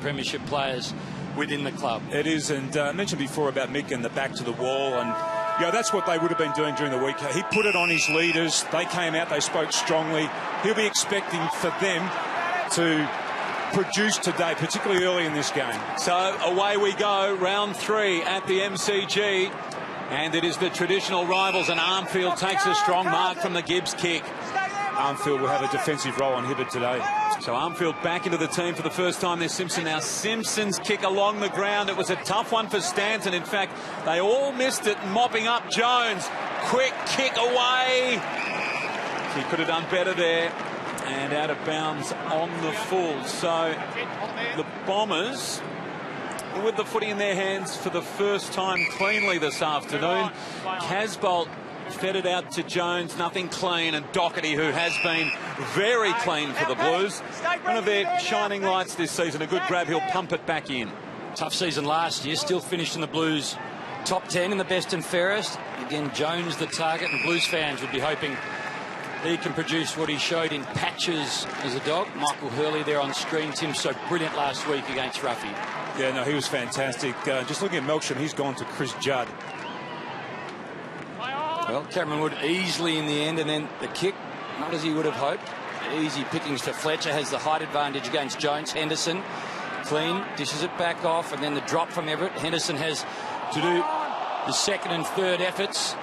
premiership players within the club. It is, and I mentioned before about Mick and the back to the wall, and that's what they would have been doing during the week. He put it on his leaders. They came out, they spoke strongly. He'll be expecting for them to produce today, particularly early in this game. So away we go, round 3 at the MCG, and it is the traditional rivals, and Armfield takes a strong mark from the Gibbs kick. Armfield will have a defensive role on Hibberd today. So Armfield back into the team for the first time this Simpson. Now Simpson's kick along the ground. It was a tough one for Stanton. In fact, they all missed it, mopping up Jones. Quick kick away. He could have done better there. And out of bounds on the full. So the Bombers with the footy in their hands for the first time cleanly this afternoon. Casbolt fed it out to Jones, nothing clean, and Doherty, who has been very clean for the Blues. One of their shining lights this season. A good grab, he'll pump it back in. Tough season last year, still finished in the Blues top 10 in the best and fairest. Again, Jones the target, and Blues fans would be hoping he can produce what he showed in patches as a dog. Michael Hurley there on screen. Tim, so brilliant last week against Ruffy. Yeah, no, he was fantastic. Just looking at Melksham, he's gone to Chris Judd. Well, Cameron Wood easily in the end, and then the kick, not as he would have hoped. Easy pickings to Fletcher, has the height advantage against Jones. Henderson, clean, dishes it back off, and then the drop from Everett. Henderson has to do the second and third efforts.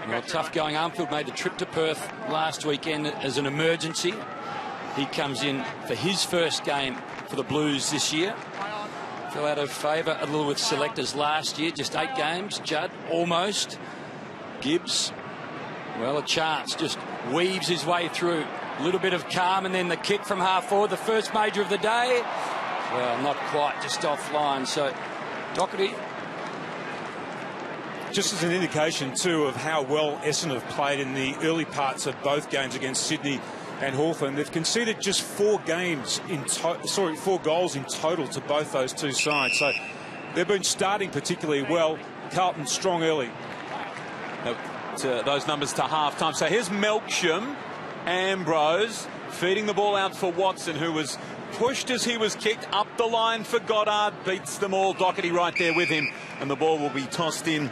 Well, tough going. Armfield made the trip to Perth last weekend as an emergency. He comes in for his first game for the Blues this year. Fell out of favour a little with selectors last year, just 8 games. Judd, almost. Gibbs, well, a chance, just weaves his way through. A little bit of calm, and then the kick from half forward, the first major of the day. Well, not quite, just offline. So, Doherty. Just as an indication, too, of how well Essendon have played in the early parts of both games against Sydney and Hawthorn. They've conceded just 4 goals in total to both those two sides. So they've been starting particularly well. Carlton strong early. Those numbers to half-time. So here's Melksham, Ambrose, feeding the ball out for Watson, who was pushed as he was kicked up the line for Goddard. Beats them all. Doherty right there with him. And the ball will be tossed in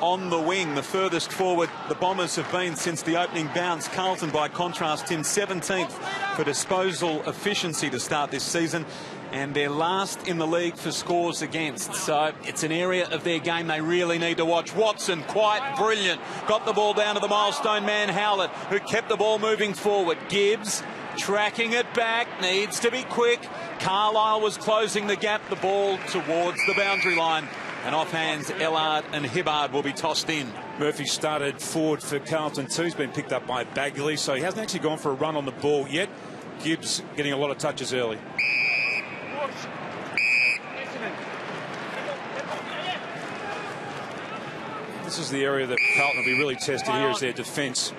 on the wing. The furthest forward the Bombers have been since the opening bounce. Carlton, by contrast, Tim, 17th for disposal efficiency to start this season, and they're last in the league for scores against. So it's an area of their game they really need to watch. Watson, quite brilliant. Got the ball down to the milestone man, Hallowed, who kept the ball moving forward. Gibbs tracking it back, needs to be quick. Carlisle was closing the gap. The ball towards the boundary line. And off hands, Ellard and Hibbard will be tossed in. Murphy started forward for Carlton too. He's been picked up by Bagley, so he hasn't actually gone for a run on the ball yet. Gibbs getting a lot of touches early. This is the area that Carlton will be really tested here, is their defence.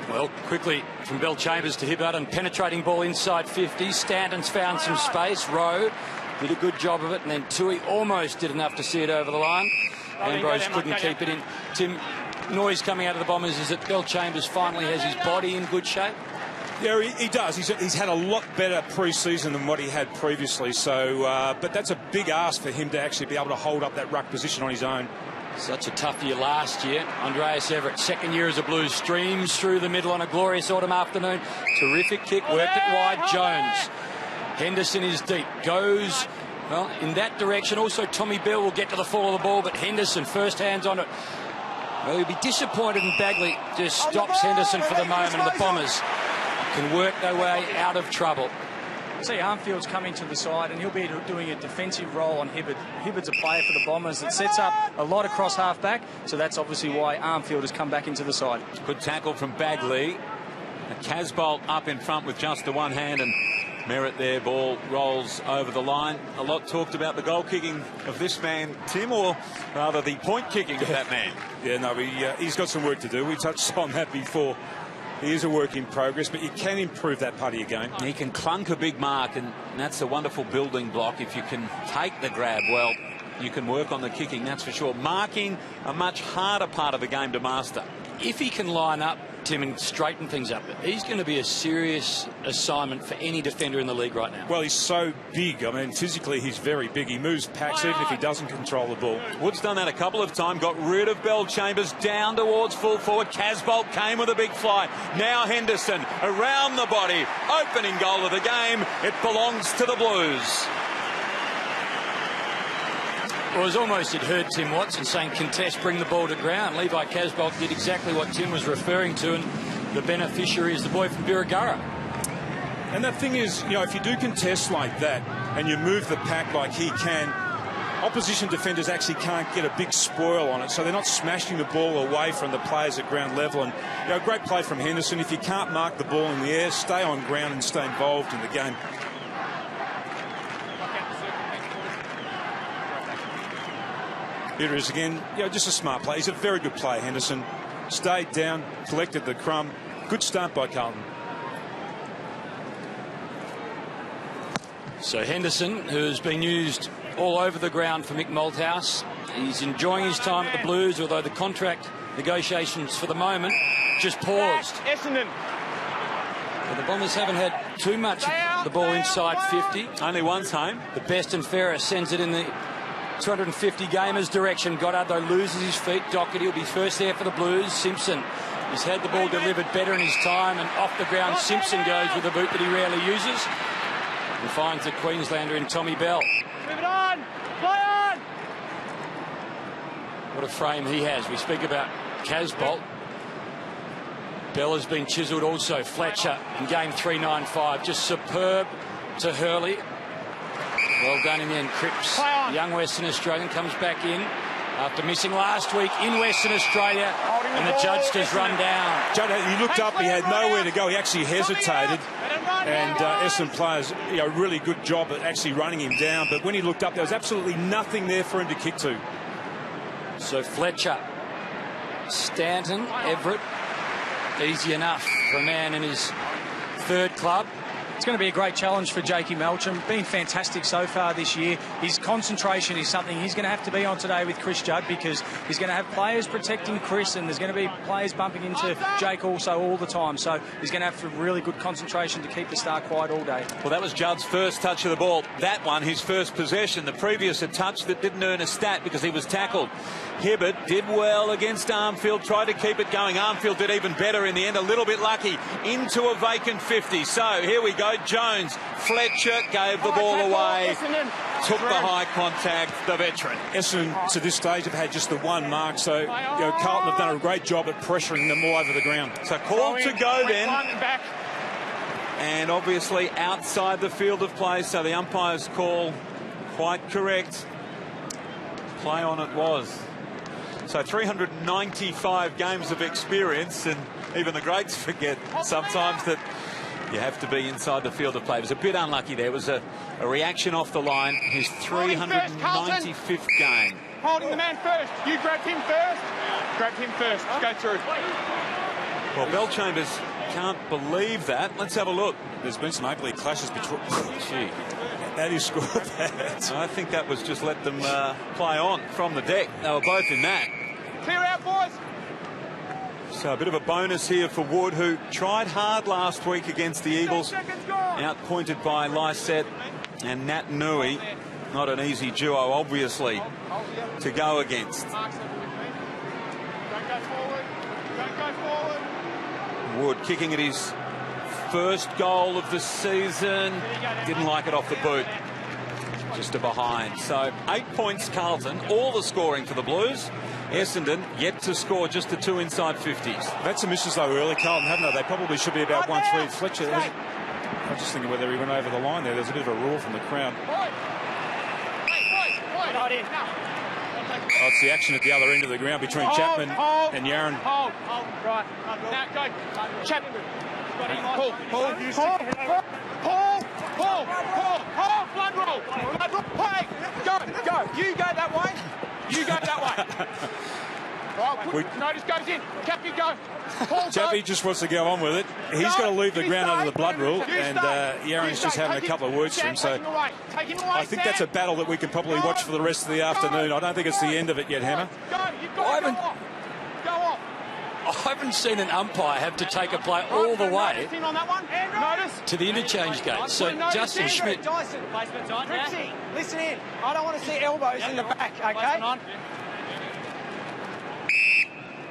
Well, quickly from Bell-Chambers to Hibbard, and penetrating ball inside 50. Stanton's found some space. Rowe did a good job of it, and then Tui almost did enough to see it over the line. Ambrose couldn't keep it in. Tim, noise coming out of the Bombers is that Bell-Chambers finally has his body in good shape. Yeah, he does. He's had a lot better pre-season than what he had previously. So, but that's a big ask for him to actually be able to hold up that ruck position on his own. Such a tough year last year. Andreas Everett, second year as a Blues, streams through the middle on a glorious autumn afternoon. Terrific kick, worked it wide. Jones. Henderson is deep, goes, well, in that direction. Also, Tommy Bell will get to the fall of the ball, but Henderson, first hands on it. Well, he'll be disappointed, and Bagley just stops Henderson for the moment, and the Bombers can work their way out of trouble. See, Armfield's coming to the side, and he'll be doing a defensive role on Hibberd. Hibberd's a player for the Bombers that sets up a lot across half-back, so that's obviously why Armfield has come back into the side. Good tackle from Bagley. Casbolt up in front with just the one hand, and Merritt there, ball rolls over the line. A lot talked about the goal kicking of this man, Tim, or rather the point kicking of that man. Yeah, no, he's got some work to do. We touched on that before. He is a work in progress, but you can improve that part of your game. He can clunk a big mark, and that's a wonderful building block. If you can take the grab well, you can work on the kicking, that's for sure. Marking, a much harder part of the game to master. If he can line up Tim, and straighten things up. He's going to be a serious assignment for any defender in the league right now. Well, he's so big. I mean, physically, he's very big. He moves packs even if he doesn't control the ball. Wood's done that a couple of times. Got rid of Bell Chambers down towards full forward. Casbolt came with a big fly. Now Henderson around the body. Opening goal of the game. It belongs to the Blues. Well, it was almost, it heard Tim Watson saying contest, bring the ball to ground. Levi Casbolt did exactly what Tim was referring to, and the beneficiary is the boy from Birregurra. And the thing is, you know, if you do contest like that and you move the pack like he can, opposition defenders actually can't get a big spoil on it, so they're not smashing the ball away from the players at ground level. And, you know, great play from Henderson. If you can't mark the ball in the air, stay on ground and stay involved in the game. Here it is again. You know, just a smart play. He's a very good player, Henderson. Stayed down, collected the crumb. Good start by Carlton. So Henderson, who's been used all over the ground for Mick Malthouse, he's enjoying his time at the Blues, although the contract negotiations for the moment just paused. Essendon. But the Bombers haven't had too much of the ball inside 50. Only one time. The best and fairest sends it in the 250 gamers direction. Goddard, though, loses his feet. Doherty will be first there for the Blues. Simpson has had the ball delivered better in his time, and off the ground Simpson goes with a boot that he rarely uses and finds the Queenslander in Tommy Bell. Move it on. Play on. What a frame he has. We speak about Casbolt. Bell has been chiselled also. Fletcher in game 395. Just superb to Hurley. Well done in the end. Cripps, young Western Australian, comes back in after missing last week in Western Australia, and the judge just run down. He looked up, he had nowhere to go. He actually hesitated, and Essendon players, you know, really good job at actually running him down. But when he looked up, there was absolutely nothing there for him to kick to. So Fletcher, Stanton, Everett, easy enough for a man in his third club. It's going to be a great challenge for Jakey Melcham. Been fantastic so far this year. His concentration is something he's going to have to be on today with Chris Judd, because he's going to have players protecting Chris, and there's going to be players bumping into Jake also all the time. So he's going to have really good concentration to keep the star quiet all day. Well, that was Judd's first touch of the ball. That one, his first possession. The previous, a touch that didn't earn a stat because he was tackled. Hibbert did well against Armfield, tried to keep it going. Armfield did even better in the end, a little bit lucky, into a vacant 50. So here we go. Jones, Fletcher gave the ball away, took the high contact, the veteran. Essendon to this stage have had just the one mark, so you know, Carlton have done a great job at pressuring them all over the ground. So call to go then, and obviously outside the field of play, so the umpire's call quite correct. Play on it was. So 395 games of experience, and even the greats forget sometimes that you have to be inside the field of play. It was a bit unlucky there. It was a reaction off the line. His 395th game. Holding the man first. You grabbed him first. Grab him first. Go through. Well, Bell Chambers can't believe that. Let's have a look. There's been some ugly clashes between... Gee, that is scored that. I think that was just let them play on from the deck. They were both in that. Clear out, boys. So a bit of a bonus here for Wood, who tried hard last week against the Eagles. Outpointed by Lysette and Nat Nui. Not an easy duo, obviously, to go against. Don't go forward. Don't go forward. Wood kicking at his first goal of the season. Didn't like it off the boot. Just a behind. So 8 points Carlton. All the scoring for the Blues. Essendon yet to score, just the 2 inside 50s. That's some misses though early, Carlton, haven't they? They probably should be about 1-3. Fletcher, I'm just thinking whether he went over the line there. There's a bit of a roar from the crowd. Oh, it's the action at the other end of the ground between Chapman and Yaron. Hold. Right. Now go. Chapman. Pull. Blood roll. Play. Go. You go that way. Right, notice goes in. Cappy, go. Chappie just wants to go on with it. He's got to leave the ground under the blood rule, and Yaron's just having a couple of words to him. So I think that's a battle that we can probably watch for the rest of the afternoon. I don't think it's the end of it yet, Hammer. Go off. I haven't seen an umpire have to take a play all the way to the interchange gate. So Justin Schmidt. Trixie, listen in. I don't want to see elbows in the back, okay?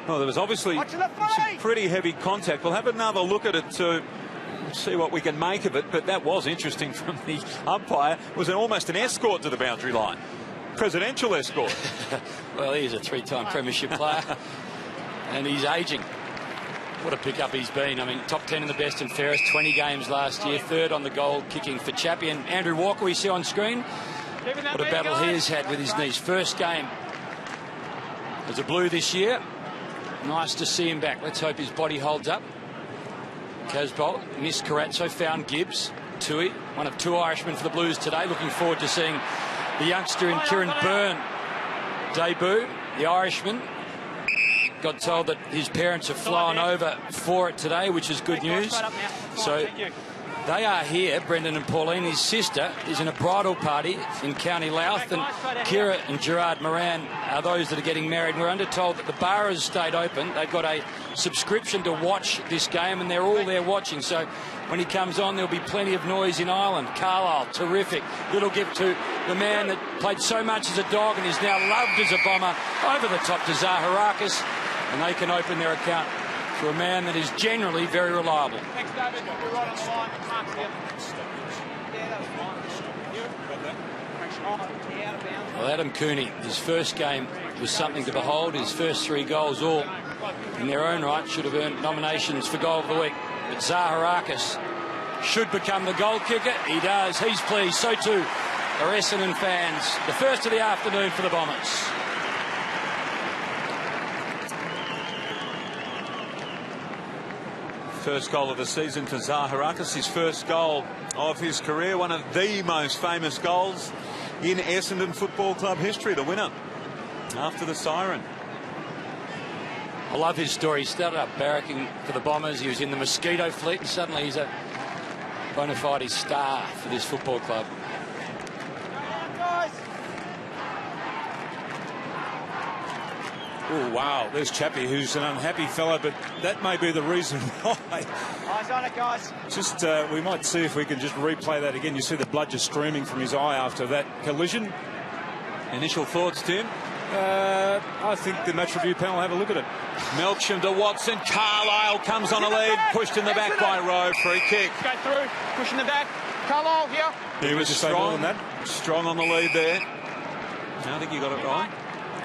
Well, there was obviously some pretty heavy contact. We'll have another look at it to see what we can make of it, but that was interesting from the umpire. It was almost an escort to the boundary line. Presidential escort. Well, he's a three-time premiership player and he's ageing. What a pickup he's been. I mean, top 10 in the best and fairest, 20 games last year, third on the goal kicking for Chappie. And Andrew Walker, we see on screen, what a battle he has had with his knees. First game as a Blue this year. Nice to see him back. Let's hope his body holds up. Casbolt missed Carazzo, found Gibbs. Tui, one of two Irishmen for the Blues today. Looking forward to seeing the youngster in Kieran Byrne debut. The Irishman got told that his parents have flown over for it today, which is good news. So they are here, Brendan and Pauline. His sister is in a bridal party in County Louth, and Kira and Gerard Moran are those that are getting married. We're undertold that the bar has stayed open. They've got a subscription to watch this game, and they're all there watching. So when he comes on, there'll be plenty of noise in Ireland. Carlisle, terrific. Little gift to the man that played so much as a dog and is now loved as a Bomber. Over the top to Zaharakis, and they can open their account for a man that is generally very reliable. Thanks, David. We're right on the line. I can't see it. Well, Adam Cooney, his first game was something to behold. His first 3 goals, all in their own right, should have earned nominations for Goal of the Week. But Zaharakis should become the goal kicker. He does. He's pleased. So too are Essendon fans. The first of the afternoon for the Bombers. First goal of the season for Zaharakis, his first goal of his career, one of the most famous goals in Essendon Football Club history, the winner after the siren. I love his story. He started up barracking for the Bombers. He was in the Mosquito fleet, and suddenly he's a bona fide star for this football club. Oh, wow. There's Chappie, who's an unhappy fellow, but that may be the reason why. Eyes on it, guys. Just, we might see if we can just replay that again. You see the blood just streaming from his eye after that collision. Initial thoughts, Tim? I think the match review panel have a look at it. Melksham to Watson. Carlisle comes on a lead. Pushed in the back by Rowe. Free kick. Go through. Push in the back. Carlisle here. He was strong. Strong on the lead there. I think you got it right.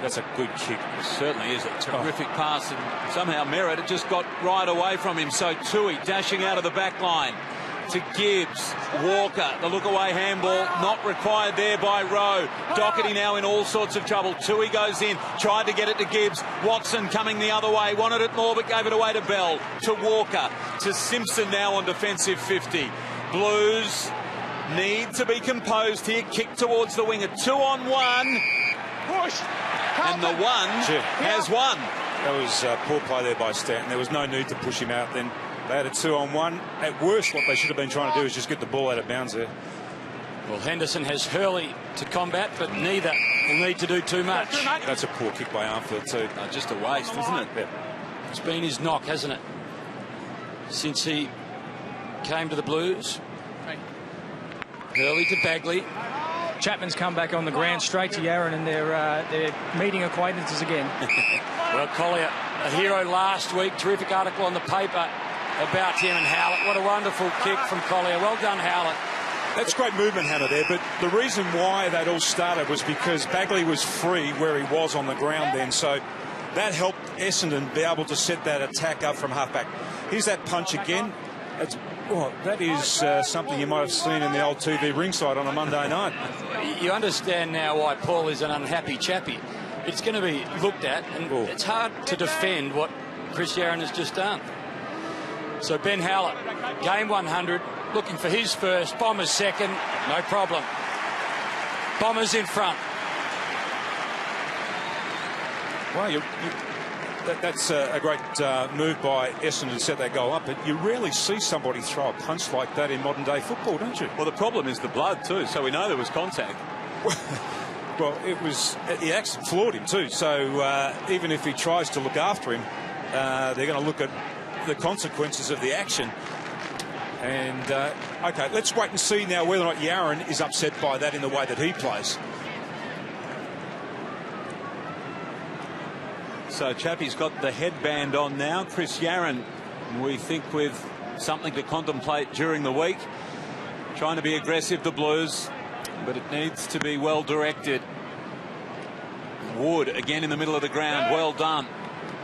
That's a good kick. It certainly is a terrific pass, and somehow Merritt, it just got right away from him. So Tui dashing out of the back line to Gibbs. Walker, the look away handball, not required there by Rowe. Doherty now in all sorts of trouble. Tui goes in, tried to get it to Gibbs. Watson coming the other way, wanted it more but gave it away to Bell. To Walker, to Simpson now on defensive 50. Blues need to be composed here. Kick towards the wing, a 2-on-1. Push. And the one has won. That was poor play there by Stanton. There was no need to push him out then. They had a 2-on-1. At worst, what they should have been trying to do is just get the ball out of bounds there. Well, Henderson has Hurley to combat, but neither will need to do too much. That's a poor kick by Armfield too. Just a waste, isn't it? Yeah. It's been his knock, hasn't it? Since he came to the Blues. Hurley to Bagley. Chapman's come back on the ground straight to Yarran, and they're meeting acquaintances again. Well, Collier, a hero last week. Terrific article on the paper about him and Howlett. What a wonderful kick from Collier. Well done, Howlett. That's great movement, Hannah, there. But the reason why that all started was because Bagley was free where he was on the ground then. So that helped Essendon be able to set that attack up from halfback. Here's that punch again. That is something you might have seen in the old TV ringside on a Monday night. You understand now why Paul is an unhappy chappie. It's going to be looked at, and it's hard to defend what Chris Yarran has just done. So Ben Howlett, game 100, looking for his first. Bombers second, no problem. Bombers in front. Well, that's a great move by Essendon to set that goal up, but you rarely see somebody throw a punch like that in modern day football, don't you? Well, the problem is the blood too, so we know there was contact. Well, it was, he actually floored him too, so even if he tries to look after him, they're going to look at the consequences of the action. And, OK, let's wait and see now whether or not Yaron is upset by that in the way that he plays. So Chappie's got the headband on now. Chris Yaron, we think, with something to contemplate during the week. Trying to be aggressive, the Blues, but it needs to be well directed. Wood again in the middle of the ground. Well done.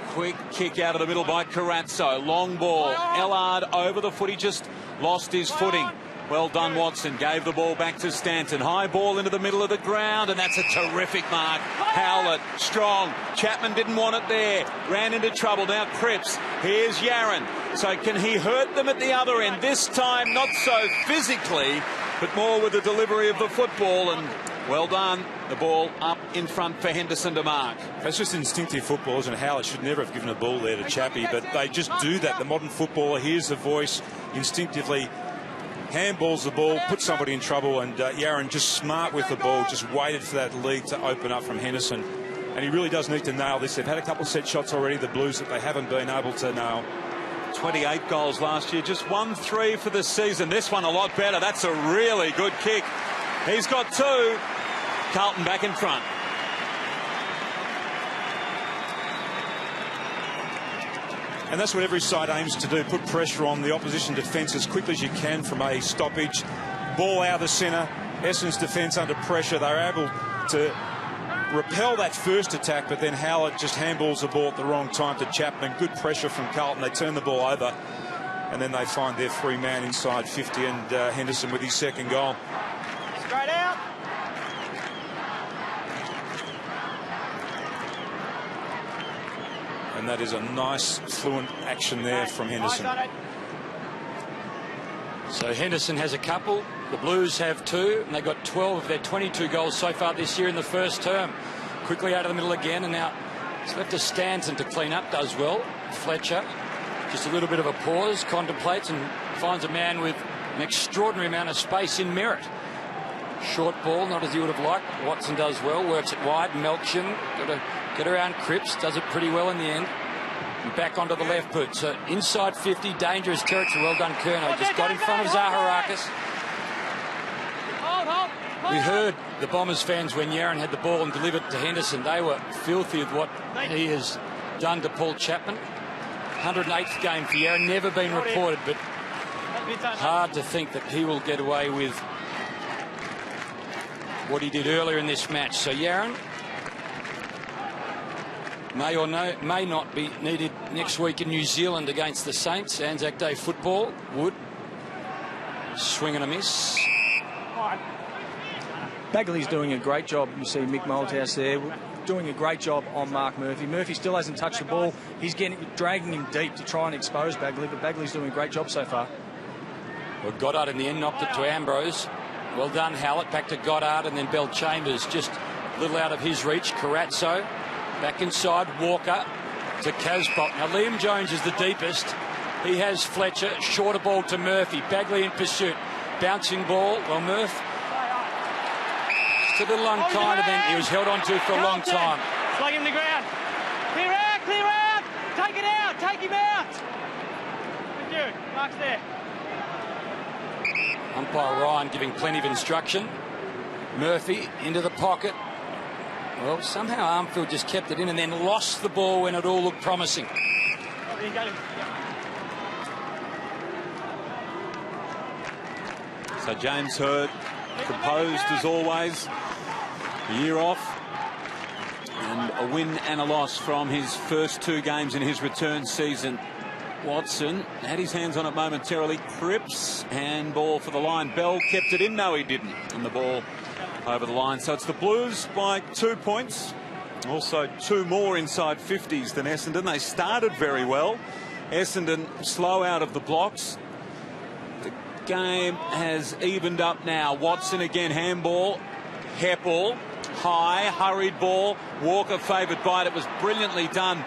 Quick kick out of the middle by Carrazzo. Long ball. Ellard over the foot. He just lost his footing. Well done, Watson. Gave the ball back to Stanton. High ball into the middle of the ground, and that's a terrific mark. Howlett, strong. Chapman didn't want it there. Ran into trouble. Now Cripps. Here's Yaron. So can he hurt them at the other end? This time not so physically, but more with the delivery of the football. And well done. The ball up in front for Henderson to mark. That's just instinctive football, isn't it? Howlett should never have given a ball there to Chappie, but they just do that. The modern footballer hears the voice instinctively, handballs the ball, puts somebody in trouble, and Yaron just smart with the ball, just waited for that lead to open up from Henderson. And he really does need to nail this. They've had a couple of set shots already, the Blues, that they haven't been able to nail. 28 goals last year, just 1-3 for the season. This one a lot better. That's a really good kick. He's got two. Carlton back in front. And that's what every side aims to do, put pressure on the opposition defence as quickly as you can from a stoppage. Ball out of the centre. Essendon's defence under pressure. They're able to repel that first attack, but then Howlett just handballs the ball at the wrong time to Chapman. Good pressure from Carlton. They turn the ball over, and then they find their free man inside 50, and Henderson with his second goal. Straight out. And that is a nice, fluent action there from Henderson. So Henderson has a couple, the Blues have two, and they've got 12 of their 22 goals so far this year in the first term. Quickly out of the middle again, and now it's left to Stanton to clean up, does well. Fletcher, just a little bit of a pause, contemplates and finds a man with an extraordinary amount of space in Merritt. Short ball, not as he would have liked. Watson does well, works it wide. Melksham, got to get around Cripps, does it pretty well in the end. And back onto the left boot. So inside 50, dangerous territory. Well done, Curnow. Just got in front of Zaharakis. We heard the Bombers fans when Yaron had the ball and delivered to Henderson. They were filthy with what he has done to Paul Chapman. 108th game for Yaron, never been reported, but hard to think that he will get away with what he did earlier in this match. So Yaron may not be needed next week in New Zealand against the Saints. Anzac Day football. Wood, swing and a miss. Bagley's doing a great job. You see Mick Malthouse there doing a great job on Mark Murphy. Murphy still hasn't touched the ball. He's dragging him deep to try and expose Bagley, but Bagley's doing a great job so far. Well, Goddard in the end knocked it to Ambrose. Well done, Hallett. Back to Goddard, and then Bell Chambers just a little out of his reach. Carrazzo back inside. Walker to Casbolt. Now Liam Jones is the deepest. He has Fletcher. Shorter ball to Murphy. Bagley in pursuit. Bouncing ball. Well, Murph just a little unkind, and then he was held on to for a long time. Slug him to the ground. Clear out, clear out. Take it out, take him out. Good dude. Mark's there. Umpire Ryan giving plenty of instruction. Murphy into the pocket. Well, somehow Armfield just kept it in and then lost the ball when it all looked promising. So James Hird, composed as always. A year off. And a win and a loss from his first two games in his return season. Watson had his hands on it momentarily. Cripps, handball for the line. Bell kept it in. No, he didn't. And the ball over the line. So it's the Blues by 2 points. Also 2 more inside 50s than Essendon. They started very well. Essendon slow out of the blocks. The game has evened up now. Watson again, handball. Heppel, high, hurried ball. Walker favoured by it. It was brilliantly done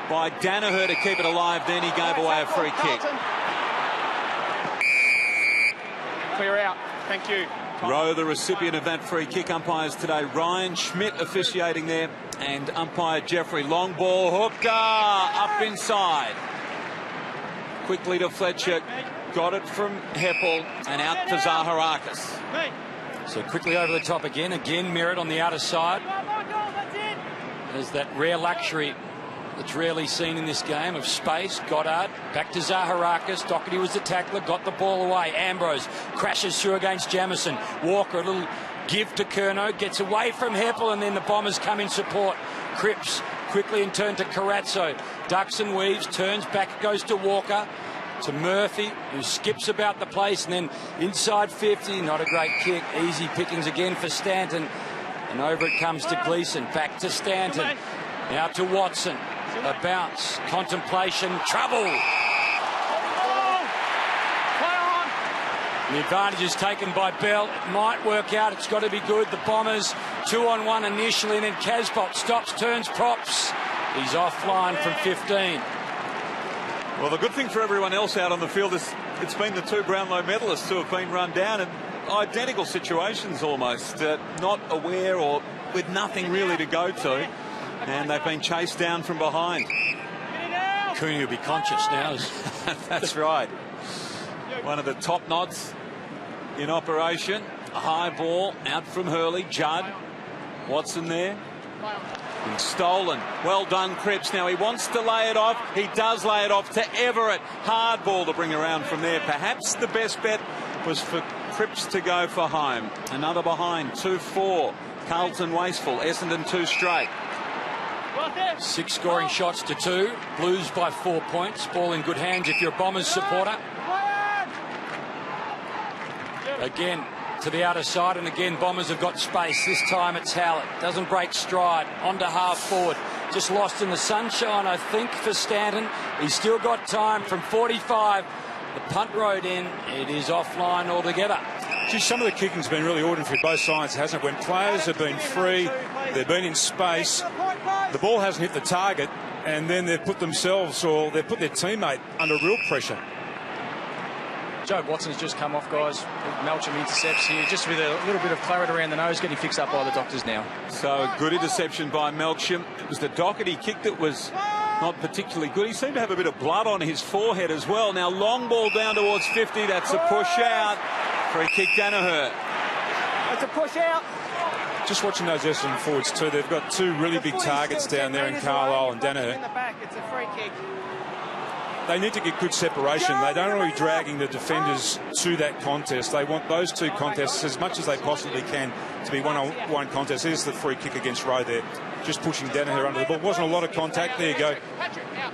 by Danaher to keep it alive. Then he gave away a free kick. Clear out. Thank you. Rowe, the recipient of that free kick. Umpires today, Ryan Schmidt officiating there, and umpire Jeffrey. Long ball, hooker up inside. Quickly to Fletcher, got it from Heppel, and out to Zaharakis. So quickly over the top again Merritt on the outer side. There's that rare luxury that's rarely seen in this game of space. Goddard back to Zaharakis. Doherty was the tackler, got the ball away. Ambrose crashes through against Jamison. Walker, a little give to Curnow, gets away from Heppel, and then the Bombers come in support. Cripps quickly in turn to Carazzo. Ducks and weaves, turns back, goes to Walker, to Murphy, who skips about the place, and then inside 50. Not a great kick. Easy pickings again for Stanton. And over it comes to Gleeson. Back to Stanton. Now to Watson. A bounce. Contemplation. Trouble. The advantage is taken by Bell. It might work out. It's got to be good. The Bombers 2-on-1 initially, and then Casbolt stops, turns, props. He's offline from 15. Well, the good thing for everyone else out on the field is it's been the two Brownlow medalists who have been run down in identical situations almost, not aware or with nothing really to go to, and they've been chased down from behind. Cooney will be conscious now. That's right. One of the top knots in operation. A high ball out from Hurley. Judd. Watson there. And stolen. Well done, Cripps. Now he wants to lay it off. He does lay it off to Everett. Hard ball to bring around from there. Perhaps the best bet was for Cripps to go for home. Another behind. 2-4. Carlton wasteful. Essendon 2 straight. 6 scoring shots to 2. Blues by 4 points. Ball in good hands if you're a Bombers supporter. Again to the outer side, and again Bombers have got space. This time it's Hallett. Doesn't break stride. On to half forward. Just lost in the sunshine, I think, for Stanton. He's still got time from 45. The punt road in. It is offline altogether. Gee, some of the kicking's been really ordinary for both sides, hasn't it? When players have been free, they've been in space, the ball hasn't hit the target, and then they've put themselves or they've put their teammate under real pressure. Joe Watson's just come off, guys. Melcham intercepts here, just with a little bit of clarity around the nose, getting fixed up by the doctors now. So a good interception by Melcham. It was the Doherty kick that was not particularly good. He seemed to have a bit of blood on his forehead as well. Now long ball down towards 50. That's a push out. Free kick, Danaher. That's a push out. Just watching those Essendon forwards too. They've got 2 really big targets down there in Carlisle and Danaher. In the back, it's a free kick. They need to get good separation. They don't want to be dragging the defenders to that contest. They want those 2 contests as much as they possibly can to be one-on-one contests. Here's the free kick against Rowe there. Just pushing Danaher under the ball. Wasn't a lot of contact. There you go.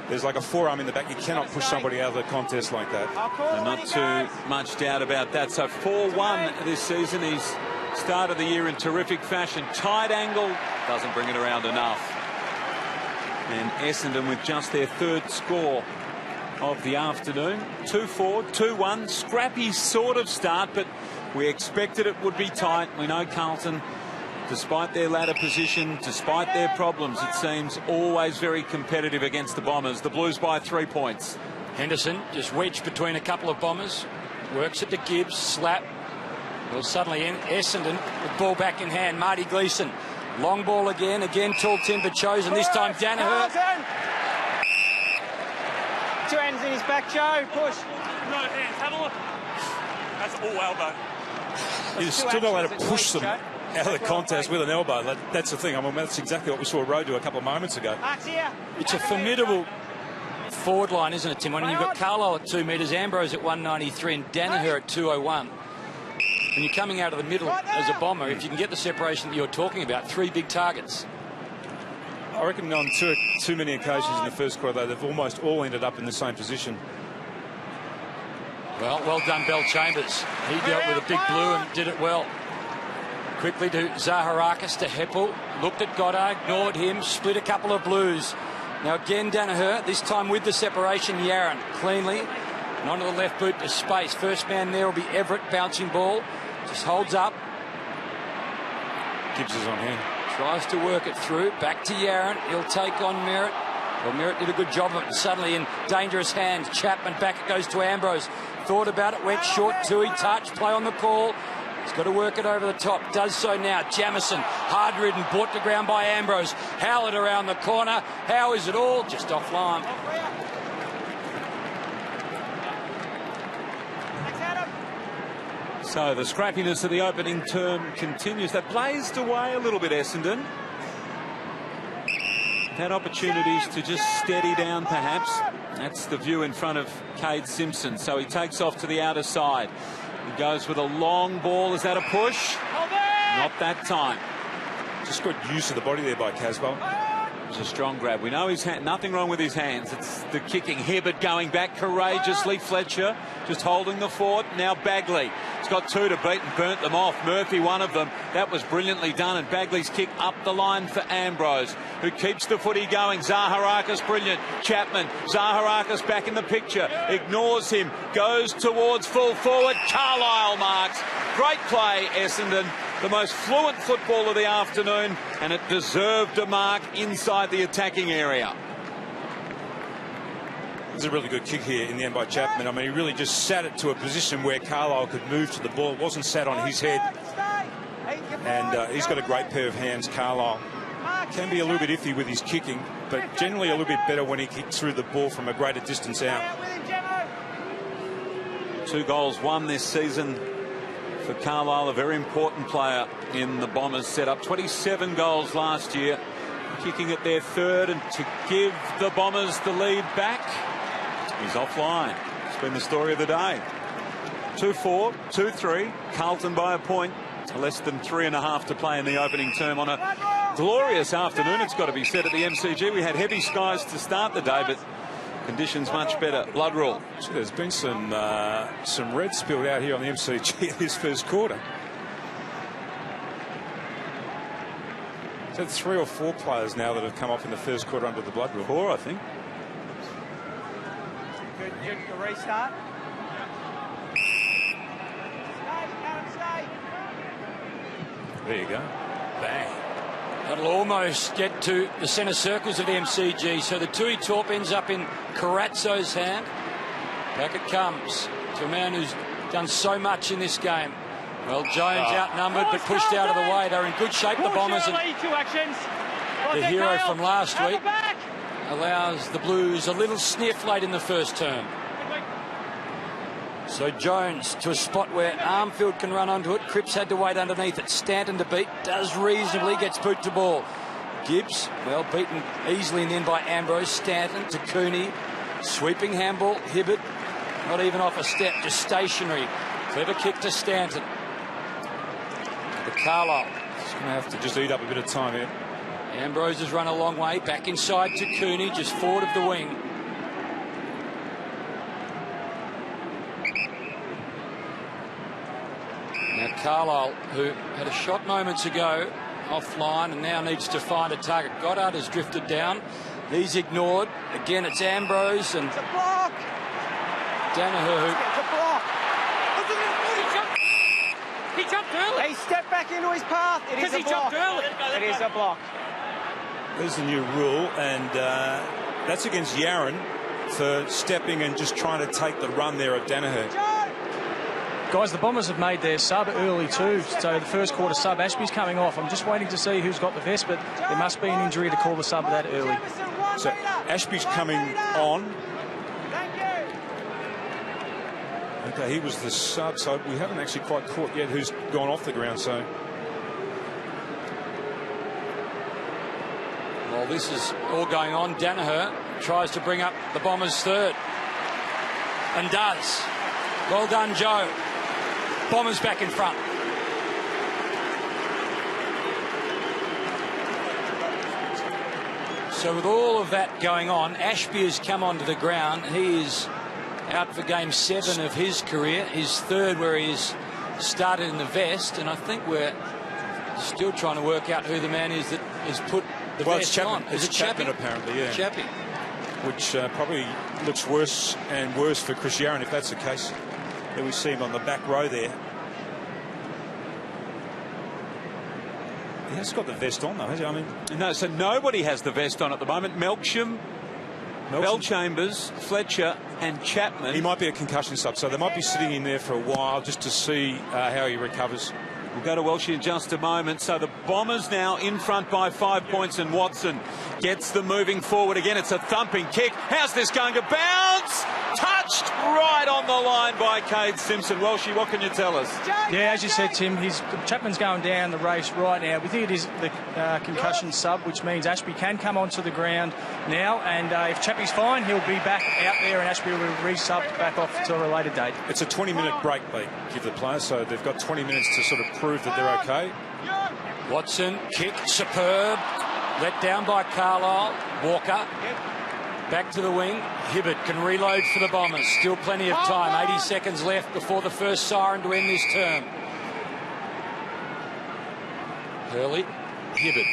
There's like a forearm in the back. You cannot push somebody out of the contest like that. And not too much doubt about that. So 4-1 this season. He's started the year in terrific fashion. Tight angle. Doesn't bring it around enough. And Essendon with just their 3rd score of the afternoon. 2-4, 2-1. Scrappy sort of start, but we expected it would be tight. We know Carlton, despite their ladder position, despite their problems, it seems always very competitive against the Bombers. The Blues by 3 points. Henderson just wedged between a couple of Bombers. Works it to Gibbs. Slap. Well, suddenly in Essendon with ball back in hand. Marty Gleeson. Long ball again. Again tall timber chosen. This time Danaher. 2 hands in his back, Joe. Push. No hands. Have a look. That's all elbow. You're still not allowed to push them out of the contest with an elbow. That's the thing. I mean, that's exactly what we saw Rowe do a couple of moments ago. It's a formidable forward line, isn't it, Tim? When you've got Carlisle at 2 metres, Ambrose at 193 and Danaher at 201. When you're coming out of the middle as a Bomber, if you can get the separation that you're talking about, 3 big targets. I reckon on too many occasions in the first quarter, though, they've almost all ended up in the same position. Well done, Bell Chambers. He dealt with a big blue and did it well. Quickly to Zaharakis, to Heppel. Looked at Goddard, ignored him, split a couple of blues. Now again Danaher, this time with the separation. Yaron cleanly. And onto the left boot to space. First man there will be Everett, bouncing ball. Just holds up. Gibbs is on here. Tries to work it through. Back to Yaron. He'll take on Merritt. Well, Merritt did a good job of it. Suddenly in dangerous hands. Chapman back it goes to Ambrose. Thought about it. Went short. Tui touch. Play on the call. He's got to work it over the top. Does so now. Jamison, hard-ridden, brought to ground by Ambrose. Hallowed around the corner. How is it all? Just offline. So the scrappiness of the opening term continues. That blazed away a little bit, Essendon. Had opportunities to just steady down, perhaps. That's the view in front of Cade Simpson. So he takes off to the outer side. He goes with a long ball. Is that a push? Not that time. Just got use of the body there by Casbolt. It was a strong grab. We know he's had nothing wrong with his hands. It's the kicking. Hibbert going back courageously. Fletcher just holding the fort. Now Bagley. He's got two to beat and burnt them off. Murphy, one of them. That was brilliantly done. And Bagley's kick up the line for Ambrose, who keeps the footy going. Zaharakis, brilliant. Chapman. Zaharakis back in the picture. Ignores him. Goes towards full forward. Carlisle marks. Great play, Essendon. The most fluent football of the afternoon, and it deserved a mark inside the attacking area. It's a really good kick here in the end by Chapman. I mean, he really just sat it to a position where Carlisle could move to the ball. It wasn't sat on his head. And he's got a great pair of hands, Carlisle. Can be a little bit iffy with his kicking, but generally a little bit better when he kicks through the ball from a greater distance out. 2 goals won this season for Carlisle, a very important player in the Bombers setup. 27 goals last year, kicking at their third, and to give the Bombers the lead back, he's offline. It's been the story of the day. 2-4, 2-3, Carlton by a point. Less than 3.5 to play in the opening term on a glorious afternoon, it's got to be said, at the MCG. We had heavy skies to start the day, but conditions much better. Blood rule. So there's been some red spilled out here on the MCG in this first quarter. Is that 3 or 4 players now that have come off in the first quarter under the blood rule? 4, I think. Good restart. There you go. Bang. That'll almost get to the centre circles of the MCG. So the Tui Torp ends up in Carazzo's hand. Back it comes to a man who's done so much in this game. Well, Jones outnumbered but pushed out of the way. They're in good shape, the Bombers. And the hero from last week allows the Blues a little sniff late in the first term. So Jones to a spot where Armfield can run onto it. Cripps had to wait underneath it. Stanton to beat. Does reasonably. Gets boot to ball. Gibbs, well, beaten easily in the end by Ambrose. Stanton to Cooney. Sweeping handball. Hibbert, not even off a step, just stationary. Clever kick to Stanton. To Carlisle. He's going to have to just eat up a bit of time here. Ambrose has run a long way. Back inside to Cooney, just forward of the wing. Now Carlisle, who had a shot moments ago offline and now needs to find a target. Goddard has drifted down. He's ignored. Again, it's Ambrose and Danaher. It's a block. He jumped early. He stepped back into his path. It is a He block. jumped early. It is a block. There's the new rule, and that's against Yaron for stepping and just trying to take the run there of Danaher. Guys, the Bombers have made their sub early too. So the first quarter sub, Ashby's coming off. I'm just waiting to see who's got the vest, but there must be an injury to call the sub that early. So Ashby's coming on. Okay, he was the sub, so we haven't actually quite caught yet who's gone off the ground. So, well, this is all going on. Danaher tries to bring up the Bombers' third and does. Well done, Joe. Bombers back in front. So with all of that going on, Ashby has come onto the ground. He is out for game 7 of his career, his third where he's started in the vest, and I think we're still trying to work out who the man is that has put the vest on. It's Chapman, apparently, yeah. Chappie. Which probably looks worse and worse for Chris Yaron if that's the case. There we see him on the back row there. He has got the vest on though, has he? I mean, no, so nobody has the vest on at the moment. Melksham, Bellchambers, Fletcher and Chapman. He might be a concussion sub, so they might be sitting in there for a while just to see how he recovers. We'll go to Welshie in just a moment. So the Bombers now in front by 5 points, and Watson gets them moving forward again. It's a thumping kick. How's this going to bounce? Touched right on the line by Cade Simpson. Welshie, what can you tell us? Yeah, as you said, Tim, Chapman's going down the race right now. We think it is the concussion sub, which means Ashby can come onto the ground now, and if Chappie's fine, he'll be back out there, and Ashby will be re-subbed back off to a later date. It's a 20-minute break they give the players, so they've got 20 minutes to sort of prove that they're okay. Watson, kick, superb. Let down by Carlisle. Walker. Back to the wing. Hibbert can reload for the Bombers. Still plenty of time. 80 seconds left before the first siren to end this term. Hurley. Hibbert.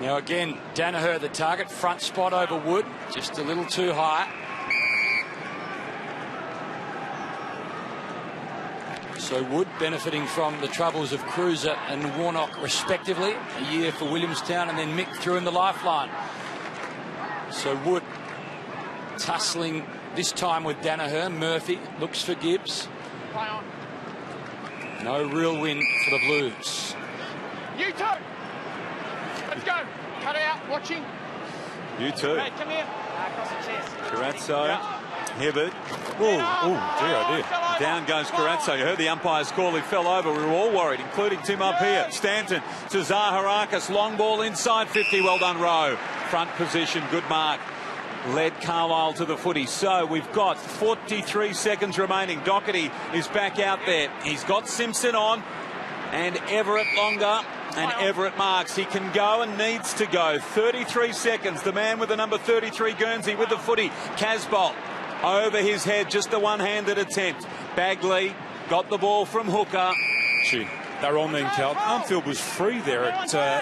Now again, Danaher the target. Front spot over Wood. Just a little too high. So Wood benefiting from the troubles of Cruiser and Warnock respectively. A year for Williamstown, and then Mick threw in the lifeline. So Wood tussling this time with Danaher. Murphy looks for Gibbs. No real win for the Blues. You two. Let's go. Cut out. Watching. You too. Hey, come here. Across the chest. Carazzo. Yeah. Hibbert. Dear, oh dear. Down goes Carazzo. You heard the umpire's call. He fell over. We were all worried, including Tim up here. Stanton to Zaharakis. Long ball inside 50. Well done, Rowe. Front position. Good mark. Led Carlisle to the footy. So we've got 43 seconds remaining. Doherty is back out there. He's got Simpson on, and Everett longer. And Everett marks. He can go and needs to go. 33 seconds. The man with the number 33, Guernsey, with the footy. Casbolt over his head. Just the one-handed attempt. Bagley got the ball from Hooker. Gee, they're on then, Cal. Armfield was free there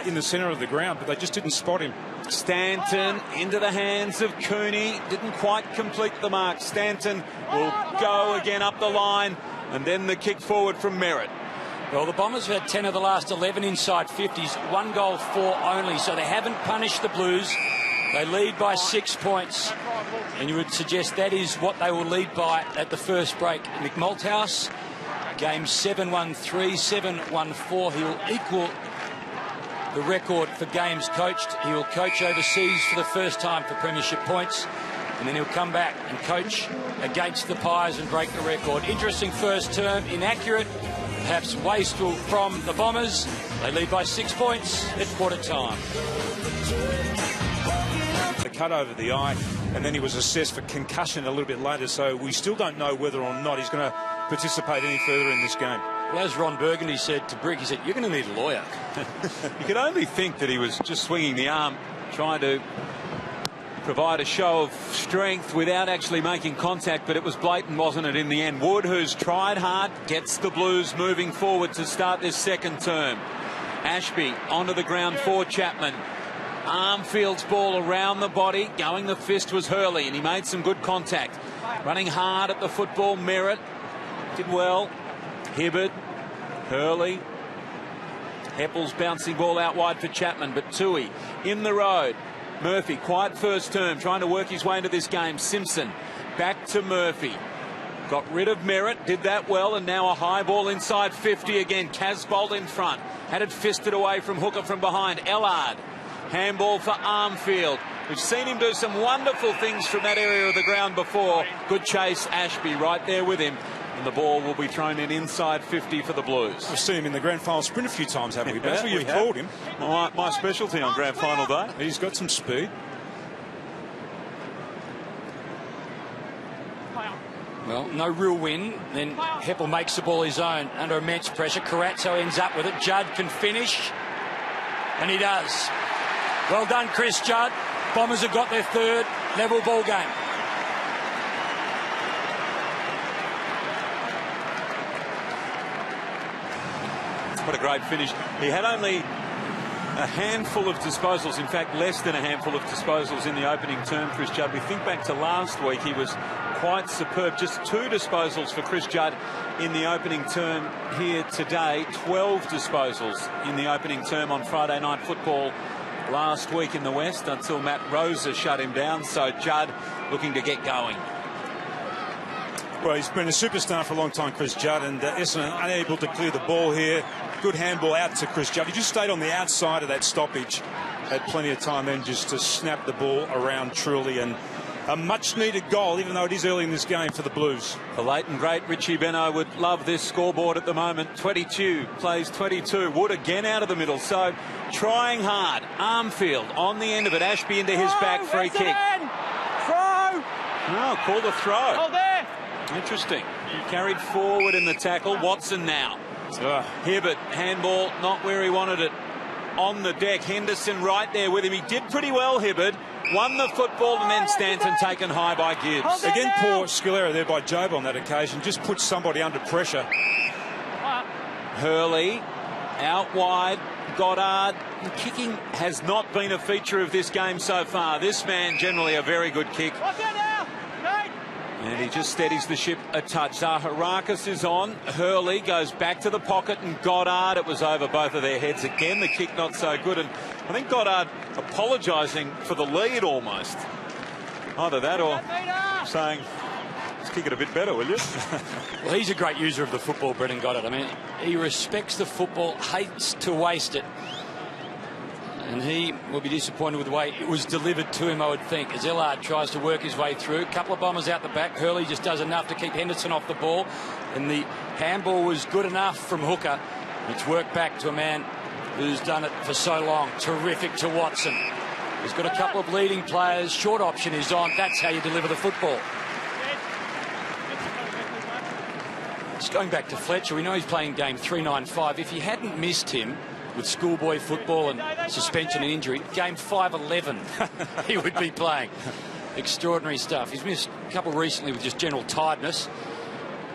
in the centre of the ground, but they just didn't spot him. Stanton into the hands of Cooney. Didn't quite complete the mark. Stanton will go again up the line. And then the kick forward from Merritt. Well, the Bombers have had 10 of the last 11 inside 50s. 1 goal, 4 only. So they haven't punished the Blues. They lead by 6 points. And you would suggest that is what they will lead by at the first break. Mick Malthouse, game 7-1-3, 7-1-4. He will equal the record for games coached. He will coach overseas for the first time for premiership points. And then he'll come back and coach against the Pies and break the record. Interesting first term. Inaccurate. Perhaps wasteful from the Bombers. They lead by 6 points at quarter time. The cut over the eye, and then he was assessed for concussion a little bit later, so we still don't know whether or not he's going to participate any further in this game. Well, as Ron Burgundy said to Brick, he said, you're going to need a lawyer. You could only think that he was just swinging the arm, trying to provide a show of strength without actually making contact, but it was blatant, wasn't it, in the end? Wood, who's tried hard, gets the Blues moving forward to start this second term. Ashby onto the ground for Chapman. Armfield's ball around the body. Going the fist was Hurley, and he made some good contact. Running hard at the football, Merritt did well. Hibbert, Hurley. Heppel's bouncing ball out wide for Chapman, but Tui in the road. Murphy, quiet first term, trying to work his way into this game. Simpson back to Murphy. Got rid of Merritt, did that well, and now a high ball inside 50 again. Casbolt in front. Had it fisted away from Hooker from behind. Ellard. Handball for Armfield. We've seen him do some wonderful things from that area of the ground before. Good chase, Ashby right there with him. And the ball will be thrown in inside 50 for the Blues. We've seen him in the grand final sprint a few times, haven't we? That's what you've called him. My specialty on grand final day. He's got some speed. Well, no real win. Then Heppel makes the ball his own under immense pressure. Carazzo ends up with it. Judd can finish. And he does. Well done, Chris Judd. Bombers have got their third level ball game. What a great finish. He had only a handful of disposals, in fact less than a handful of disposals in the opening term, Chris Judd. We think back to last week, he was quite superb. Just 2 disposals for Chris Judd in the opening term here today. 12 disposals in the opening term on Friday Night Football last week in the West, until Matt Rosa shut him down. So Judd looking to get going. Well, he's been a superstar for a long time, Chris Judd, and Essendon unable to clear the ball here. Good handball out to Chris Judd. He just stayed on the outside of that stoppage. Had plenty of time then just to snap the ball around truly, and a much-needed goal, even though it is early in this game for the Blues. The late and great Richie Benno would love this scoreboard at the moment. 22 plays 22. Wood again out of the middle, so trying hard. Armfield on the end of it. Ashby into his back, free kick. Throw! Oh, call the throw. Oh, there! Interesting. Carried forward in the tackle. Watson now. Hibbert, handball, not where he wanted it. On the deck, Henderson right there with him. He did pretty well, Hibbert. Won the football, and then Stanton taken high by Gibbs. Again, poor skill error there by Jobe on that occasion. Just put somebody under pressure. Hurley out wide. Goddard. Kicking has not been a feature of this game so far. This man generally a very good kick. And he just steadies the ship a touch. Zaharakis is on. Hurley goes back to the pocket, and Goddard, it was over both of their heads again. The kick not so good, and I think Goddard apologising for the lead almost. Either that or saying, let's kick it a bit better, will you? Well, he's a great user of the football, Brendan Goddard. I mean, he respects the football, hates to waste it. And he will be disappointed with the way it was delivered to him, I would think, as Ellard tries to work his way through. A couple of bombers out the back. Hurley just does enough to keep Henderson off the ball. And the handball was good enough from Hooker. It's worked back to a man who's done it for so long. Terrific to Watson. He's got a couple of leading players. Short option is on. That's how you deliver the football. Just going back to Fletcher, we know he's playing game 395. If he hadn't missed him with schoolboy football and suspension and injury, game 511 he would be playing. Extraordinary stuff. He's missed a couple recently with just general tiredness.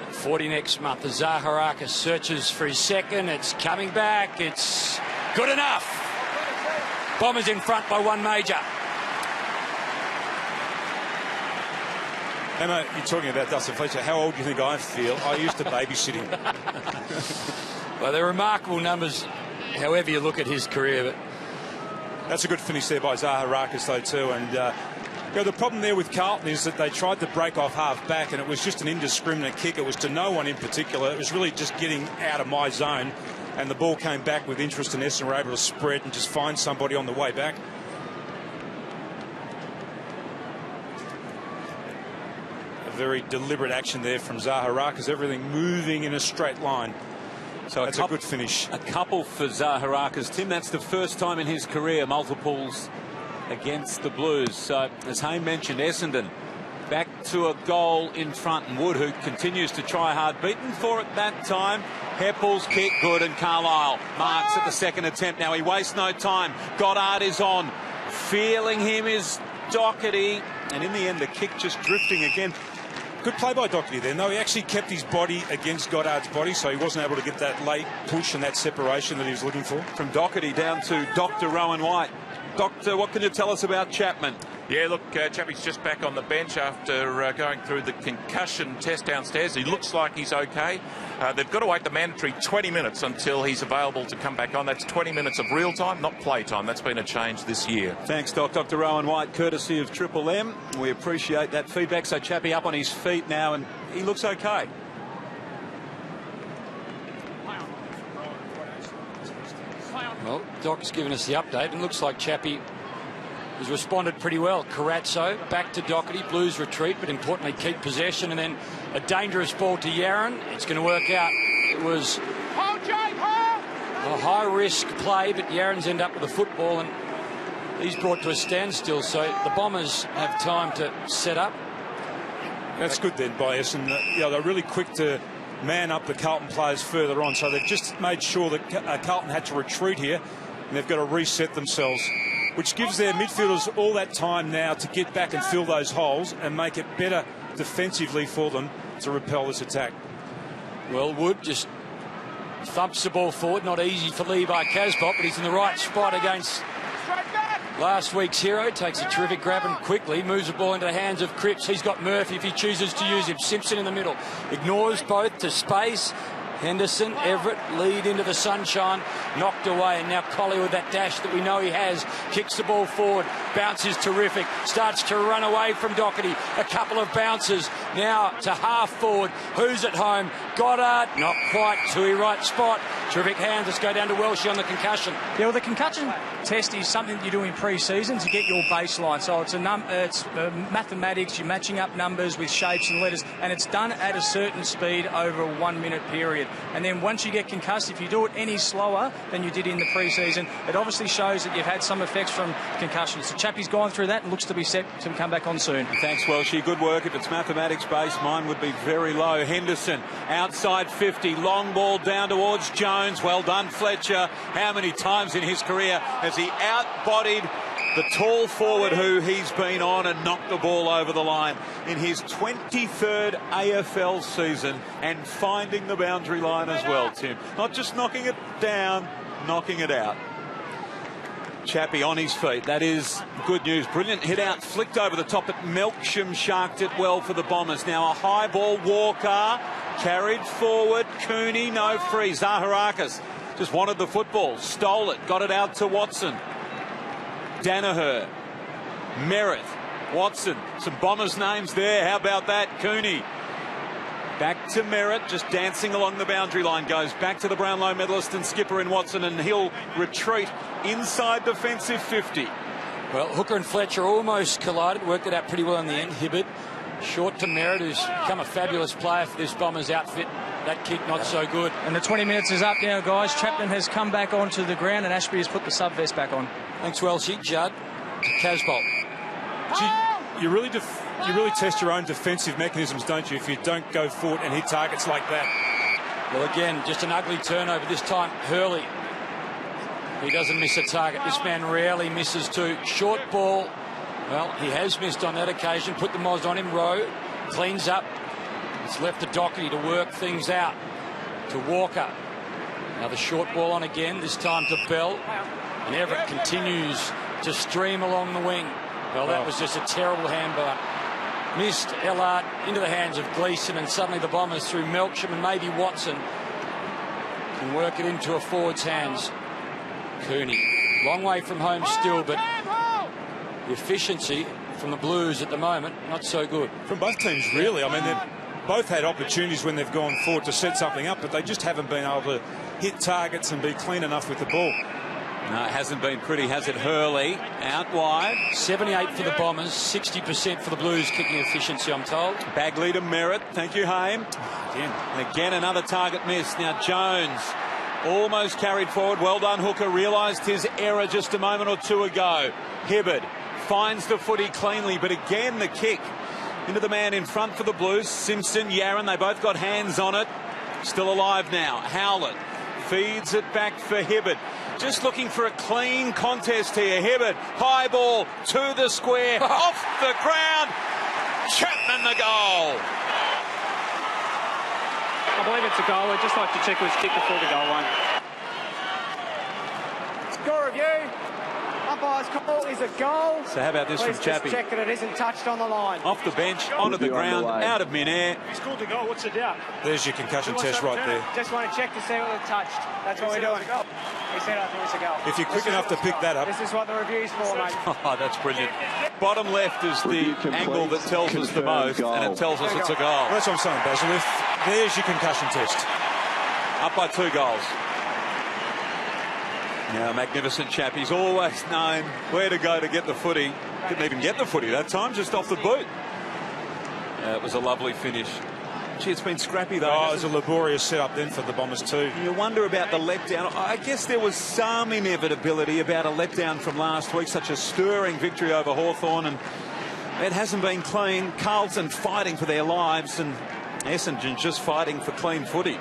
40 next month. The Zaharakis searches for his second. It's coming back. It's good enough. Bombers in front by one major. Emma, you're talking about Dustin Fletcher. How old do you think I feel? I used to babysit him. Well, they're remarkable numbers, however you look at his career. But that's a good finish there by Zaharakis, though, too. And the problem there with Carlton is that they tried to break off half back, and it was just an indiscriminate kick. It was to no one in particular. It was really just getting out of my zone, and the ball came back with interest, and Essendon were able to spread and just find somebody on the way back. A very deliberate action there from Zaharakis. Everything moving in a straight line. So that's a good finish. A couple for Zaharakis. Tim, that's the first time in his career multiples against the Blues. So, as Hayne mentioned, Essendon back to a goal in front, and Wood, who continues to try hard, beaten for it that time. Heppel's kick good, and Carlisle marks at the second attempt. Now he wastes no time. Goddard is on. Feeling him is Doherty, and in the end the kick just drifting again. Good play by Doherty then, though. He actually kept his body against Goddard's body, so he wasn't able to get that late push and that separation that he was looking for. From Doherty down to Dr. Rowan White. Doctor, what can you tell us about Chapman? Yeah, look, Chappie's just back on the bench after going through the concussion test downstairs. He looks like he's okay. They've got to wait the mandatory 20 minutes until he's available to come back on. That's 20 minutes of real time, not play time. That's been a change this year. Thanks, Doc. Dr. Rowan White, courtesy of Triple M. We appreciate that feedback. So Chappie up on his feet now, and he looks okay. Well, Doc's given us the update, and looks like Chappie has responded pretty well. Carazzo back to Doherty. Blues retreat, but importantly keep possession, and then a dangerous ball to Yaron. It's going to work out. It was a high-risk play, but Yaron's end up with the football, and he's brought to a standstill. So the Bombers have time to set up. That's good then by Essendon. They're really quick to man up the Carlton players further on. So they've just made sure that Carlton had to retreat here, and they've got to reset themselves, which gives their midfielders all that time now to get back and fill those holes and make it better defensively for them to repel this attack. Well, Wood just thumps the ball forward. Not easy for Levi Casbolt, but he's in the right spot against last week's hero. Takes a terrific grab and quickly moves the ball into the hands of Cripps. He's got Murphy if he chooses to use him. Simpson in the middle. Ignores both to space. Henderson, Everett, lead into the sunshine, knocked away, and now Collie with that dash that we know he has, kicks the ball forward, bounce is terrific, starts to run away from Doherty, a couple of bounces, now to half forward, who's at home? Goddard, not quite to the right spot, terrific hands, let's go down to Welshie on the concussion. Yeah, well, the concussion test is something that you do in pre-season to get your baseline, so it's mathematics, you're matching up numbers with shapes and letters, and it's done at a certain speed over a 1 minute period. And then once you get concussed, if you do it any slower than you did in the pre-season, it obviously shows that you've had some effects from concussions. So Chappie's gone through that and looks to be set to come back on soon. Thanks, Welshie. Good work. If it's mathematics-based, mine would be very low. Henderson, outside 50, long ball down towards Jones. Well done, Fletcher. How many times in his career has he out-bodied the tall forward who he's been on and knocked the ball over the line in his 23rd AFL season, and finding the boundary line as well, Tim. Not just knocking it down, knocking it out. Chappie on his feet. That is good news. Brilliant hit out, flicked over the top, but Melksham sharked it well for the Bombers. Now a high ball, Walker carried forward. Cooney, no free. Zaharakis just wanted the football, stole it, got it out to Watson. Danaher, Merritt, Watson, some Bombers names there. How about that? Cooney. Back to Merritt, just dancing along the boundary line, goes back to the Brownlow medalist and skipper in Watson, and he'll retreat inside defensive 50. Well, Hooker and Fletcher almost collided, worked it out pretty well in the end. Hibbert short to Merritt, who's become a fabulous player for this Bombers outfit. That kick not so good. And the 20 minutes is up now, guys. Chapman has come back onto the ground and Ashby has put the sub vest back on. Thanks, Welshie. Judd to Casbolt. You really test your own defensive mechanisms, don't you, if you don't go forward and hit targets like that. Well, again, just an ugly turnover. This time, Hurley. He doesn't miss a target. This man rarely misses too. Short ball. Well, he has missed on that occasion. Put the Moz on him. Rowe cleans up. It's left to Doherty to work things out. To Walker. Now the short ball on again. This time to Bell. And Everett continues to stream along the wing. Well, that was just a terrible handball. Missed Ellard into the hands of Gleeson, and suddenly the Bombers through Melksham and maybe Watson can work it into a forward's hands. Cooney, long way from home still, but the efficiency from the Blues at the moment, not so good. From both teams, really. I mean, they've both had opportunities when they've gone forward to set something up, but they just haven't been able to hit targets and be clean enough with the ball. No, it hasn't been pretty, has it? Hurley out wide. 78 for the Bombers, 60% for the Blues kicking efficiency, I'm told. Bagley to Merritt. Thank you, Haim. Again, another target miss. Now Jones almost carried forward. Well done, Hooker. Realised his error just a moment or two ago. Hibbard finds the footy cleanly, but again the kick into the man in front for the Blues. Simpson, Yaron, they both got hands on it. Still alive now. Howlett feeds it back for Hibbard. Just looking for a clean contest here. Hibbard, high ball to the square, off the ground. Chapman the goal. I believe it's a goal. I'd just like to check who's kicked before the goal line. Score review. Umpire's call is a goal. So how about this from Chappie? Just check that it isn't touched on the line. Off the bench, onto the ground, out of mid-air. He scored the goal. What's the doubt? There's your concussion test right there. Just want to check to see what it touched. That's what we're doing. He said I think it's a goal. If you're quick enough to pick that up. This is what the review's for, mate. Oh, that's brilliant. Bottom left is the angle that tells us the most, and it tells us it's a goal. Well, that's what I'm saying, Basil. There's your concussion test. Up by 2 goals. Now, magnificent chap. He's always known where to go to get the footy. Didn't even get the footy that time, just off the boot. It was a lovely finish. Gee, it's been scrappy, though. Oh, it was a laborious setup then for the Bombers too. You wonder about the letdown. I guess there was some inevitability about a letdown from last week, such a stirring victory over Hawthorn, and it hasn't been clean. Carlton fighting for their lives, and Essendon just fighting for clean footy.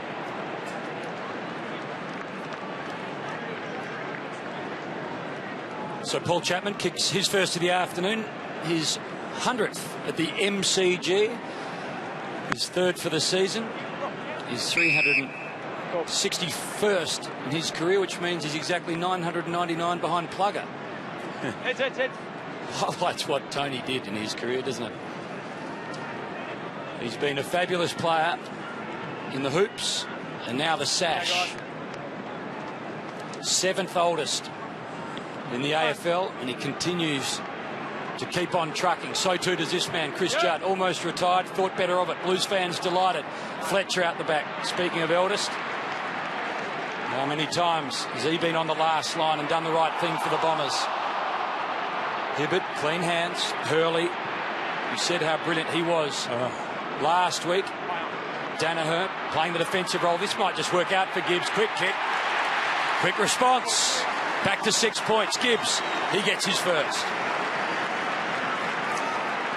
So Paul Chapman kicks his first of the afternoon, his 100th at the MCG, his 3rd for the season, his 361st in his career, which means he's exactly 999 behind Plugger. Head. Highlights what Tony did in his career, doesn't it? He's been a fabulous player in the hoops, And now the sash. 7th oldest in the AFL, and he continues to keep on trucking. So too does this man, Chris Judd, almost retired, thought better of it. Blues fans delighted. Fletcher out the back. Speaking of eldest, how many times has he been on the last line and done the right thing for the Bombers? Hibbert, clean hands. Hurley, you said how brilliant he was last week. Danaher playing the defensive role. This might just work out for Gibbs. Quick kick. Quick response. Back to 6 points. Gibbs, he gets his first.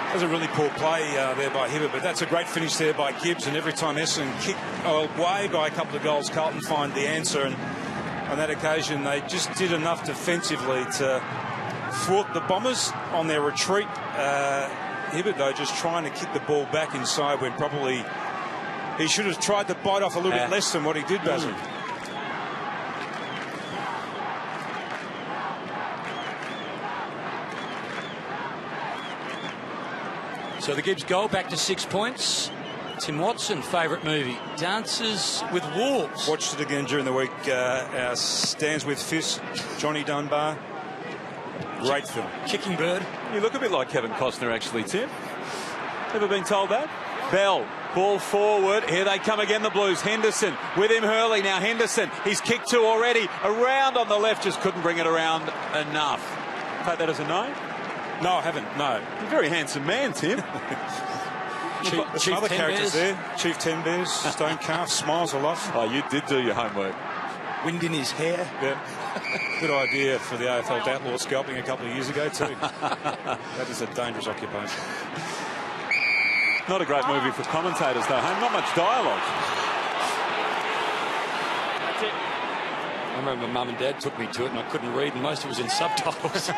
That was a really poor play there by Hibbert, but that's a great finish there by Gibbs. And every time Essendon kick away by a couple of goals, Carlton find the answer. And on that occasion, they just did enough defensively to thwart the Bombers on their retreat. Hibbert, though, just trying to kick the ball back inside when probably he should have tried to bite off a little bit less than what he did, Basil. So the Gibbs goal, back to 6 points. Tim Watson, favourite movie, Dances with Wolves. Watched it again during the week. Our Stands with Fists, Johnny Dunbar. Great film. Kicking bird. You look a bit like Kevin Costner, actually, Tim. Ever been told that? Bell, ball forward. Here they come again, the Blues. Henderson with him, Hurley. Now Henderson, he's kicked 2 already. Around on the left, just couldn't bring it around enough. Take that as a no? No, I haven't. No. You're a very handsome man, Tim. Chief other characters there. Chief Ten Bears, Stone Calf, smiles a lot. Oh, you did do your homework. Wind in his hair. Yeah. Good idea for the AFL outlaw scalping a couple of years ago too. That is a dangerous occupation. Not a great movie for commentators, though. Not much dialogue. That's it. I remember Mum and Dad took me to it and I couldn't read, and most of it was in subtitles.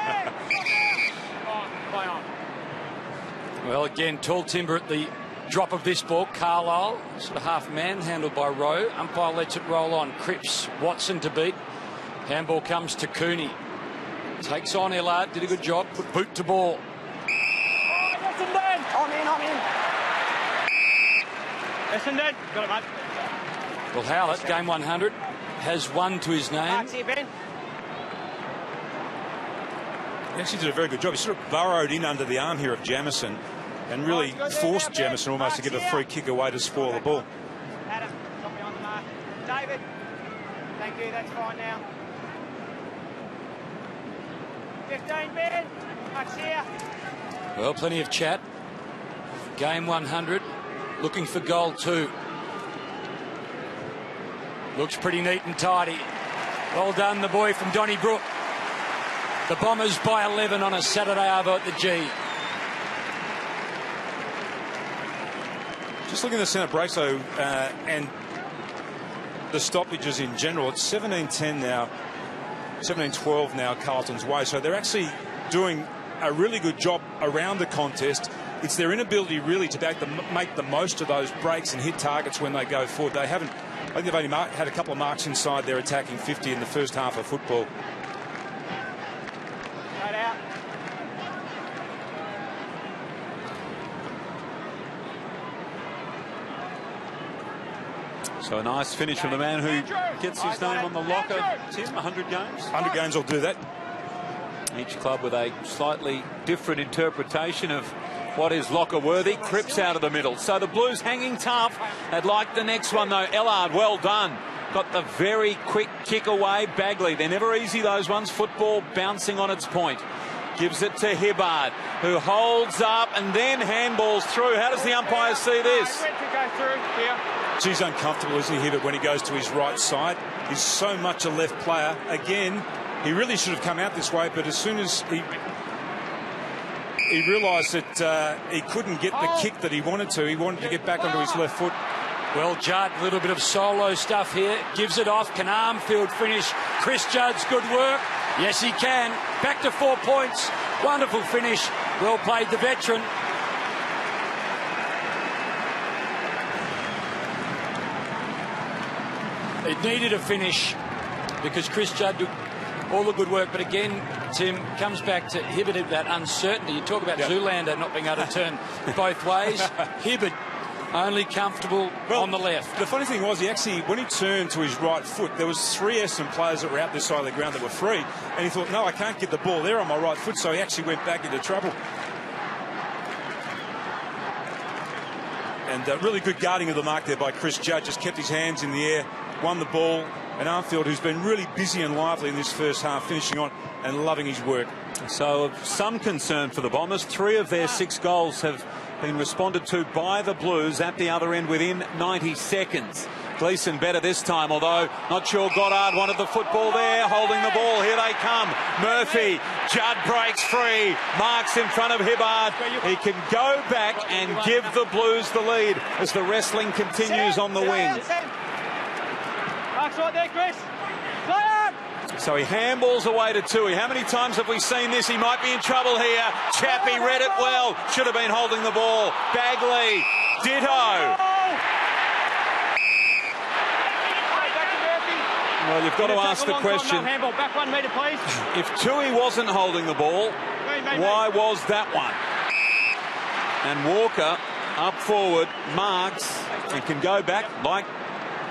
Well, again, tall timber at the drop of this ball. Carlisle, sort of half man, handled by Rowe. Umpire lets it roll on. Cripps, Watson to beat. Handball comes to Cooney. Takes on Ellard, did a good job. Put boot to ball. Essendon! I'm in. Essendon, got it, mate. Well, Howlett, game 100, has 1 to his name. Mark's here, Ben. He actually did a very good job. He sort of burrowed in under the arm here of Jamison and really forced Jamison almost to give a free kick away to spoil the ball. Adam, stop behind the mark. David, thank you, that's fine now. 15, Ben. Mark's here. Well, plenty of chat. Game 100, looking for goal 2. Looks pretty neat and tidy. Well done, the boy from Donnybrook. The Bombers by 11 on a Saturday over at the G. Just looking at the centre break, so and the stoppages in general, it's 17-10 now, 17-12 now Carlton's way. So they're actually doing a really good job around the contest. It's their inability really to make the most of those breaks and hit targets when they go forward. They haven't. I think they've only had a couple of marks inside their attacking 50 in the first half of football. Right out. So a nice finish from the man who gets his name on the locker. Tim, 100 games? 100 games will do that. Each club with a slightly different interpretation of what is locker worthy. Cripps out of the middle. So the Blues hanging tough. They'd like the next one, though. Ellard, well done. Got the very quick kick away. Bagley, they're never easy, those ones. Football bouncing on its point. Gives it to Hibbard, who holds up and then handballs through. How does the umpire see this? He's uncomfortable, isn't he, Hibbard, when he goes to his right side. He's so much a left player. Again, he really should have come out this way, but as soon as he realised that he couldn't get the kick that he wanted to get back onto his left foot. Well, Judd, a little bit of solo stuff here. Gives it off. Can Armfield finish? Chris Judd's good work. Yes, he can. Back to 4 points. Wonderful finish. Well played, the veteran. It needed a finish because Chris Judd did all the good work. But again, Tim, comes back to Hibbert, that uncertainty. You talk about Zoolander not being able to turn both ways. Hibbert only comfortable on the left. The funny thing was, when he turned to his right foot, there was 3 Essendon players that were out this side of the ground that were free, and he thought, no, I can't get the ball there on my right foot, so he actually went back into trouble. And really good guarding of the mark there by Chris Judd. Just kept his hands in the air, won the ball. And Armfield, who's been really busy and lively in this first half, finishing on and loving his work. So of some concern for the Bombers. 3 of their 6 goals have been responded to by the Blues at the other end within 90 seconds. Gleeson better this time, although not sure Goddard wanted the football there. Holding the ball, here they come. Murphy, Judd breaks free. Marks in front of Hibbard. He can go back and give the Blues the lead as the wrestling continues on the wing. Mark's right there, Chris. Play on! So he handballs away to Tui. How many times have we seen this? He might be in trouble here. Chappie read it well. Should have been holding the ball. Bagley, ditto. Well, you've got to ask the question. Handball. Back 1 metre, please. If Tui wasn't holding the ball, why was that one? And Walker up forward, marks, and can go back like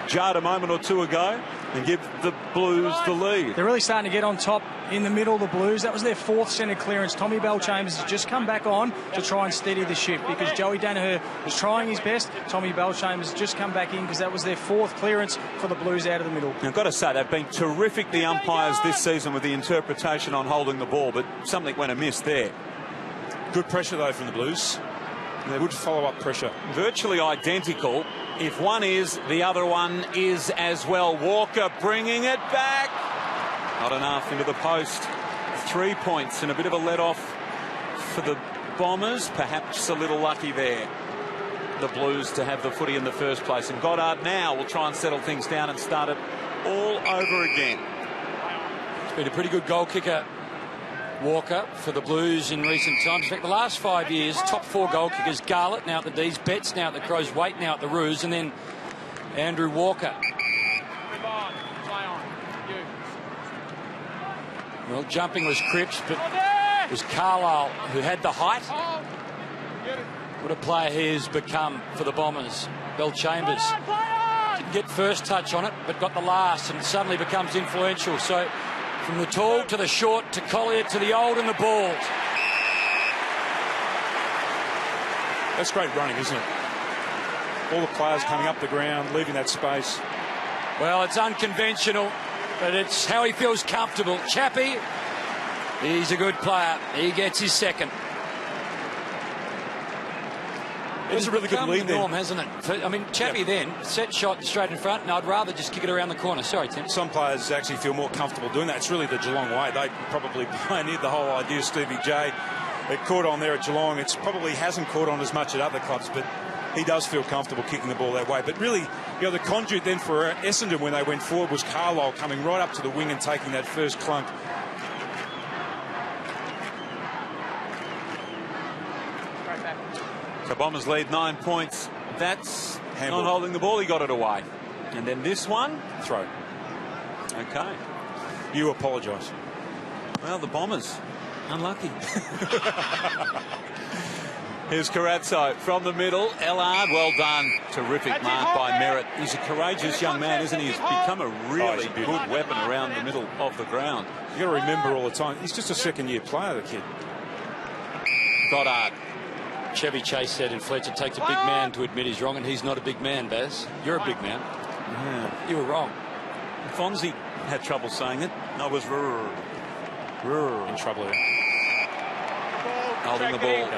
Judd a moment or 2 ago and give the Blues the lead. They're really starting to get on top in the middle, the Blues. That was their 4th centre clearance. Tommy Bell-Chambers has just come back on to try and steady the ship because Joey Danaher was trying his best. Tommy Bell-Chambers has just come back in because that was their 4th clearance for the Blues out of the middle. Now, I've got to say, they've been terrific, the umpires, this season with the interpretation on holding the ball, but something went amiss there. Good pressure, though, from the Blues. They would follow up pressure. Virtually identical. If one is, the other one is as well. Walker bringing it back. Not enough into the post. 3 points and a bit of a let-off for the Bombers. Perhaps a little lucky there. The Blues to have the footy in the first place. And Goddard now will try and settle things down and start it all over again. It's been a pretty good goal kicker, Walker, for the Blues in recent times. In fact, the last 5 years, top 4 goal kickers: Garlett, now at the D's, Betts, now at the Crows, Waite, now at the Roos, and then Andrew Walker. Well, jumping was Cripps, but it was Carlisle who had the height. What a player he has become for the Bombers. Bell-Chambers didn't get first touch on it, but got the last, and suddenly becomes influential. So from the tall to the short to Collier to the old and the bald. That's great running, isn't it? All the players coming up the ground, leaving that space. Well, it's unconventional, but it's how he feels comfortable. Chappie, he's a good player. He gets his 2nd. It's a really good lead norm, then, hasn't it? I mean, Chappie then set shot straight in front. Now I'd rather just kick it around the corner. Sorry, Tim. Some players actually feel more comfortable doing that. It's really the Geelong way. They probably pioneered the whole idea. Stevie J, it caught on there at Geelong. It probably hasn't caught on as much at other clubs, but he does feel comfortable kicking the ball that way. But really, the conduit then for Essendon when they went forward was Carlisle coming right up to the wing and taking that first clunk. The Bombers lead 9 points. That's not holding the ball. He got it away. And then this one. Throw. Okay. You apologise. Well, the Bombers. Unlucky. Here's Carazzo from the middle. Ellard, well done. Terrific mark by Merritt. He's a courageous young man, isn't he? He's become a really good weapon around the middle of the ground. You've got to remember all the time, he's just a 2nd-year player, the kid. Goddard. Chevy Chase said in Fletcher, it takes a big man to admit he's wrong, and he's not a big man, Baz. You're a big man. Yeah. You were wrong. Fonzie had trouble saying it. I was in trouble here. Holding the ball.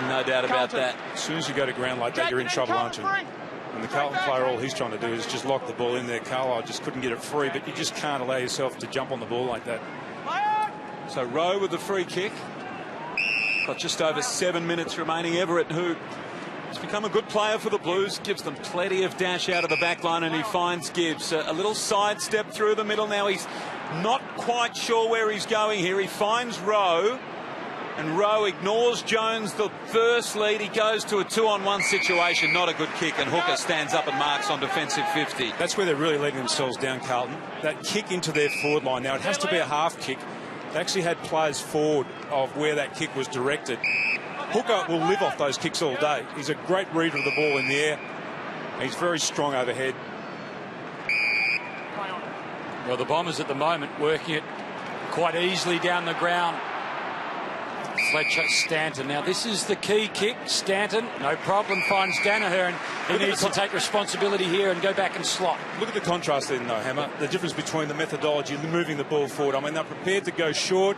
No doubt about that. As soon as you go to ground like that, you're in trouble, aren't you? And the Carlton player, all he's trying to do is just lock the ball in there. Carlisle just couldn't get it free, but you just can't allow yourself to jump on the ball like that. So Rowe with the free kick. Got just over 7 minutes remaining. Everett, who has become a good player for the Blues, gives them plenty of dash out of the back line, and he finds Gibbs. A little sidestep through the middle. Now he's not quite sure where he's going here. He finds Rowe, and Rowe ignores Jones, the first lead. He goes to a 2-on-1 situation. Not a good kick, and Hooker stands up and marks on defensive 50. That's where they're really letting themselves down, Carlton. That kick into their forward line. Now, it has to be a half kick. They actually had players forward of where that kick was directed. Hooker will live off those kicks all day. He's a great reader of the ball in the air. He's very strong overhead. Well, the Bombers at the moment working it quite easily down the ground. Fletcher, Stanton. Now, this is the key kick. Stanton, no problem, finds Danaher, and he needs to take responsibility here and go back and slot. Look at the contrast then, though, Hammer. The difference between the methodology and moving the ball forward. I mean, they're prepared to go short,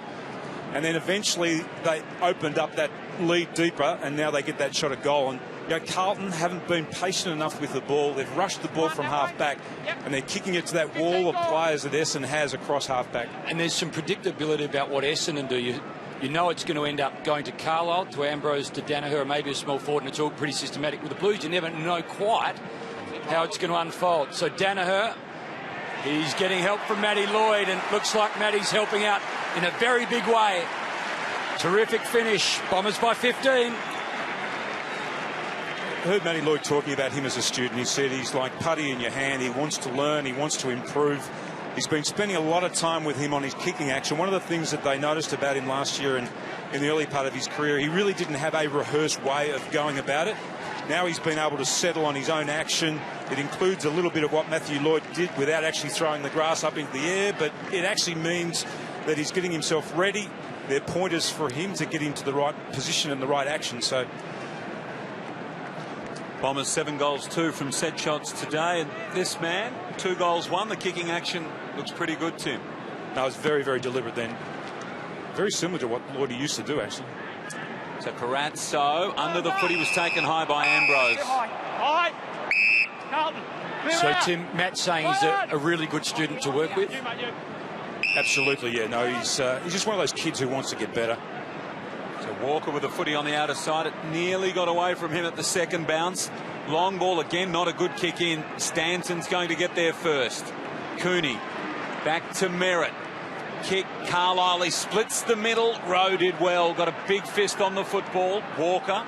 and then eventually they opened up that lead deeper, and now they get that shot at goal. And you know, Carlton haven't been patient enough with the ball. They've rushed the ball from half back, and they're kicking it to that wall of players that Essendon has across half back. And there's some predictability about what Essendon do. You know it's going to end up going to Carlton, to Ambrose, to Danaher, maybe a small forward, and it's all pretty systematic. With the Blues, you never know quite how it's going to unfold. So Danaher, he's getting help from Matty Lloyd, and looks like Matty's helping out in a very big way. Terrific finish. Bombers by 15. I heard Matty Lloyd talking about him as a student. He said he's like putty in your hand. He wants to learn. He wants to improve. He's been spending a lot of time with him on his kicking action. One of the things that they noticed about him last year and in the early part of his career, he really didn't have a rehearsed way of going about it. Now he's been able to settle on his own action. It includes a little bit of what Matthew Lloyd did without actually throwing the grass up into the air, but it actually means that he's getting himself ready. They're pointers for him to get into the right position and the right action. So Bombers 7 goals 2 from set shots today, and this man 2 goals 1. The kicking action looks pretty good, Tim. No, it's very, very deliberate then. Very similar to what Lloyd used to do, actually. So Carazzo under the foot, he was taken high by Ambrose. High. Carlton. So Tim, Matt's saying he's a really good student to work with. Absolutely, yeah. No, he's just one of those kids who wants to get better. So Walker with a footy on the outer side. It nearly got away from him at the second bounce. Long ball again, not a good kick in. Stanton's going to get there first. Cooney back to Merritt. Kick, Carlisle, he splits the middle. Rowe did well, got a big fist on the football. Walker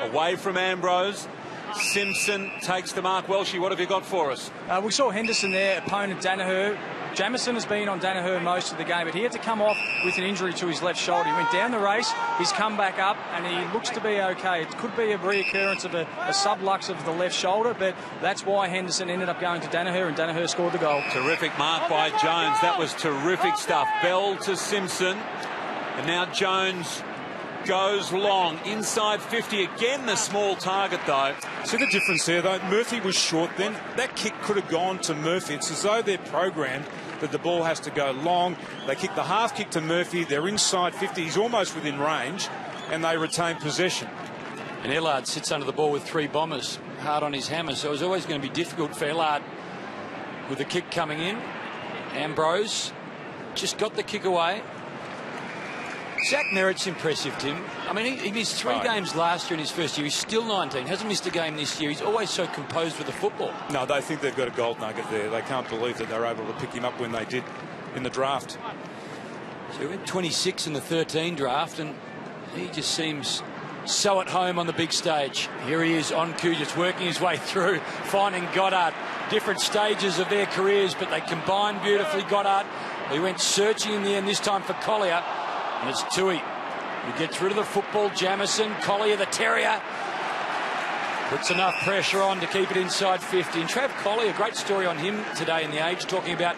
away from Ambrose. Simpson takes the mark. Welshie, what have you got for us? We saw Henderson there, opponent Danaher. Jamison has been on Danaher most of the game, but he had to come off with an injury to his left shoulder. He went down the race, he's come back up, and he looks to be okay. It could be a reoccurrence of a sublux of the left shoulder, but that's why Henderson ended up going to Danaher, and Danaher scored the goal. Terrific mark by Jones. That was terrific stuff. Bell to Simpson, and now Jones goes long inside 50 again. The small target though. See the difference there though. Murphy was short then. That kick could have gone to Murphy. It's as though they're programmed that the ball has to go long. They kick the half kick to Murphy. They're inside 50. He's almost within range, and they retain possession. And Ellard sits under the ball with 3 Bombers hard on his hammer, so it was always going to be difficult for Ellard with the kick coming in. Ambrose just got the kick away. Zach Merritt's impressive, Tim. I mean, he missed 3 games last year in his first year. He's still 19. Hasn't missed a game this year. He's always so composed with the football. No, they think they've got a gold nugget there. They can't believe that they're able to pick him up when they did in the draft. So he went 26 in the 13 draft, and he just seems so at home on the big stage. Here he is on cue, just working his way through, finding Goddard. Different stages of their careers, but they combined beautifully. Goddard, he went searching in the end, this time for Collier. And it's Tui who gets rid of the football. Jamison, Collier, the terrier, puts enough pressure on to keep it inside 50. And Trav Collier, a great story on him today in The Age, talking about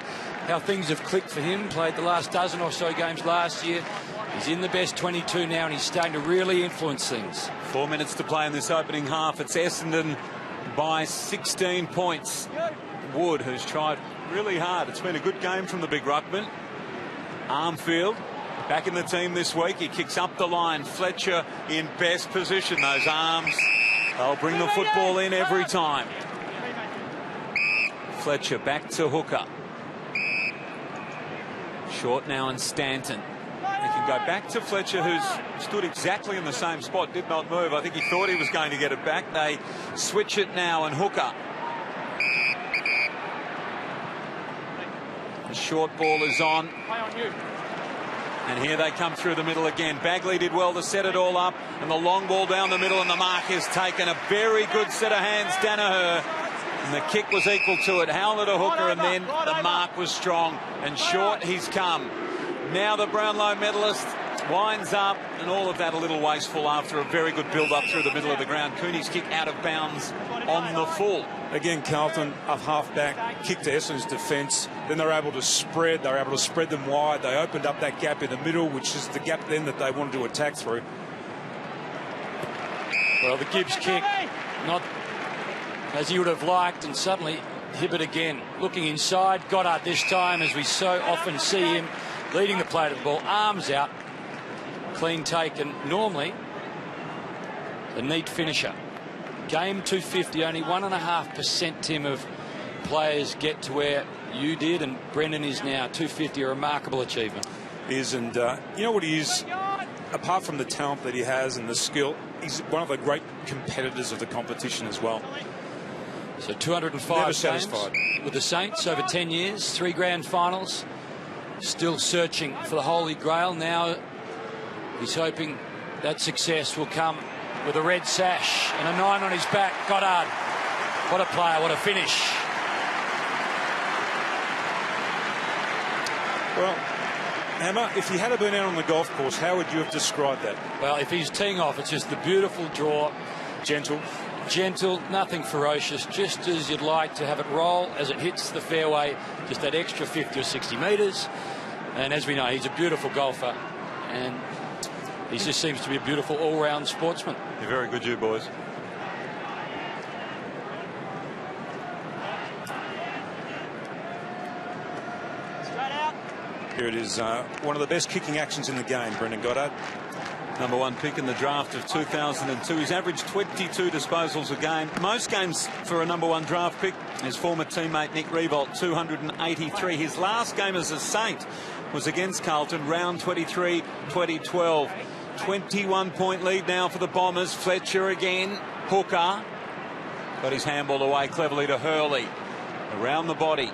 how things have clicked for him. Played the last dozen or so games last year. He's in the best 22 now, and he's starting to really influence things. 4 minutes to play in this opening half. It's Essendon by 16 points. Wood, who's tried really hard. It's been a good game from the big ruckman. Armfield back in the team this week. He kicks up the line. Fletcher in best position. Those arms, they'll bring the football in every time. Fletcher back to Hooker. Short now and Stanton. He can go back to Fletcher, who's stood exactly in the same spot, did not move. I think he thought he was going to get it back. They switch it now, and Hooker. The short ball is on. And here they come through the middle again. Bagley did well to set it all up, and the long ball down the middle, and the mark is taken. A very good set of hands, Danaher. And the kick was equal to it. Howler to Hooker, and then the mark was strong. And short he's come. Now the Brownlow medalist winds up, and all of that a little wasteful after a very good build-up through the middle of the ground. Cooney's kick out of bounds on the full. Again, Carlton up half-back, kicked to Essendon's defence. Then they're able to spread. They're able to spread them wide. They opened up that gap in the middle, which is the gap then that they wanted to attack through. Well, the Gibbs kick, not as he would have liked, and suddenly Hibbert again looking inside. Goddard this time, as we so often see him, leading the play to the ball, arms out, clean taken. Normally, a neat finisher. Game 250, only 1.5%, Tim, of players get to where you did, and Brendan is now 250, a remarkable achievement. And you know what he is, apart from the talent that he has and the skill, he's one of the great competitors of the competition as well. So 205 Never games satisfied with the Saints over 10 years, 3 grand finals, still searching for the Holy Grail. Now he's hoping that success will come with a red sash and a 9 on his back. Goddard, what a player, what a finish. Well, Hammer, if he had been out on the golf course, how would you have described that? Well, if he's teeing off, it's just the beautiful draw. Gentle, nothing ferocious, just as you'd like to have it roll as it hits the fairway, just that extra 50 or 60 metres. And as we know, he's a beautiful golfer, and he just seems to be a beautiful all-round sportsman. You're very good, you boys. Here it is, one of the best kicking actions in the game, Brendan Goddard. Number 1 pick in the draft of 2002. He's averaged 22 disposals a game. Most games for a number 1 draft pick. His former teammate Nick Revolt, 283. His last game as a Saint was against Carlton, round 23, 2012. 21-point lead now for the Bombers. Fletcher again. Hooker got his handball away cleverly to Hurley. Around the body.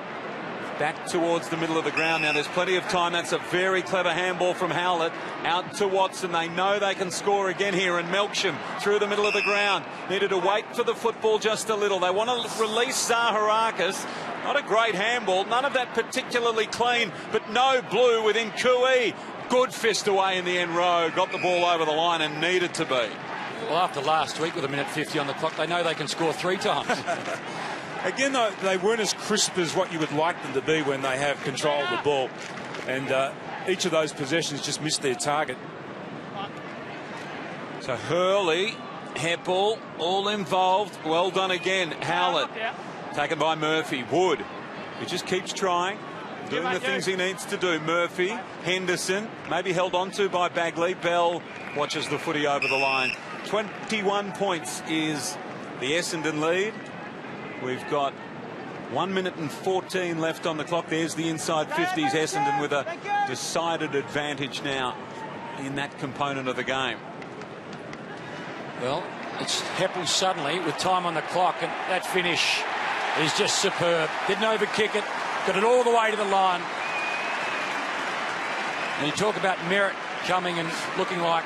Back towards the middle of the ground. Now there's plenty of time. That's a very clever handball from Howlett. Out to Watson. They know they can score again here. And Melksham through the middle of the ground. Needed to wait for the football just a little. They want to release Zaharakis. Not a great handball. None of that particularly clean. But no blue within Kui. Good fist away in the end row. Got the ball over the line and needed to be. Well, after last week with a minute 50 on the clock, they know they can score 3 times. Again, though, they weren't as crisp as what you would like them to be when they have control of the ball. And each of those possessions just missed their target. So Hurley, Heppel, all involved. Well done again. Howlett, taken by Murphy. Wood, he just keeps trying, doing the things he needs to do. Murphy, Henderson, maybe held onto by Bagley. Bell watches the footy over the line. 21 points is the Essendon lead. We've got 1 minute and 14 left on the clock. There's the inside 50s. Essendon with a decided advantage now in that component of the game. Well, it's Heppel suddenly with time on the clock, and that finish is just superb. Didn't overkick it, got it all the way to the line. And you talk about Merritt coming and looking like...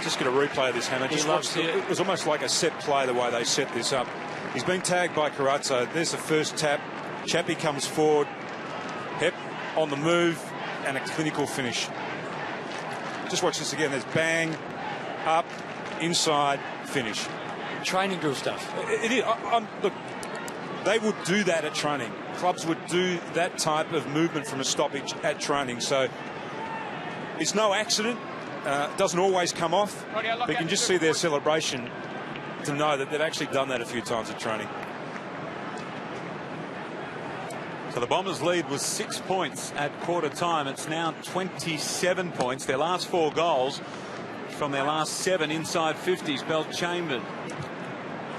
Just going to replay this, Hannah. Just watch it was almost like a set play the way they set this up. He's been tagged by Carazzo. There's the first tap. Chappie comes forward. Hep on the move and a clinical finish. Just watch this again. There's bang, up, inside, finish. Training drill stuff. It is. Look, they would do that at training. Clubs would do that type of movement from a stoppage at training. So it's no accident. It doesn't always come off. But you can just see their celebration to know that they've actually done that a few times at training. So the Bombers' lead was 6 points at quarter time. It's now 27 points. Their last 4 goals from their last 7 inside 50s. Bell chambered.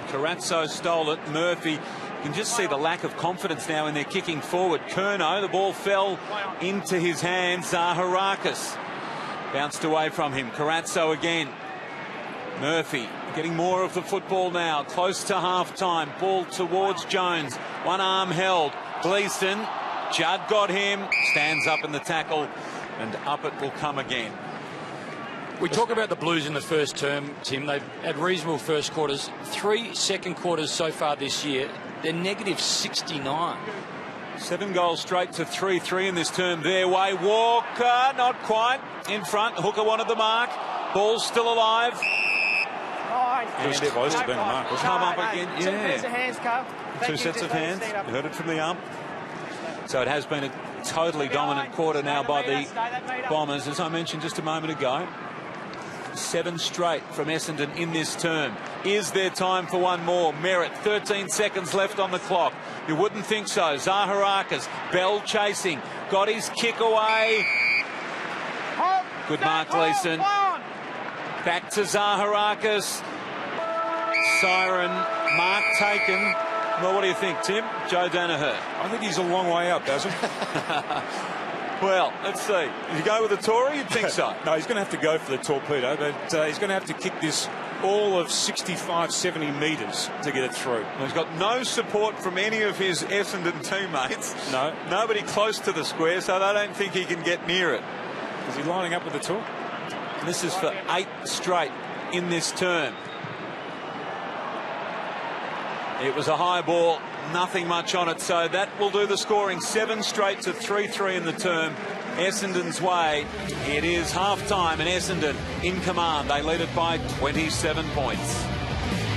Carazzo stole it. Murphy, you can just see the lack of confidence now in their kicking forward. Curnow, the ball fell into his hands. Zaharakis bounced away from him. Carazzo again. Murphy getting more of the football now. Close to half-time. Ball towards Jones. One arm held. Gleeson. Judd got him. Stands up in the tackle. And up it will come again. We talk about the Blues in the first term, Tim. They've had reasonable first quarters. 3 second quarters so far this year. They're negative 69. 7 goals straight to 3-3 in this term their way. Walker, not quite in front. Hooker wanted the mark. Ball's still alive. It was close to being a mark, wasn't it? Come up again. Two pairs of hands, Carl. Two sets of hands. You heard it from the ump. So it has been a totally dominant quarter now by the Bombers, as I mentioned just a moment ago. 7 straight from Essendon in this term. Is there time for one more? Merritt, 13 seconds left on the clock. You wouldn't think so. Zaharakis, Bell chasing, got his kick away. Good mark, Gleeson. Back to Zaharakis. Siren, mark taken. Well, what do you think, Tim? Joe Danaher. I think he's a long way up, Basil. Well, let's see. If you go with the Tory, you'd think so. No, he's going to have to go for the torpedo, but he's going to have to kick this all of 65, 70 metres to get it through. Well, he's got no support from any of his Essendon teammates. No. Nobody close to the square, so they don't think he can get near it. Is he lining up with the tor? And this is for 8 straight in this term. It was a high ball, nothing much on it, so that will do the scoring. 7 straight to 3-3 in the term. Essendon's way. It is half-time and Essendon in command. They lead it by 27 points.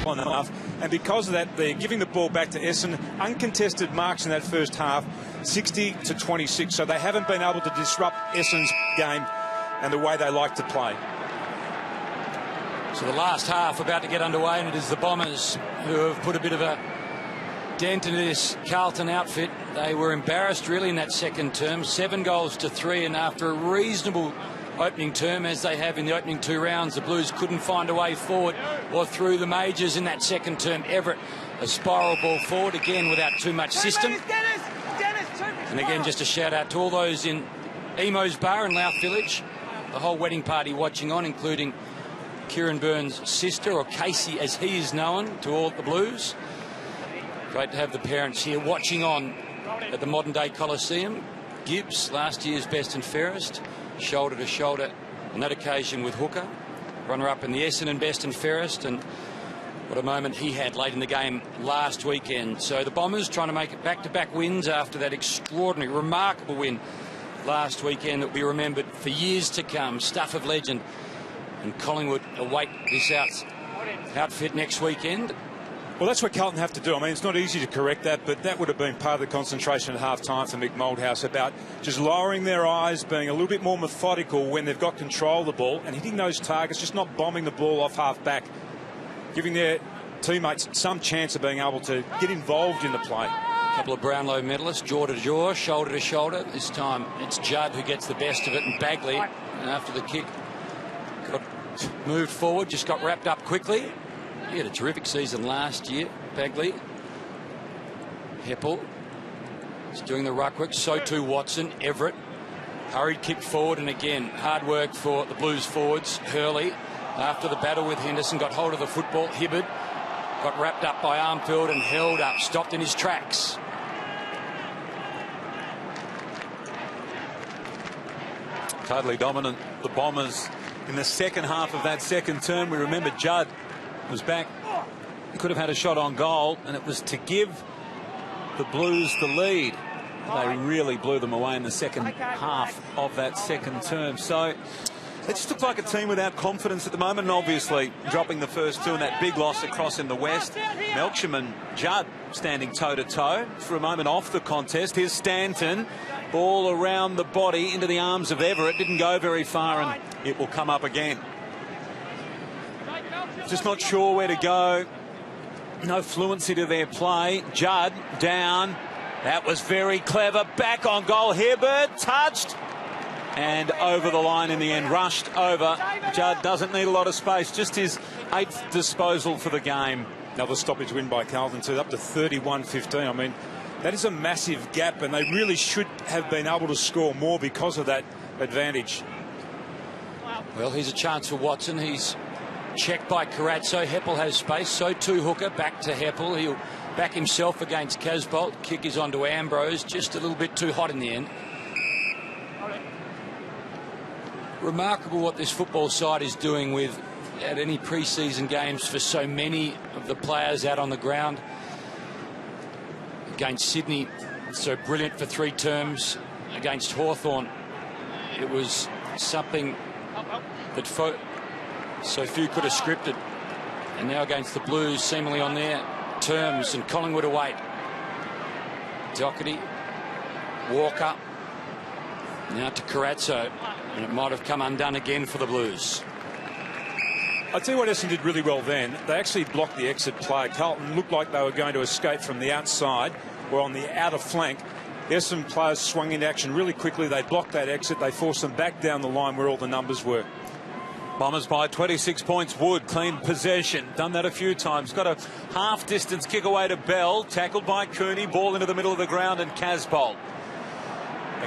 Enough. And because of that, they're giving the ball back to Essendon. Uncontested marks in that first half, 60-26. So they haven't been able to disrupt Essendon's game and the way they like to play. So the last half about to get underway, and it is the Bombers who have put a bit of a dent into this Carlton outfit. They were embarrassed really in that second term. 7 goals to 3, and after a reasonable opening term, as they have in the opening 2 rounds, the Blues couldn't find a way forward or through the majors in that second term. Everett, a spiral ball forward, again without too much system. And again, just a shout out to all those in Emo's Bar in Louth Village, the whole wedding party watching on, including Kieran Burns' sister, or Casey as he is known to all the Blues. Great to have the parents here watching on at the modern day Coliseum. Gibbs, last year's best and fairest, shoulder to shoulder on that occasion with Hooker, runner up in the Essendon best and fairest, and what a moment he had late in the game last weekend. So the Bombers trying to make it back-to-back wins after that extraordinary, remarkable win last weekend that will be remembered for years to come. Stuff of legend. And Collingwood await this outfit next weekend. Well, that's what Carlton have to do. I mean, it's not easy to correct that, but that would have been part of the concentration at half-time for Mick Moldhouse, about just lowering their eyes, being a little bit more methodical when they've got control of the ball and hitting those targets, just not bombing the ball off half-back, giving their teammates some chance of being able to get involved in the play. A couple of Brownlow medalists, jaw to jaw, shoulder to shoulder. This time it's Judd who gets the best of it, and Bagley, after the kick, got moved forward, just got wrapped up quickly. He had a terrific season last year, Bagley. Heppel is doing the ruck work. So too Watson. Everett. Hurried kick forward, and again, hard work for the Blues forwards. Hurley, after the battle with Henderson, got hold of the football. Hibberd got wrapped up by Armfield and held up, stopped in his tracks. Totally dominant, the Bombers, in the second half of that second term. We remember Judd was back. He could have had a shot on goal, and it was to give the Blues the lead. They really blew them away in the second half of that second term. So they just look like a team without confidence at the moment, and obviously dropping the first 2 in that big loss across in the West. Melksham and Judd standing toe-to-toe for a moment off the contest. Here's Stanton. Ball around the body into the arms of Everett. Didn't go very far, and it will come up again. Just not sure where to go. No fluency to their play. Judd down. That was very clever. Back on goal. Hibberd touched and over the line in the end. Rushed over. Judd doesn't need a lot of space. Just his 8th disposal for the game. Another stoppage win by Carlton too, up to 31-15. I mean, that is a massive gap, and they really should have been able to score more because of that advantage. Well, here's a chance for Watson. He's checked by Carazzo. Heppel has space. So too Hooker. Back to Heppel. He'll back himself against Casbolt. Kick is onto Ambrose. Just a little bit too hot in the end. Remarkable what this football side is doing with at any pre-season games for so many of the players out on the ground. Against Sydney, so brilliant for 3 terms against Hawthorn. It was something that so few could have scripted. And now against the Blues, seemingly on their terms, and Collingwood away. Doherty, Walker, now to Carazzo, and it might have come undone again for the Blues. I'll tell you what Essendon did really well then. They actually blocked the exit play. Carlton looked like they were going to escape from the outside or on the outer flank. The Essendon players swung into action really quickly. They blocked that exit. They forced them back down the line where all the numbers were. Bombers by 26 points. Wood, clean possession. Done that a few times. Got a half-distance kick away to Bell. Tackled by Cooney. Ball into the middle of the ground and Casbolt.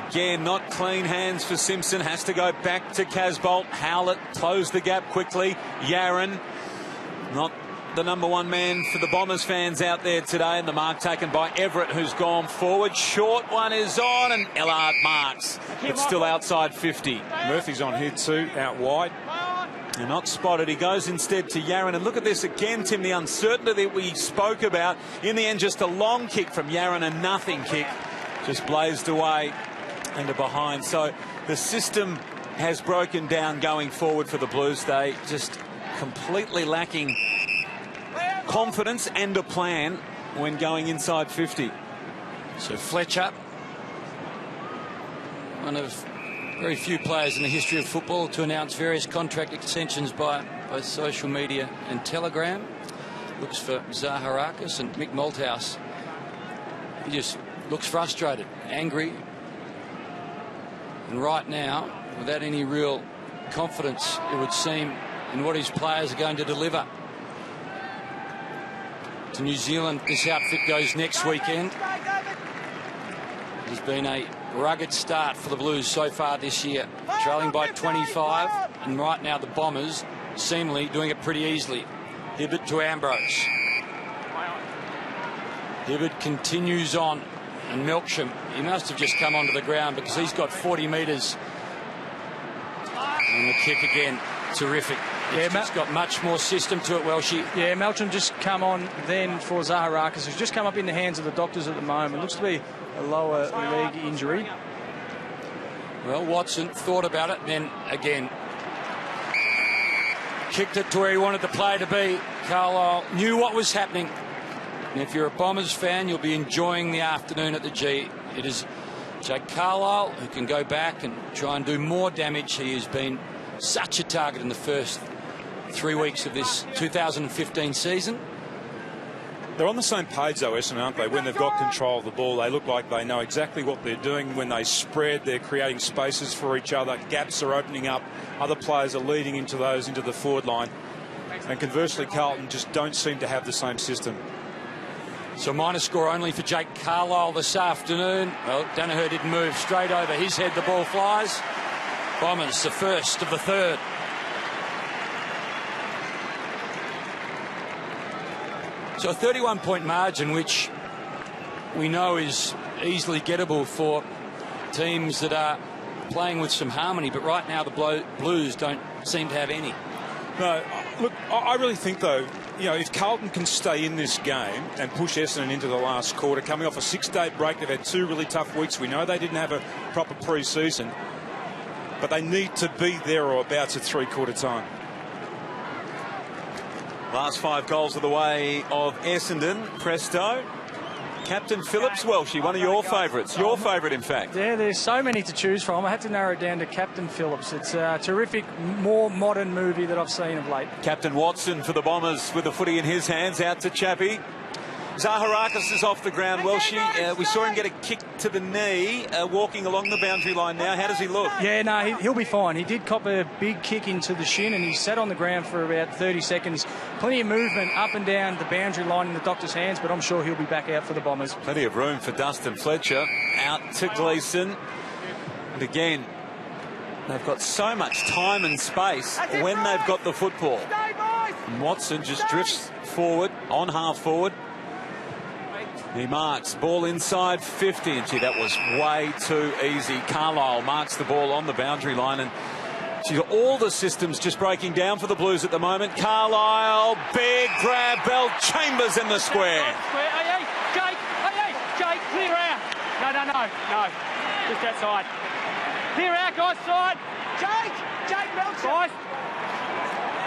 Again, not clean hands for Simpson. Has to go back to Casbolt. Howlett closed the gap quickly. Yaron, not the number 1 man for the Bombers fans out there today. And the mark taken by Everett, who's gone forward. Short one is on, and Ellard marks. It's still outside 50. Murphy's on here too, out wide. They're not spotted. He goes instead to Yaron. And look at this again, Tim, the uncertainty that we spoke about. In the end, just a long kick from Yaron, a nothing kick. Just blazed away into behind. So the system has broken down going forward for the Blues. They just completely lacking confidence and a plan when going inside 50. So Fletcher, one of very few players in the history of football to announce various contract extensions by both social media and Telegram. Looks for Zaharakis, and Mick Malthouse, he just looks frustrated, angry, and right now without any real confidence, it would seem, in what his players are going to deliver. To New Zealand, this outfit goes next weekend. There's been a rugged start for the Blues so far this year, trailing by 25, and right now the Bombers seemingly doing it pretty easily. Hibbert to Ambrose. Hibbert continues on, and Melksham, he must have just come onto the ground because he's got 40 metres. And the kick again, terrific. It's got much more system to it, Welshie. Yeah, Melksham just come on then for Zaharakis, who's just come up in the hands of the doctors at the moment. Looks to be a lower leg injury. Well, Watson thought about it, then again kicked it to where he wanted the play to be. Carlisle knew what was happening. And if you're a Bombers fan, you'll be enjoying the afternoon at the G. It is Jake Carlisle who can go back and try and do more damage. He has been such a target in the first 3 weeks of this 2015 season. They're on the same page though, Essendon, aren't they? When they've got control of the ball, they look like they know exactly what they're doing. When they spread, they're creating spaces for each other. Gaps are opening up. Other players are leading into the forward line. And conversely, Carlton just don't seem to have the same system. So minus score only for Jake Carlisle this afternoon. Well, Danaher didn't move. Straight over his head the ball flies. Bombers the first of the third. So a 31-point margin, which we know is easily gettable for teams that are playing with some harmony. But right now the Blues don't seem to have any. No, look, I really think, though, you know, if Carlton can stay in this game and push Essendon into the last quarter, coming off a 6-day break, they've had 2 really tough weeks. We know they didn't have a proper pre-season, but they need to be there or abouts at 3-quarter time. Last 5 goals of the way of Essendon. Presto. Captain Phillips, Welshie, one of your favourites. Your favourite, in fact. Yeah, there's so many to choose from. I had to narrow it down to Captain Phillips. It's a terrific, more modern movie that I've seen of late. Captain Watson for the Bombers with the footy in his hands, out to Chappie. Zaharakis is off the ground. Welshie, we saw him get a kick to the knee, walking along the boundary line now. How does he look? Yeah, no, he'll be fine. He did cop a big kick into the shin, and he sat on the ground for about 30 seconds. Plenty of movement up and down the boundary line in the doctor's hands, but I'm sure he'll be back out for the Bombers. Plenty of room for Dustin Fletcher. Out to Gleeson. And again, they've got so much time and space when they've got the football. And Watson just drifts forward, on half forward. He marks, ball inside 50, and gee, that was way too easy. Carlisle marks the ball on the boundary line, and all the systems just breaking down for the Blues at the moment. Carlisle, big grab, Bell, Chambers in the square. Jake, clear out. No. Just outside. Clear out, guys, side. Jake Melcher. Guys.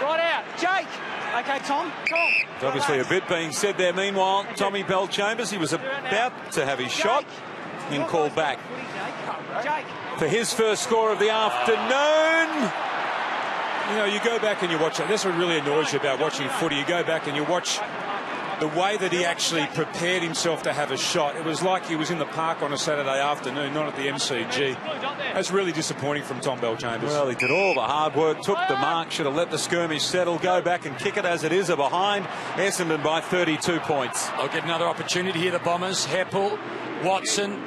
Right out. Jake. Okay, Tom. There's obviously a bit being said there. Meanwhile, Tommy Bell-Chambers, he was about to have his shot and called back for his first score of the afternoon. You know, you go back and you watch it. That's what really annoys you about watching footy. You go back and you watch the way that he actually prepared himself to have a shot. It was like he was in the park on a Saturday afternoon, not at the MCG. That's really disappointing from Tom Bell-Chambers. Well, he did all the hard work, took the mark, should have let the skirmish settle, go back and kick it as it is, are behind Essendon by 32 points. They'll get another opportunity here, the Bombers. Heppel, Watson,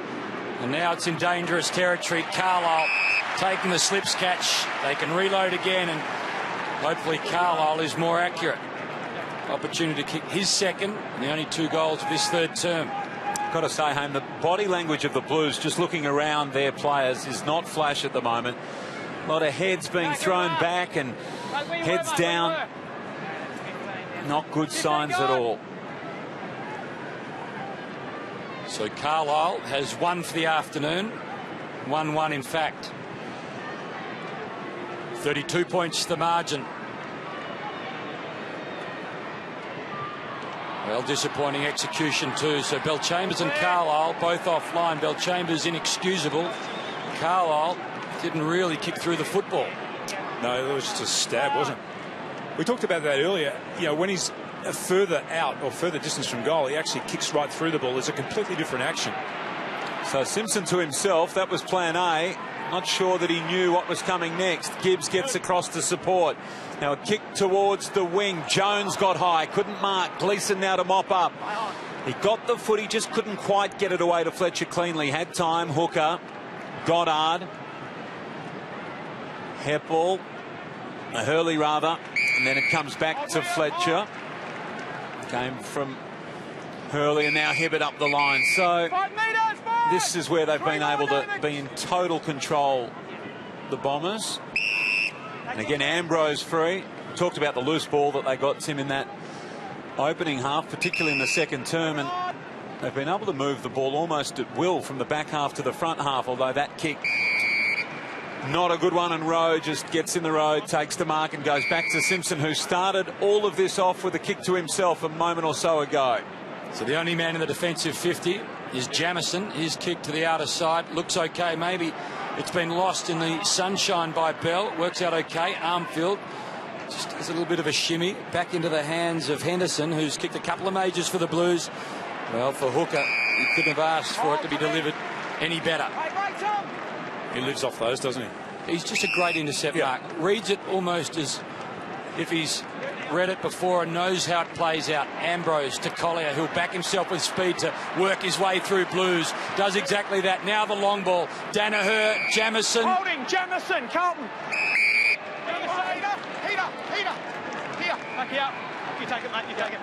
and now it's in dangerous territory. Carlisle taking the slips catch. They can reload again, and hopefully Carlisle is more accurate. Opportunity to kick his second, and the only 2 goals of this third term. Got to say, Hayne, the body language of the Blues, just looking around their players, is not flash at the moment. A lot of heads being thrown back and heads down. Not good signs at all. So Carlisle has 1 for the afternoon. 1-1 in fact. 32 points the margin. Well, disappointing execution too. So Bell-Chambers and Carlisle both offline. Bell-Chambers inexcusable. Carlisle didn't really kick through the football. No, it was just a stab, wasn't it? We talked about that earlier. You know, when he's further out or further distance from goal, he actually kicks right through the ball. It's a completely different action. So Simpson to himself. That was plan A. Not sure that he knew what was coming next. Gibbs gets across to support. Now a kick towards the wing. Jones got high, couldn't mark. Gleeson now to mop up. He got the foot, he just couldn't quite get it away to Fletcher cleanly. Had time. Hooker, Goddard, Heppel, Hurley rather, and then it comes back to Fletcher. Came from Hurley, and now Hibbert up the line. So this is where they've been able to be in total control, the Bombers. And again, Ambrose free. Talked about the loose ball that they got, Tim, in that opening half, particularly in the second term. And they've been able to move the ball almost at will from the back half to the front half, although that kick, not a good one. And Rowe just gets in the road, takes the mark and goes back to Simpson, who started all of this off with a kick to himself a moment or so ago. So the only man in the defensive 50 is Jamison. His kick to the outer side looks okay. Maybe it's been lost in the sunshine by Bell. Works out okay. Armfield just has a little bit of a shimmy back into the hands of Henderson, who's kicked a couple of majors for the Blues. Well, for Hooker, he couldn't have asked for it to be delivered any better. He lives off those, doesn't he? He's just a great intercept mark. Reads it almost as if he's read it before and knows how it plays out. Ambrose to Collier, who'll back himself with speed to work his way through Blues. Does exactly that. Now the long ball. Danaher, Jamison. Holding, Jamison, Carlton. Heater. Here. Back out. You take it, mate, you take it.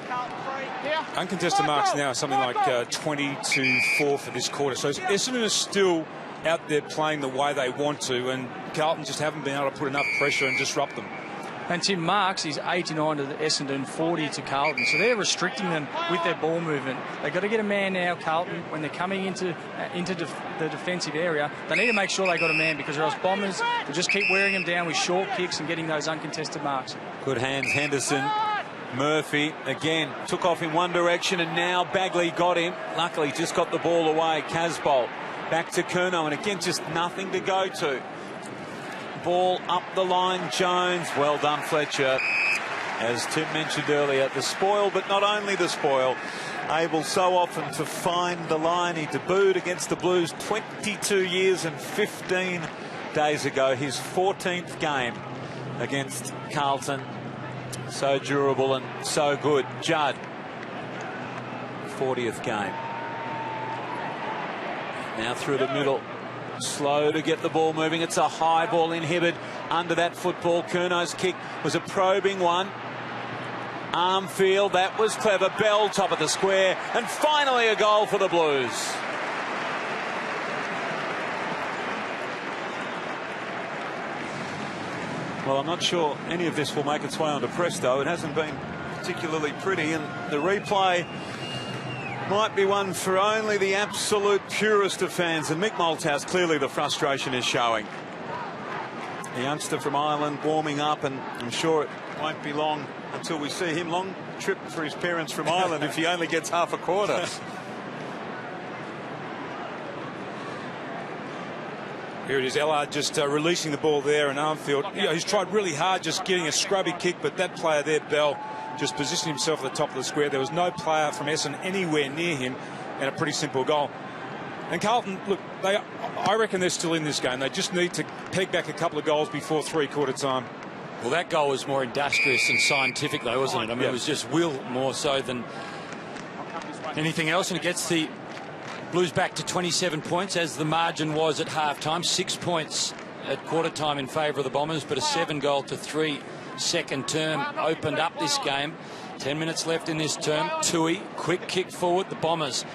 Carlton free. Here. Uncontested marks now, something like 20-4 for this quarter. So Essendon is still out there playing the way they want to, and Carlton just haven't been able to put enough pressure and disrupt them. And Tim, marks is 89 to Essendon, 40 to Carlton. So they're restricting them with their ball movement. They've got to get a man now, Carlton, when they're coming into the defensive area. They need to make sure they got a man, because or else Bombers will just keep wearing them down with short kicks and getting those uncontested marks. Good hands, Henderson. Murphy again took off in one direction, and now Bagley got him. Luckily just got the ball away. Casbolt back to Curnow, and again just nothing to go to. Ball up the line, Jones. Well done, Fletcher. As Tim mentioned earlier, the spoil, but not only the spoil, able so often to find the line. He debuted against the Blues 22 years and 15 days ago, his 14th game against Carlton. So durable and so good. Judd, 40th game. Now through the middle. Slow to get the ball moving. It's a high ball inhibited under that football. Curnow's kick was a probing one. Armfield, that was clever. Bell, top of the square. And finally a goal for the Blues. Well, I'm not sure any of this will make its way onto Presto. It hasn't been particularly pretty, and the replay might be one for only the absolute purest of fans. And Mick Malthouse, clearly the frustration is showing. The youngster from Ireland warming up, and I'm sure it won't be long until we see him. Long trip for his parents from Ireland if he only gets half a quarter. Here it is, Ellard just releasing the ball there, and Armfield, he's tried really hard just getting a scrubby kick, but that player there, Bell, just positioned himself at the top of the square. There was no player from Essendon anywhere near him, and a pretty simple goal. And Carlton, look, I reckon they're still in this game. They just need to peg back a couple of goals before three-quarter time. Well, that goal was more industrious and scientific, though, wasn't it? I mean, it was just will more so than anything else, and it gets the Blues back to 27 points, as the margin was at half-time. 6 points at quarter-time in favour of the Bombers, but a 7-goal-to-3 second term opened up this game. 10 minutes left in this term. Tui, quick kick forward. The Bombers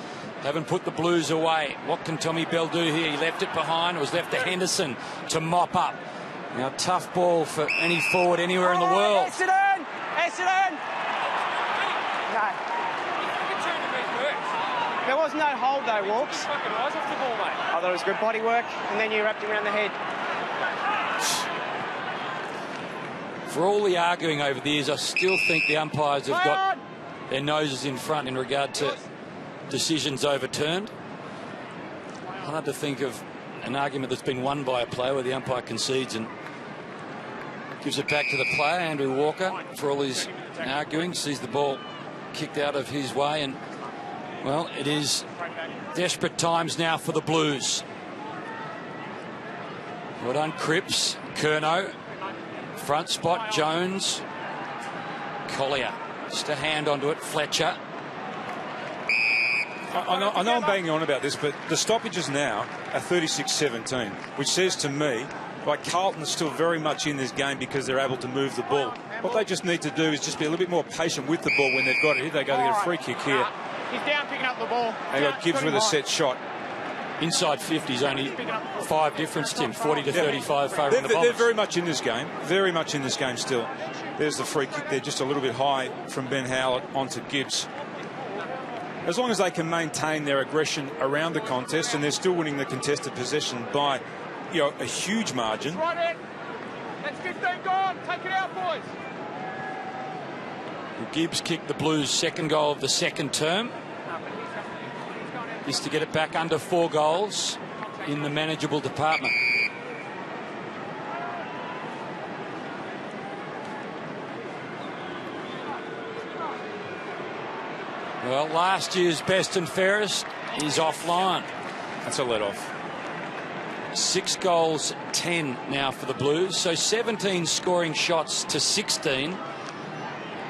haven't put the Blues away. What can Tommy Bell do here? He left it behind. It was left to Henderson to mop up. Now, tough ball for any forward anywhere in the world. Essendon! Essendon! No. There was no hold though, Walks. I thought it was good body work, and then you wrapped him around the head. For all the arguing over the years, I still think the umpires have got their noses in front in regard to decisions overturned. Hard to think of an argument that's been won by a player where the umpire concedes and gives it back to the player. Andrew Walker, for all his arguing, sees the ball kicked out of his way, and well, it is desperate times now for the Blues. Well done, Cripps, Curnow, front spot, Jones, Collier, just a hand onto it, Fletcher. I know I'm banging on about this, but the stoppages now are 36-17, which says to me, like, Carlton's still very much in this game because they're able to move the ball. What they just need to do is just be a little bit more patient with the ball when they've got it. Here they go, they get a free kick here. He's down picking up the ball. They got Gibbs with a set shot. Inside 50 is only 5 difference, Tim. 40 to 35 favouring the Bombers. They're very much in this game. Very much in this game still. There's the free kick there, just a little bit high from Ben Howlett onto Gibbs. As long as they can maintain their aggression around the contest, and they're still winning the contested possession by, a huge margin. That's 15 gone. Take it out, boys. Gibbs kicked the Blues' second goal of the second term. Is to get it back under 4 goals in the manageable department. Well, last year's best and fairest is offline. That's a let-off. 6 goals, 10 now for the Blues. So 17 scoring shots to 16.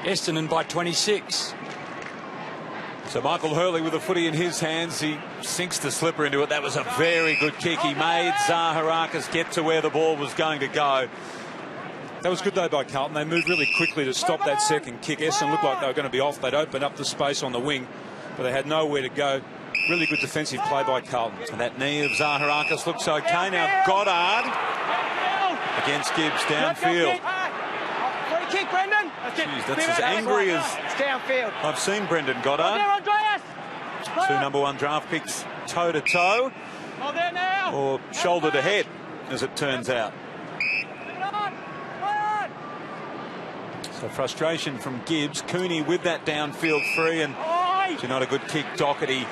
Essendon by 26. So Michael Hurley with the footy in his hands. He sinks the slipper into it. That was a very good kick. He made Zaharakis get to where the ball was going to go. That was good, though, by Carlton. They moved really quickly to stop that second kick. Essendon looked like they were going to be off. They'd open up the space on the wing, but they had nowhere to go. Really good defensive play by Carlton. And that knee of Zaharakis looks okay. Now Goddard against Gibbs downfield. Free kick, Brendan. Jeez, that's as angry as it's downfield. I've seen Brendan Goddard. Two #1 draft picks toe to toe, or shoulder to head, as it turns out. So frustration from Gibbs. Cooney with that downfield free, and not a good kick. Doherty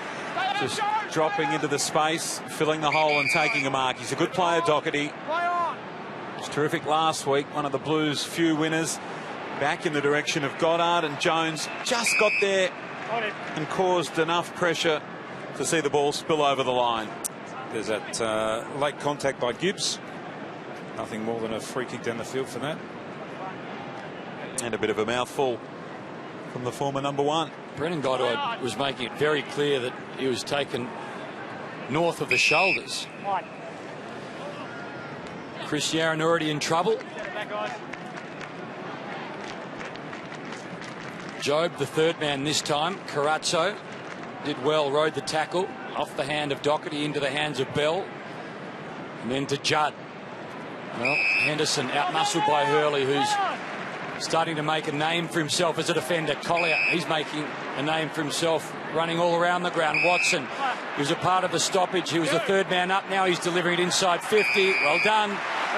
just dropping into the space, filling the hole and taking a mark. He's a good player, Doherty. Was terrific last week. One of the Blues' few winners. Back in the direction of Goddard, and Jones just got there and caused enough pressure to see the ball spill over the line. There's that late contact by Gibbs. Nothing more than a free kick down the field for that. And a bit of a mouthful from the former #1. Brendan Goddard was making it very clear that he was taken north of the shoulders. Chris Yarran already in trouble. Job, the third man this time. Carazzo did well, rode the tackle off the hand of Doherty into the hands of Bell, and then to Judd. Well, Henderson out-muscled by Hurley, who's starting to make a name for himself as a defender. Collier, he's making a name for himself, running all around the ground. Watson, he was a part of the stoppage. He was the third man up. Now he's delivering it inside 50. Well done,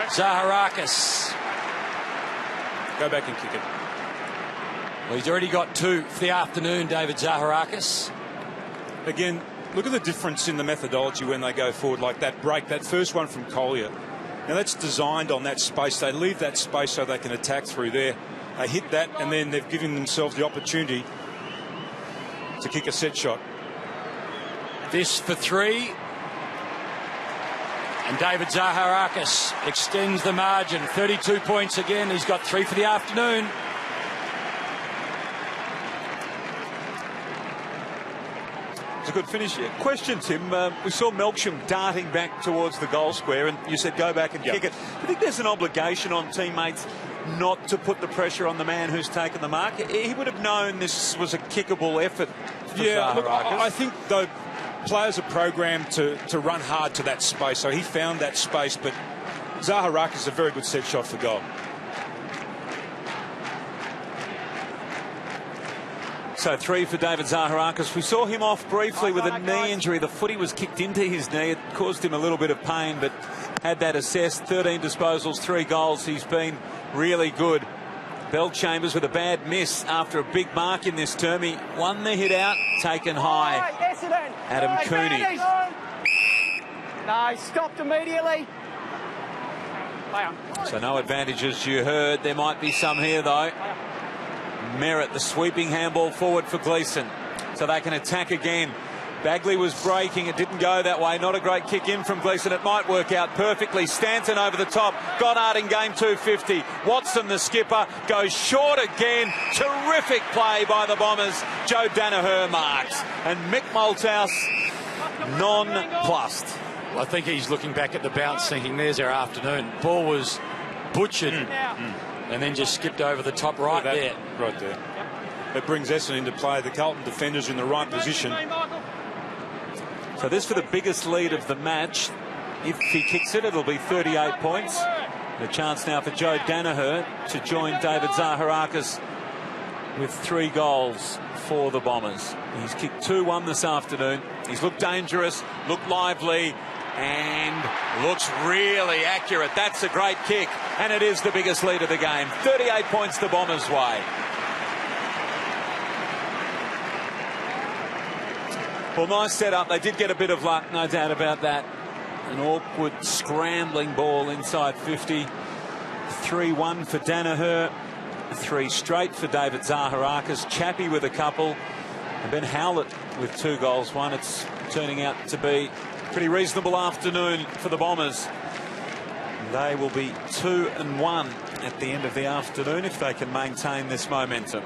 Zaharakis. Go back and kick it. Well, he's already got 2 for the afternoon, David Zaharakis. Again, look at the difference in the methodology when they go forward, like that break, that first one from Collier. Now that's designed on that space. They leave that space so they can attack through there. They hit that, and then they've given themselves the opportunity to kick a set shot. This for 3. And David Zaharakis extends the margin. 32 points again. He's got 3 for the afternoon. It's a good finish here. Question, Tim. We saw Melksham darting back towards the goal square, and you said go back and kick it. Do you think there's an obligation on teammates not to put the pressure on the man who's taken the mark? He would have known this was a kickable effort for Zaharakis. Look, I think, though, players are programmed to run hard to that space, so he found that space, but Zaharakis is a very good set shot for goal. So 3 for David Zaharakis. We saw him off briefly with a knee injury. The footy was kicked into his knee. It caused him a little bit of pain, but had that assessed. 13 disposals, 3 goals. He's been really good. Bell Chambers with a bad miss after a big mark in this term. He won the hit out, taken high. Adam Cooney. No, stopped immediately. So no advantages, you heard. There might be some here, though. Merritt, the sweeping handball forward for Gleeson, so they can attack again. Bagley was breaking. It didn't go that way. Not a great kick in from Gleeson. It might work out perfectly. Stanton over the top. Goddard in game 250. Watson, the skipper, goes short again. Terrific play by the Bombers. Joe Danaher marks. And Mick Malthouse nonplussed. Well, I think he's looking back at the bounce thinking there's our afternoon. Ball was butchered and then just skipped over the top right there. Right there. It brings Essendon into play. The Carlton defenders in the right position. So this for the biggest lead of the match. If he kicks it, it'll be 38 points. And a chance now for Joe Danaher to join David Zaharakis with 3 goals for the Bombers. He's kicked 2-1 this afternoon. He's looked dangerous, looked lively, and looks really accurate. That's a great kick, and it is the biggest lead of the game. 38 points the Bombers' way. Well, nice setup. They did get a bit of luck, no doubt about that. An awkward scrambling ball inside 50. 3-1 for Danaher. 3 straight for David Zaharakis. Chappie with a couple. And Ben Howlett with 2 goals. It's turning out to be a pretty reasonable afternoon for the Bombers. They will be 2-1 at the end of the afternoon if they can maintain this momentum.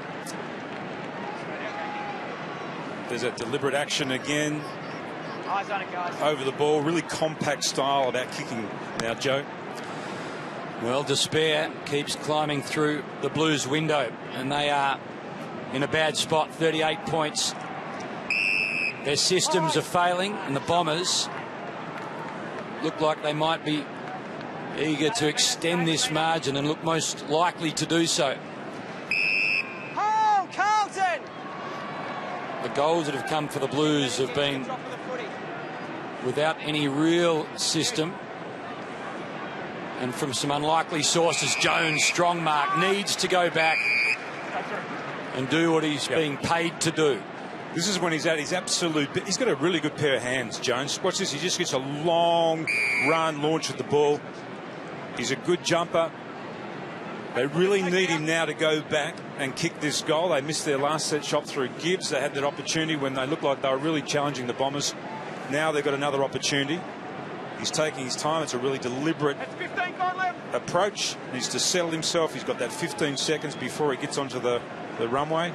There's a deliberate action again. Eyes on it, guys. Over the ball. Really compact style about kicking now, Joe. Well, despair keeps climbing through the Blues window, and they are in a bad spot. 38 points. Their systems are failing, and the Bombers look like they might be eager to extend this margin and look most likely to do so. Oh, Carlton! The goals that have come for the Blues have been without any real system and from some unlikely sources. Jones, strong mark, needs to go back and do what he's being paid to do. This is when he's at his absolute... He's got a really good pair of hands, Jones. Watch this. He just gets a long run, launch at the ball. He's a good jumper. They really need him now to go back and kick this goal. They missed their last set shot through Gibbs. They had that opportunity when they looked like they were really challenging the Bombers. Now they've got another opportunity. He's taking his time. It's a really deliberate approach. He needs to settle himself. He's got that 15 seconds before he gets onto the runway.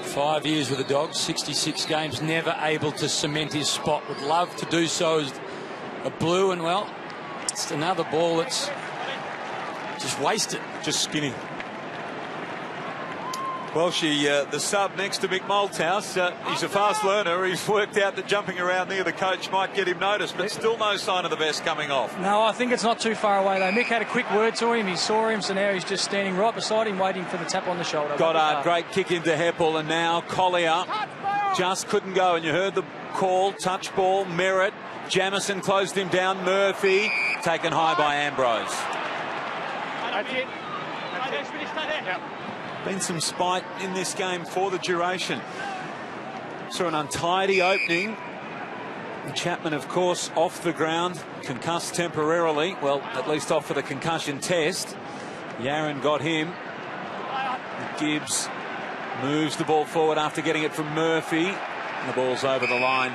5 years with the Dogs, 66 games, never able to cement his spot. Would love to do so as a Blue, and well, it's another ball that's just wasted. Just skinny. Well, the sub next to Mick Malthouse, he's a fast learner. He's worked out that jumping around near the coach might get him noticed, but still no sign of the vest coming off. No, I think it's not too far away, though. Mick had a quick word to him. He saw him, so now he's just standing right beside him, waiting for the tap on the shoulder. Goddard, great kick into Heppel, and now Collier just couldn't go, and you heard the call, touch ball, Merritt. Jamison closed him down. Murphy taken high by Ambrose. That's it. Yep. Been some spite in this game for the duration. Saw an untidy opening. Chapman, of course, off the ground, concussed temporarily. Well, at least off for the concussion test. Yaron got him. Gibbs moves the ball forward after getting it from Murphy. The ball's over the line.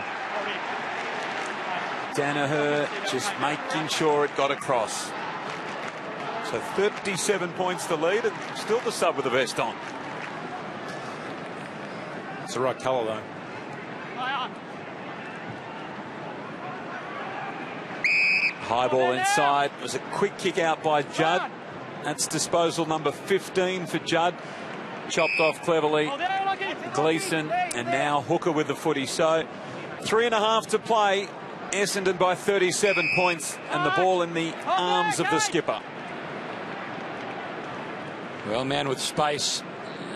Danaher just making sure it got across. So 37 points to lead, and still the sub with the vest on. It's the right colour, though. High ball inside. It was a quick kick out by Judd. That's disposal number 15 for Judd. Chopped off cleverly. Gleeson, and now Hooker with the footy. So 3.5 to play. Essendon by 37 points, and the ball in the arms of the skipper. Well, man with space,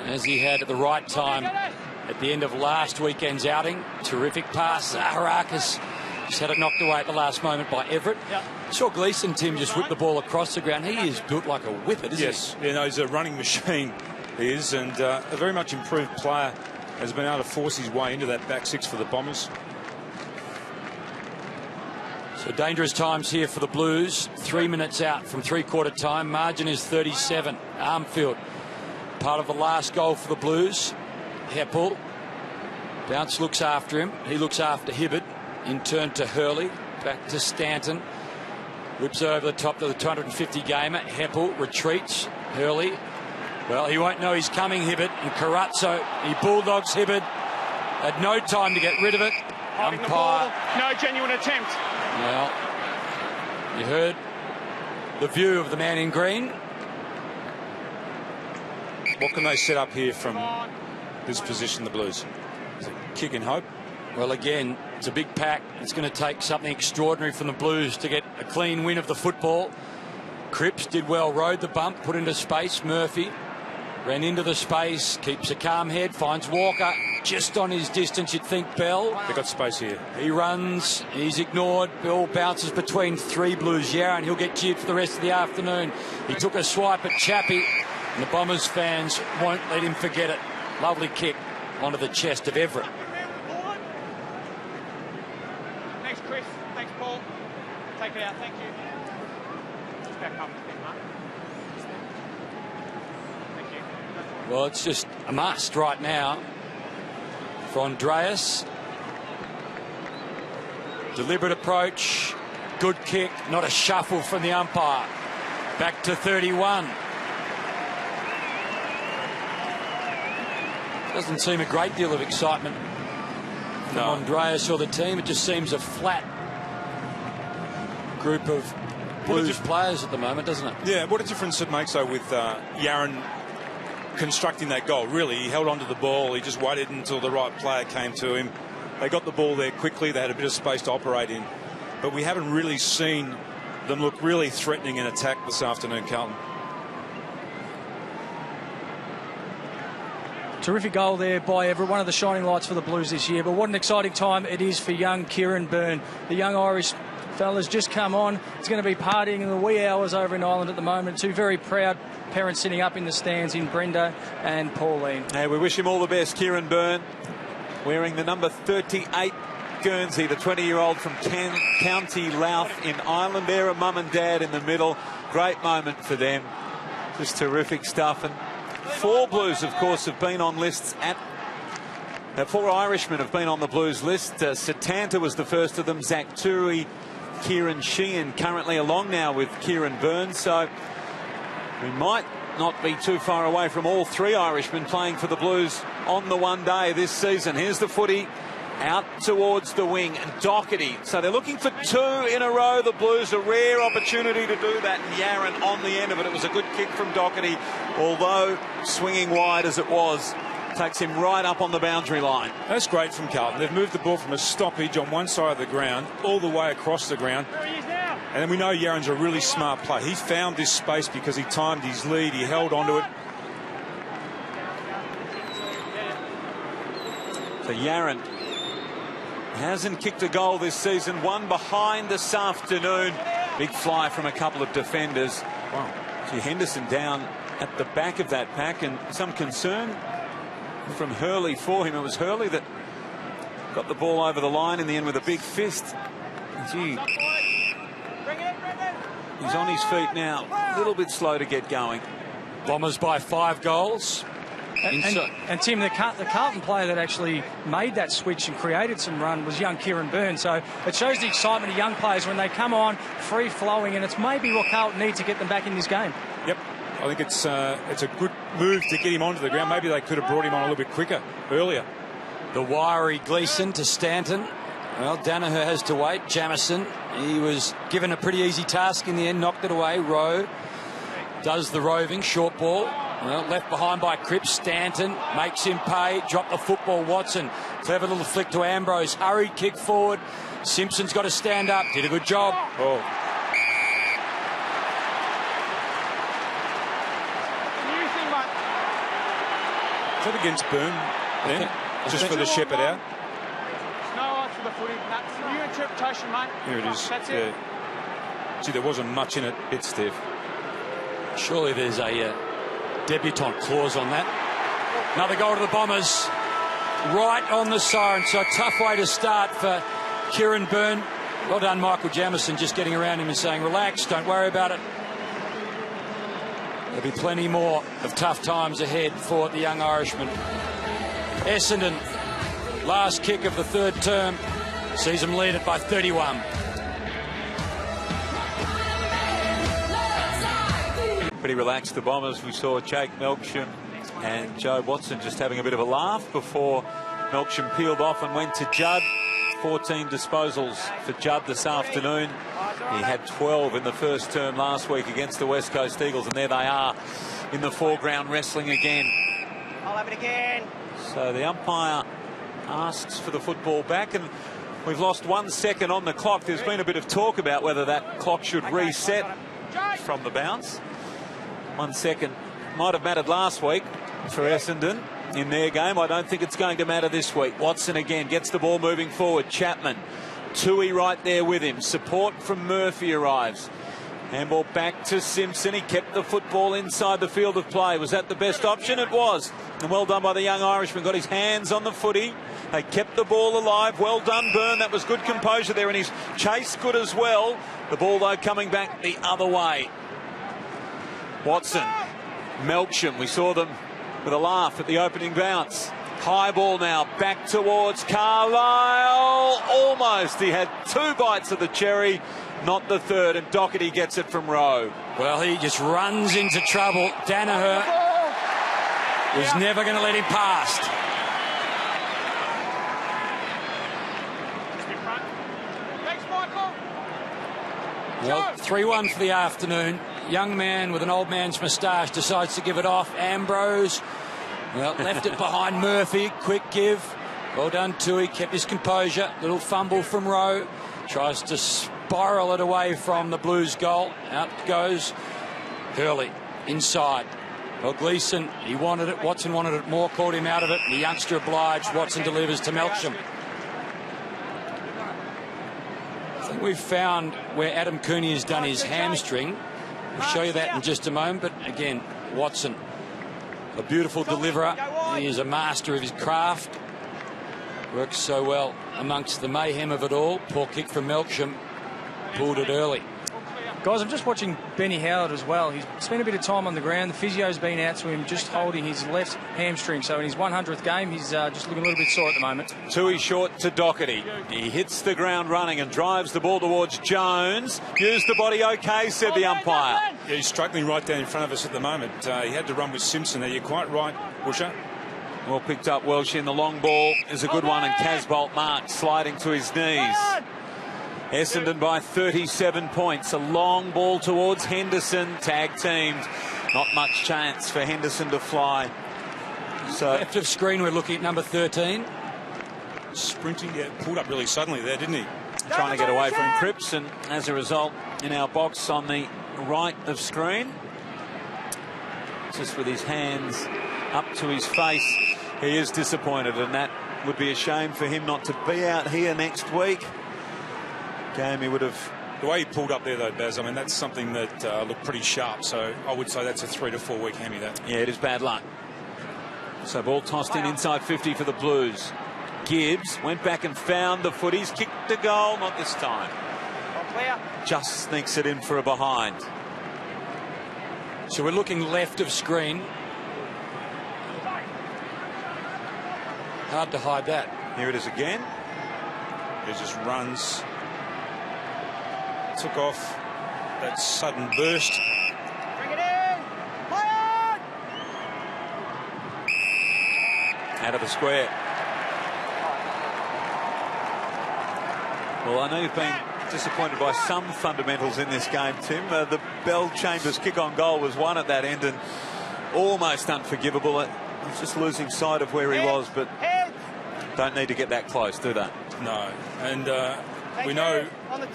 as he had at the right time at the end of last weekend's outing. Terrific pass. Harakis just had it knocked away at the last moment by Everett. Saw Gleeson, Tim, just whip the ball across the ground. He is built like a whippet, isn't he? Yes, you know, he's a running machine, he is, and a very much improved player. Has been able to force his way into that back six for the Bombers. So dangerous times here for the Blues. 3 minutes out from three-quarter time. Margin is 37. Armfield, part of the last goal for the Blues. Heppel. Bounce looks after him. He looks after Hibberd. In turn to Hurley. Back to Stanton. Whips over the top to the 250 gamer. Heppel retreats. Hurley. Well, he won't know he's coming, Hibberd. And Carazzo, he bulldogs Hibberd. Had no time to get rid of it. Umpire. No genuine attempt. Well, you heard the view of the man in green. What can they set up here from this position, the Blues? Is it kick and hope? Well, again, it's a big pack. It's going to take something extraordinary from the Blues to get a clean win of the football. Cripps did well, rode the bump, put into space. Murphy ran into the space, keeps a calm head, finds Walker just on his distance. You'd think Bell. They've got space here. He runs, he's ignored. Bell bounces between three Blues. Yaron, he'll get cheered for the rest of the afternoon. He took a swipe at Chappie, and the Bombers fans won't let him forget it. Lovely kick onto the chest of Everett. Thanks, Chris. Thanks, Paul. Take it out. Thank you. Just back up a bit, Mark. Thank you. Well, it's just a must right now for Andreas. Deliberate approach. Good kick. Not a shuffle from the umpire. Back to 31. Doesn't seem a great deal of excitement from Andreas or the team. It just seems a flat group of Blues players at the moment, doesn't it? Yeah, what a difference it makes, though, with Yaron constructing that goal. Really, he held on to the ball. He just waited until the right player came to him. They got the ball there quickly. They had a bit of space to operate in. But we haven't really seen them look really threatening in attack this afternoon, Carlton. Terrific goal there by Everett, one of the shining lights for the Blues this year. But what an exciting time it is for young Kieran Byrne. The young Irish fella's just come on. He's going to be partying in the wee hours over in Ireland at the moment. Two very proud parents sitting up in the stands in Brenda and Pauline. Hey, we wish him all the best, Kieran Byrne, wearing the number 38 Guernsey, the 20-year-old from County Louth in Ireland. There, a mum and dad in the middle. Great moment for them. Just terrific stuff. And 4 Blues, of course, have been on lists at... 4 Irishmen have been on the Blues list. Satanta was the first of them. Zach Turi, Kieran Sheehan currently along now with Kieran Byrne. So we might not be too far away from all 3 Irishmen playing for the Blues on the one day this season. Here's the footy. Out towards the wing, and Doherty. So they're looking for 2 in a row. The Blues, a rare opportunity to do that. And Yaron on the end of it. It was a good kick from Doherty, although swinging wide as it was, takes him right up on the boundary line. That's great from Carlton. They've moved the ball from a stoppage on one side of the ground all the way across the ground. And then we know Yaron's a really smart player. He found this space because he timed his lead. He held onto it. So Yaron hasn't kicked a goal this season. One behind this afternoon. Big fly from a couple of defenders. Wow. See Henderson down at the back of that pack, and some concern from Hurley for him. It was Hurley that got the ball over the line in the end with a big fist. Gee, he's on his feet now. A little bit slow to get going. Bombers by 5 goals. And Tim, the Carlton player that actually made that switch and created some run was young Kieran Byrne. So it shows the excitement of young players when they come on free flowing, and it's maybe what Carlton need to get them back in this game. Yep, I think it's a good move to get him onto the ground. Maybe they could have brought him on a little bit quicker earlier. The wiry Gleeson to Stanton. Well, Danaher has to wait. Jamison, he was given a pretty easy task in the end, knocked it away. Rowe does the roving, short ball. Well, left behind by Cripps. Stanton makes him pay. Drop the football. Watson. Clever little flick to Ambrose. Hurried kick forward. Simpson's got to stand up. Did a good job. Oh. Is that against Boone then? Just for the shepherd out? No odds for the footy. That's new interpretation, mate. Here it is. That's it. Gee, there wasn't much in it. It's Steve. Surely there's a debutant clause on that. Another goal to the Bombers. Right on the siren. So a tough way to start for Kieran Byrne. Well done, Michael Jamison, just getting around him and saying, relax, don't worry about it. There'll be plenty more of tough times ahead for the young Irishman. Essendon, last kick of the 3rd term, sees them lead it by 31. Pretty relaxed, the Bombers. We saw Jake Melksham and Joe Watson just having a bit of a laugh before Melksham peeled off and went to Judd. 14 disposals for Judd this afternoon. He had 12 in the first term last week against the West Coast Eagles, and there they are in the foreground wrestling again. I'll have it again. So the umpire asks for the football back, and we've lost 1 second on the clock. There's been a bit of talk about whether that clock should reset from the bounce. 1 second might have mattered last week for Essendon in their game. I don't think it's going to matter this week. Watson again gets the ball moving forward. Chapman, Tui right there with him. Support from Murphy arrives. Handball back to Simpson. He kept the football inside the field of play. Was that the best option? It was. And well done by the young Irishman. Got his hands on the footy. They kept the ball alive. Well done, Byrne. That was good composure there, and his chase good as well. The ball, though, coming back the other way. Watson, Melksham. We saw them with a laugh at the opening bounce. High ball now back towards Carlisle. Almost. He had 2 bites of the cherry, not the 3rd, and Doherty gets it from Rowe. Well, he just runs into trouble. Danaher was never going to let him past. Thanks, Michael. Well, 3-1 for the afternoon. Young man with an old man's moustache decides to give it off. Ambrose, well, left it behind Murphy. Quick give. Well done, Tui. Kept his composure. Little fumble from Rowe. Tries to spiral it away from the Blues goal. Out goes Hurley. Inside. Well, Gleeson, he wanted it. Watson wanted it more. Caught him out of it. The youngster obliged. Watson delivers to Melksham. I think we've found where Adam Cooney has done his hamstring. We'll show you that in just a moment. But again, Watson, a beautiful deliverer. He is a master of his craft. Works so well amongst the mayhem of it all. Poor kick from Melksham. Pulled it early. Guys, I'm just watching Benny Howard as well. He's spent a bit of time on the ground. The physio's been out to him just holding his left hamstring. So in his 100th game, he's just looking a little bit sore at the moment. Tui short to Doherty. He hits the ground running and drives the ball towards Jones. Used the body okay, said the umpire. Yeah, he's struggling right down in front of us at the moment. He had to run with Simpson there. You're quite right, Busher. Well picked up, Welsh in the long ball is a good one, and Casbolt marked, sliding to his knees. Essendon by 37 points. A long ball towards Henderson, tag teamed. Not much chance for Henderson to fly. So left of screen, we're looking at number 13. Sprinting, yeah, pulled up really suddenly there, didn't he? Trying to get away from Cripps, and as a result, in our box on the right of screen, just with his hands up to his face, he is disappointed, and that would be a shame for him not to be out here next week. Game he would have. The way he pulled up there, though, Baz, I mean, that's something that looked pretty sharp. So I would say that's a 3 to 4 week hammy. That. Yeah, it is bad luck. So ball tossed in inside 50 for the Blues. Gibbs went back and found the footies, kicked the goal, not this time. Just sneaks it in for a behind. So we're looking left of screen. Hard to hide that. Here it is again. He just runs. Took off that sudden burst. Bring it in. Play on. Out of the square. Well, I know you've been disappointed by some fundamentals in this game, Tim. The Bell Chambers kick on goal was one at that end and almost unforgivable. He's just losing sight of where he was, but don't need to get that close, do they? No. And we know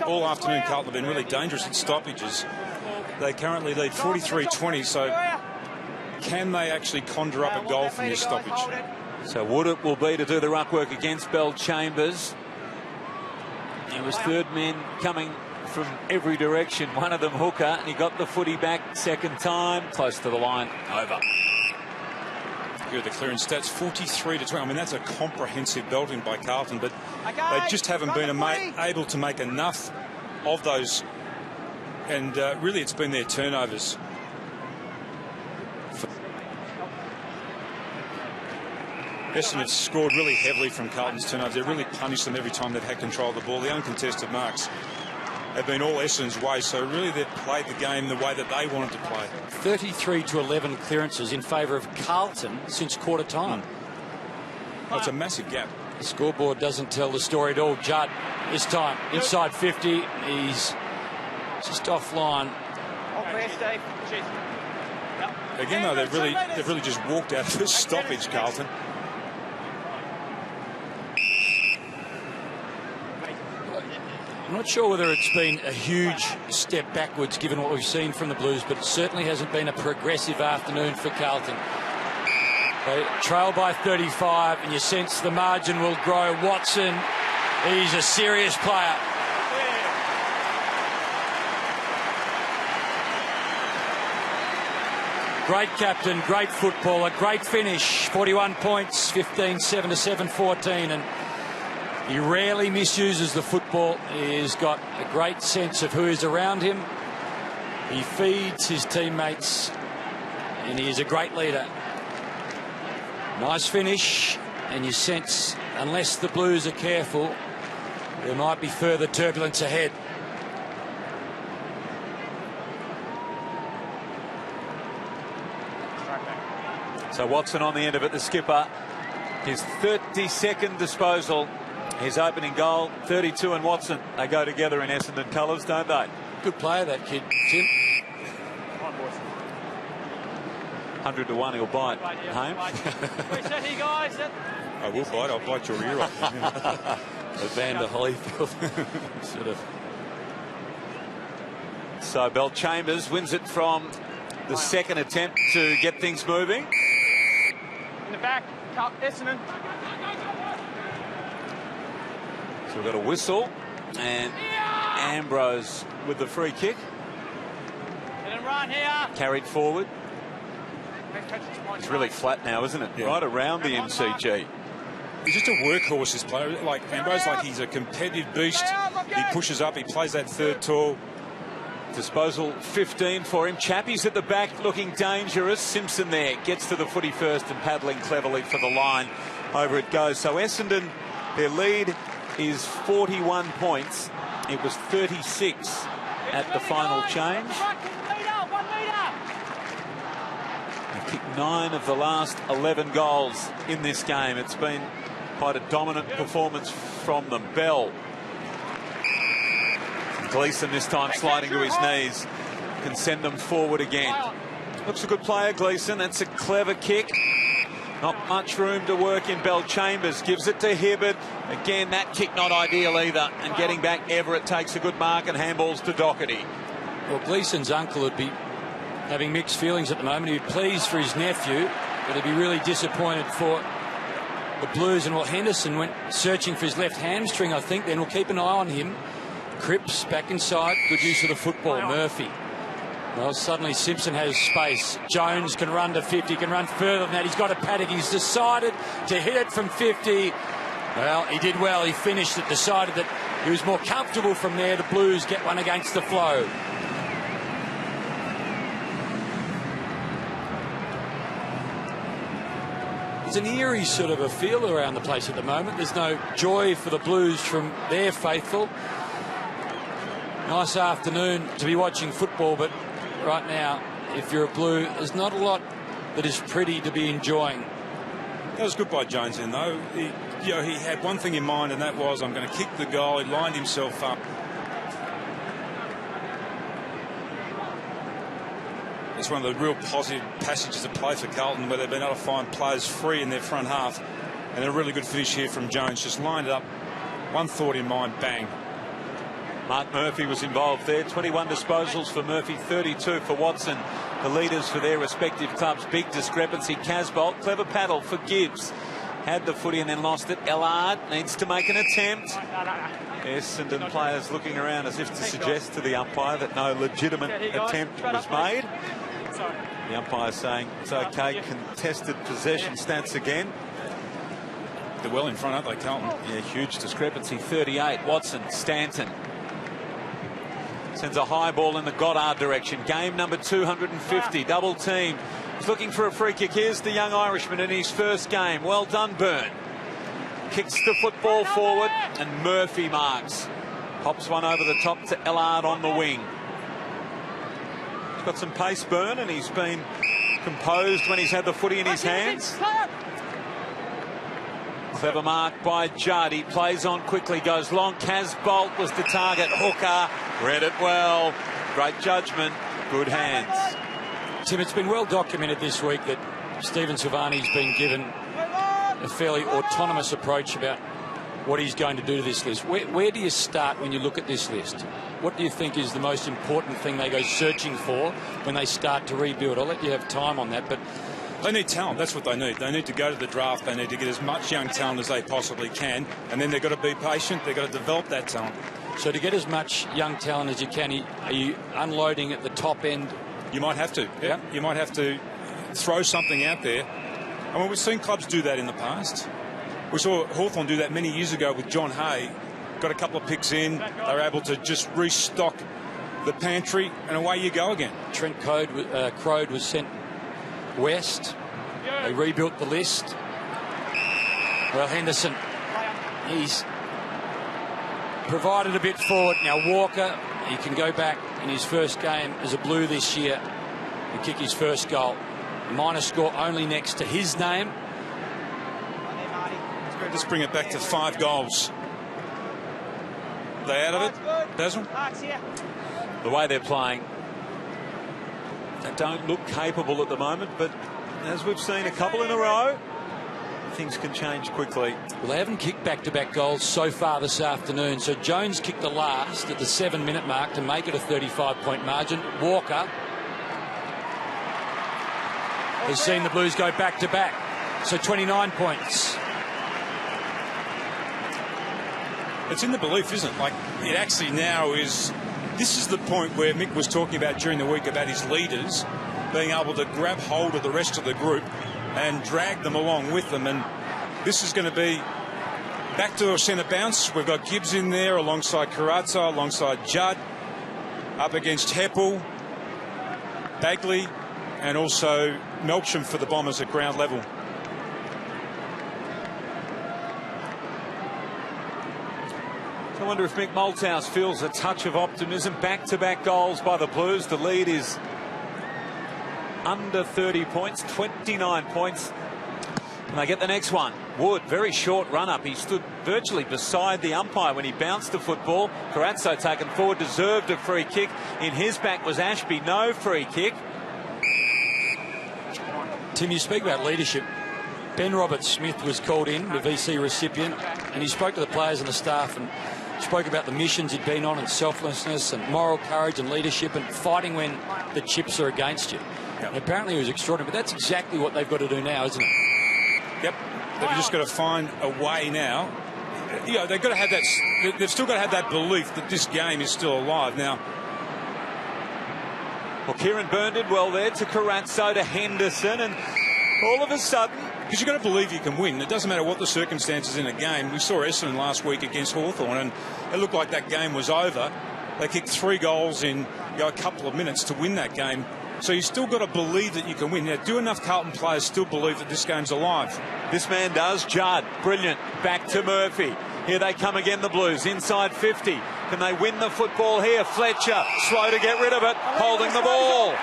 all afternoon Carlton have been really dangerous at stoppages. They currently lead 43-20, so can they actually conjure up a goal from this stoppage? So would it will be to do the ruck work against Bell Chambers. It was third men coming from every direction. One of them hooker, and he got the footy back second time, close to the line, over. Good, the clearance stats 43-20. I mean, that's a comprehensive belting by Carlton, but they just haven't been able to make enough of those. And really, it's been their turnovers. Essendon have scored really heavily from Carlton's turnovers. They've really punished them every time they've had control of the ball. The uncontested marks have been all Essendon's way, so really they've played the game the way that they wanted to play. 33-11 clearances in favour of Carlton since quarter time. That's a massive gap. The scoreboard doesn't tell the story at all. Judd, this time inside 50, he's just offline. Again, though, they've really just walked out of the stoppage, Carlton. I'm not sure whether it's been a huge step backwards given what we've seen from the Blues, but it certainly hasn't been a progressive afternoon for Carlton. They trail by 35, and you sense the margin will grow. Watson, he's a serious player. Great captain, great footballer, great finish. 41 points, 15-7 to 7-14, and he rarely misuses the football. He's got a great sense of who is around him. He feeds his teammates, and he is a great leader. Nice finish, and you sense, unless the Blues are careful, there might be further turbulence ahead. So Watson on the end of it, the skipper. His 32nd disposal. His opening goal, 32, and Watson. They go together in Essendon colours, don't they? Good player, that kid, Tim. 100 to 1, he'll bite. Home. I will bite. I'll bite your ear off. Evander Holyfield. Sort of. So Bell Chambers wins it from the second attempt to get things moving. In the back, Essendon. So we've got a whistle, and Ambrose with the free kick. Let him run here. Carried forward. It's really flat now, isn't it? Yeah. Right around the MCG. He's just a workhorse, this player. Like Ambrose, like he's a competitive beast. He pushes up, he plays that third tall. Disposal 15 for him. Chappie's at the back looking dangerous. Simpson there gets to the footy first and paddling cleverly for the line. Over it goes. So Essendon, their lead is 41 points. It was 36 at the final change. kicked 9 of the last 11 goals in this game. It's been quite a dominant performance from them. Bell. Gleeson this time sliding to his knees. Can send them forward again. Looks a good player, Gleeson. That's a clever kick. Not much room to work in. Bell Chambers gives it to Hibbert. Again, that kick not ideal either. And getting back, Everett takes a good mark and handballs to Doherty. Well, Gleeson's uncle would be having mixed feelings at the moment. He'd be pleased for his nephew, but he'd be really disappointed for the Blues. And Henderson went searching for his left hamstring, I think. Then we'll keep an eye on him. Cripps back inside. Good use of the football. Murphy. Well, suddenly Simpson has space. Jones can run to 50, can run further than that. He's got a paddock. He's decided to hit it from 50. Well, he did well. He finished it, decided that he was more comfortable from there. The Blues get one against the flow. It's an eerie sort of a feel around the place at the moment. There's no joy for the Blues from their faithful. Nice afternoon to be watching football, but right now, if you're a Blue, there's not a lot that is pretty to be enjoying. That was good by Jones then, though. He had one thing in mind, and that was, I'm going to kick the goal. He lined himself up. It's one of the real positive passages of play for Carlton, where they've been able to find players free in their front half. And a really good finish here from Jones. Just lined it up, one thought in mind, bang. Mark Murphy was involved there. 21 disposals for Murphy, 32 for Watson. The leaders for their respective clubs. Big discrepancy. Casbolt, clever paddle for Gibbs. Had the footy and then lost it. Ellard needs to make an attempt. Essendon players looking around as if to suggest to the umpire that no legitimate attempt was made. The umpire saying it's okay. Contested possession stats again. They're well in front, aren't they, Carlton? Yeah, huge discrepancy. 38. Watson, Stanton. Sends a high ball in the Goddard direction. Game number 250. Double team. He's looking for a free kick. Here's the young Irishman in his first game. Well done, Byrne. Kicks the football forward and Murphy marks. Pops one over the top to Ellard on the wing. He's got some pace, Byrne, and he's been composed when he's had the footy in his hands. Clever mark by Judd. He plays on quickly, goes long. Casbolt was the target. Hooker read it well. Great judgment. Good hands. Tim, it's been well documented this week that Stephen Silvani's been given a fairly autonomous approach about what he's going to do to this list. Where do you start when you look at this list? What do you think is the most important thing they go searching for when they start to rebuild? I'll let you have time on that, but they need talent. That's what they need. They need to go to the draft. They need to get as much young talent as they possibly can. And then they've got to be patient. They've got to develop that talent. So to get as much young talent as you can, are you unloading at the top end? You might have to. Yeah. You might have to throw something out there. I mean, we've seen clubs do that in the past. We saw Hawthorn do that many years ago with John Hay. Got a couple of picks in. They were able to just restock the pantry, and away you go again. Trent Crode was sent west. They rebuilt the list. Well, Henderson, he's provided a bit forward. Now Walker, he can go back in his first game as a Blue this year and kick his first goal. Minor score only next to his name. Let's bring it back to 5 goals. Are they out of it, Basil? The way they're playing, they don't look capable at the moment, but as we've seen a couple in a row, things can change quickly. Well, they haven't kicked back-to-back goals so far this afternoon. So Jones kicked the last at the 7-minute mark to make it a 35-point margin. Walker has seen the Blues go back-to-back. So 29 points. It's in the belief, isn't it? Like, it actually now is... This is the point where Mick was talking about during the week about his leaders being able to grab hold of the rest of the group and drag them along with them. And this is going to be back to a centre bounce. We've got Gibbs in there alongside Carazza, alongside Judd, up against Heppel, Bagley, and also Melksham for the Bombers at ground level. I wonder if Mick Malthouse feels a touch of optimism. Back-to-back goals by the Blues. The lead is under 30 points, 29 points. And they get the next one. Wood, very short run up. He stood virtually beside the umpire when he bounced the football. Carazzo taken forward, deserved a free kick. In his back was Ashby, no free kick. Tim, you speak about leadership. Ben Roberts-Smith was called in, the VC recipient, and he spoke to the players and the staff and spoke about the missions he'd been on and selflessness and moral courage and leadership and fighting when the chips are against you. Yep. And apparently it was extraordinary, but that's exactly what they've got to do now, isn't it? Yep. They've just got to find a way now. You know, they've got to have that. They've still got to have that belief that this game is still alive now. Well, Kieran Byrne did well there to Carazzo, to Henderson, and all of a sudden, because you've got to believe you can win. It doesn't matter what the circumstances in a game. We saw Essendon last week against Hawthorn, and it looked like that game was over. They kicked 3 goals in a couple of minutes to win that game. So you still got to believe that you can win. Now, do enough Carlton players still believe that this game's alive? This man does. Judd, brilliant. Back to Murphy. Here they come again, the Blues, inside 50. Can they win the football here? Fletcher, slow to get rid of it, holding the ball.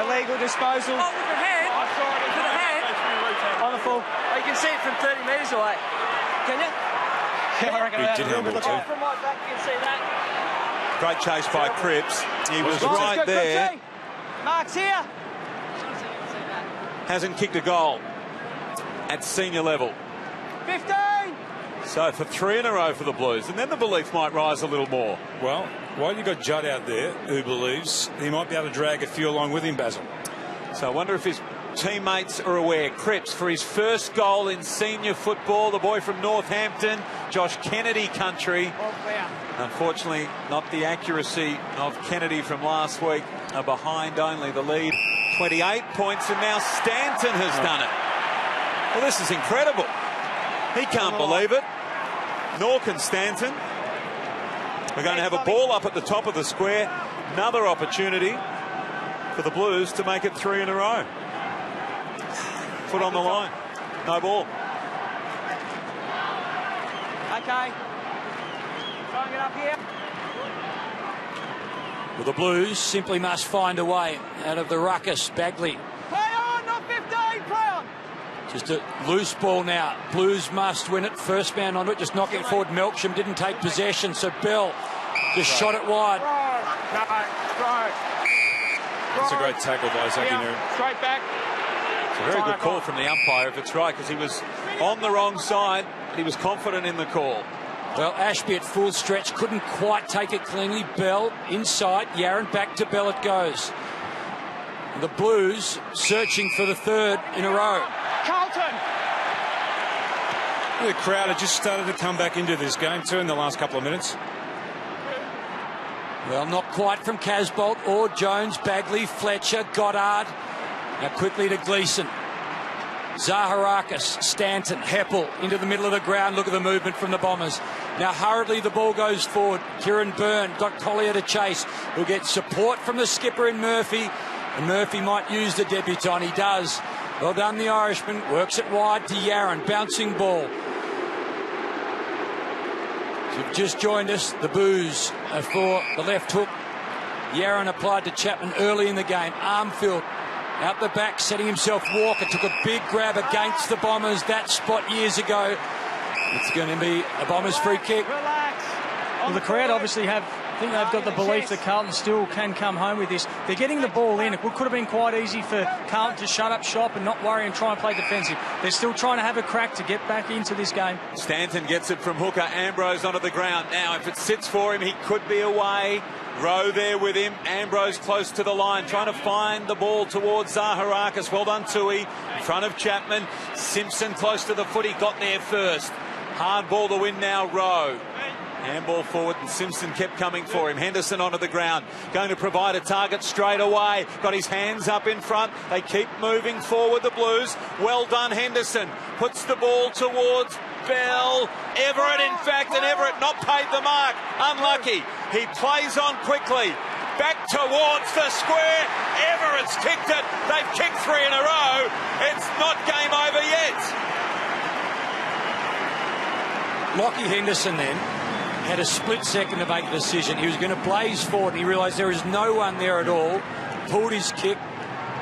Illegal disposal. Oh, with the hand. With the hand. On the full. Oh, you can see it from 30 metres away. Can you? Yeah, I reckon He did handle it too. From my back, you can see that. Great chase by Cripps. He was right there. Mark's here. Hasn't kicked a goal at senior level. 15. So for 3 in a row for the Blues, and then the belief might rise a little more. Well, while you've got Judd out there who believes, he might be able to drag a few along with him, Basil. So I wonder if his teammates are aware. Cripps for his first goal in senior football, the boy from Northampton, Josh Kennedy country. Unfortunately, not the accuracy of Kennedy from last week. Are behind only the lead. 28 points, and now Stanton has done it. Well, this is incredible. He can't believe it. Nor can Stanton. We're going to have a ball up at the top of the square. Another opportunity for the Blues to make it 3 in a row. Foot on the line. No ball. Okay. Throwing it up here. Well, the Blues simply must find a way out of the ruckus. Bagley. Play on, not 15. Play on. Just a loose ball now. Blues must win it. First man onto it, just knocking it forward. Melksham didn't take possession, so Bell just shot it wide. That's a great tackle by Zaki Nuri. Straight back. It's a very good call from the umpire, if it's right, because he was on the wrong side. He was confident in the call. Well, Ashby at full stretch couldn't quite take it cleanly. Bell inside. Yaron back to Bell it goes. The Blues searching for the 3rd in a row. Carlton. The crowd had just started to come back into this game too in the last couple of minutes. Well, not quite from Casbolt or Jones, Bagley, Fletcher, Goddard. Now quickly to Gleeson. Zaharakis, Stanton, Heppel into the middle of the ground. Look at the movement from the Bombers. Now hurriedly the ball goes forward. Kieran Byrne got Collier to chase. He'll get support from the skipper in Murphy. And Murphy might use the debutant. He does. Well done, the Irishman. Works it wide to Yaron. Bouncing ball. So you've just joined us. The Boos for the left hook. Yaron applied to Chapman early in the game. Armfield out the back, setting himself. Walker took a big grab against the Bombers. That spot years ago. It's going to be a Bombers free kick. Well, the crowd obviously I think they've got the belief that Carlton still can come home with this. They're getting the ball in. It could have been quite easy for Carlton to shut up shop and not worry and try and play defensive. They're still trying to have a crack to get back into this game. Stanton gets it from hooker. Ambrose onto the ground. Now, if it sits for him, he could be away. Rowe there with him. Ambrose close to the line, trying to find the ball towards Zaharakis. Well done, Tui. In front of Chapman. Simpson close to the foot. He got there first. Hard ball to win now, Rowe. Handball forward, and Simpson kept coming for him. Henderson onto the ground, going to provide a target straight away. Got his hands up in front. They keep moving forward, the Blues. Well done, Henderson. Puts the ball towards Bell. Everett, in fact, and Everett not paid the mark. Unlucky. He plays on quickly. Back towards the square. Everett's kicked it. They've kicked 3 in a row. It's not game over yet. Lockie Henderson then. had a split second to make a decision. He was going to blaze forward and he realised there is no one there at all. Pulled his kick,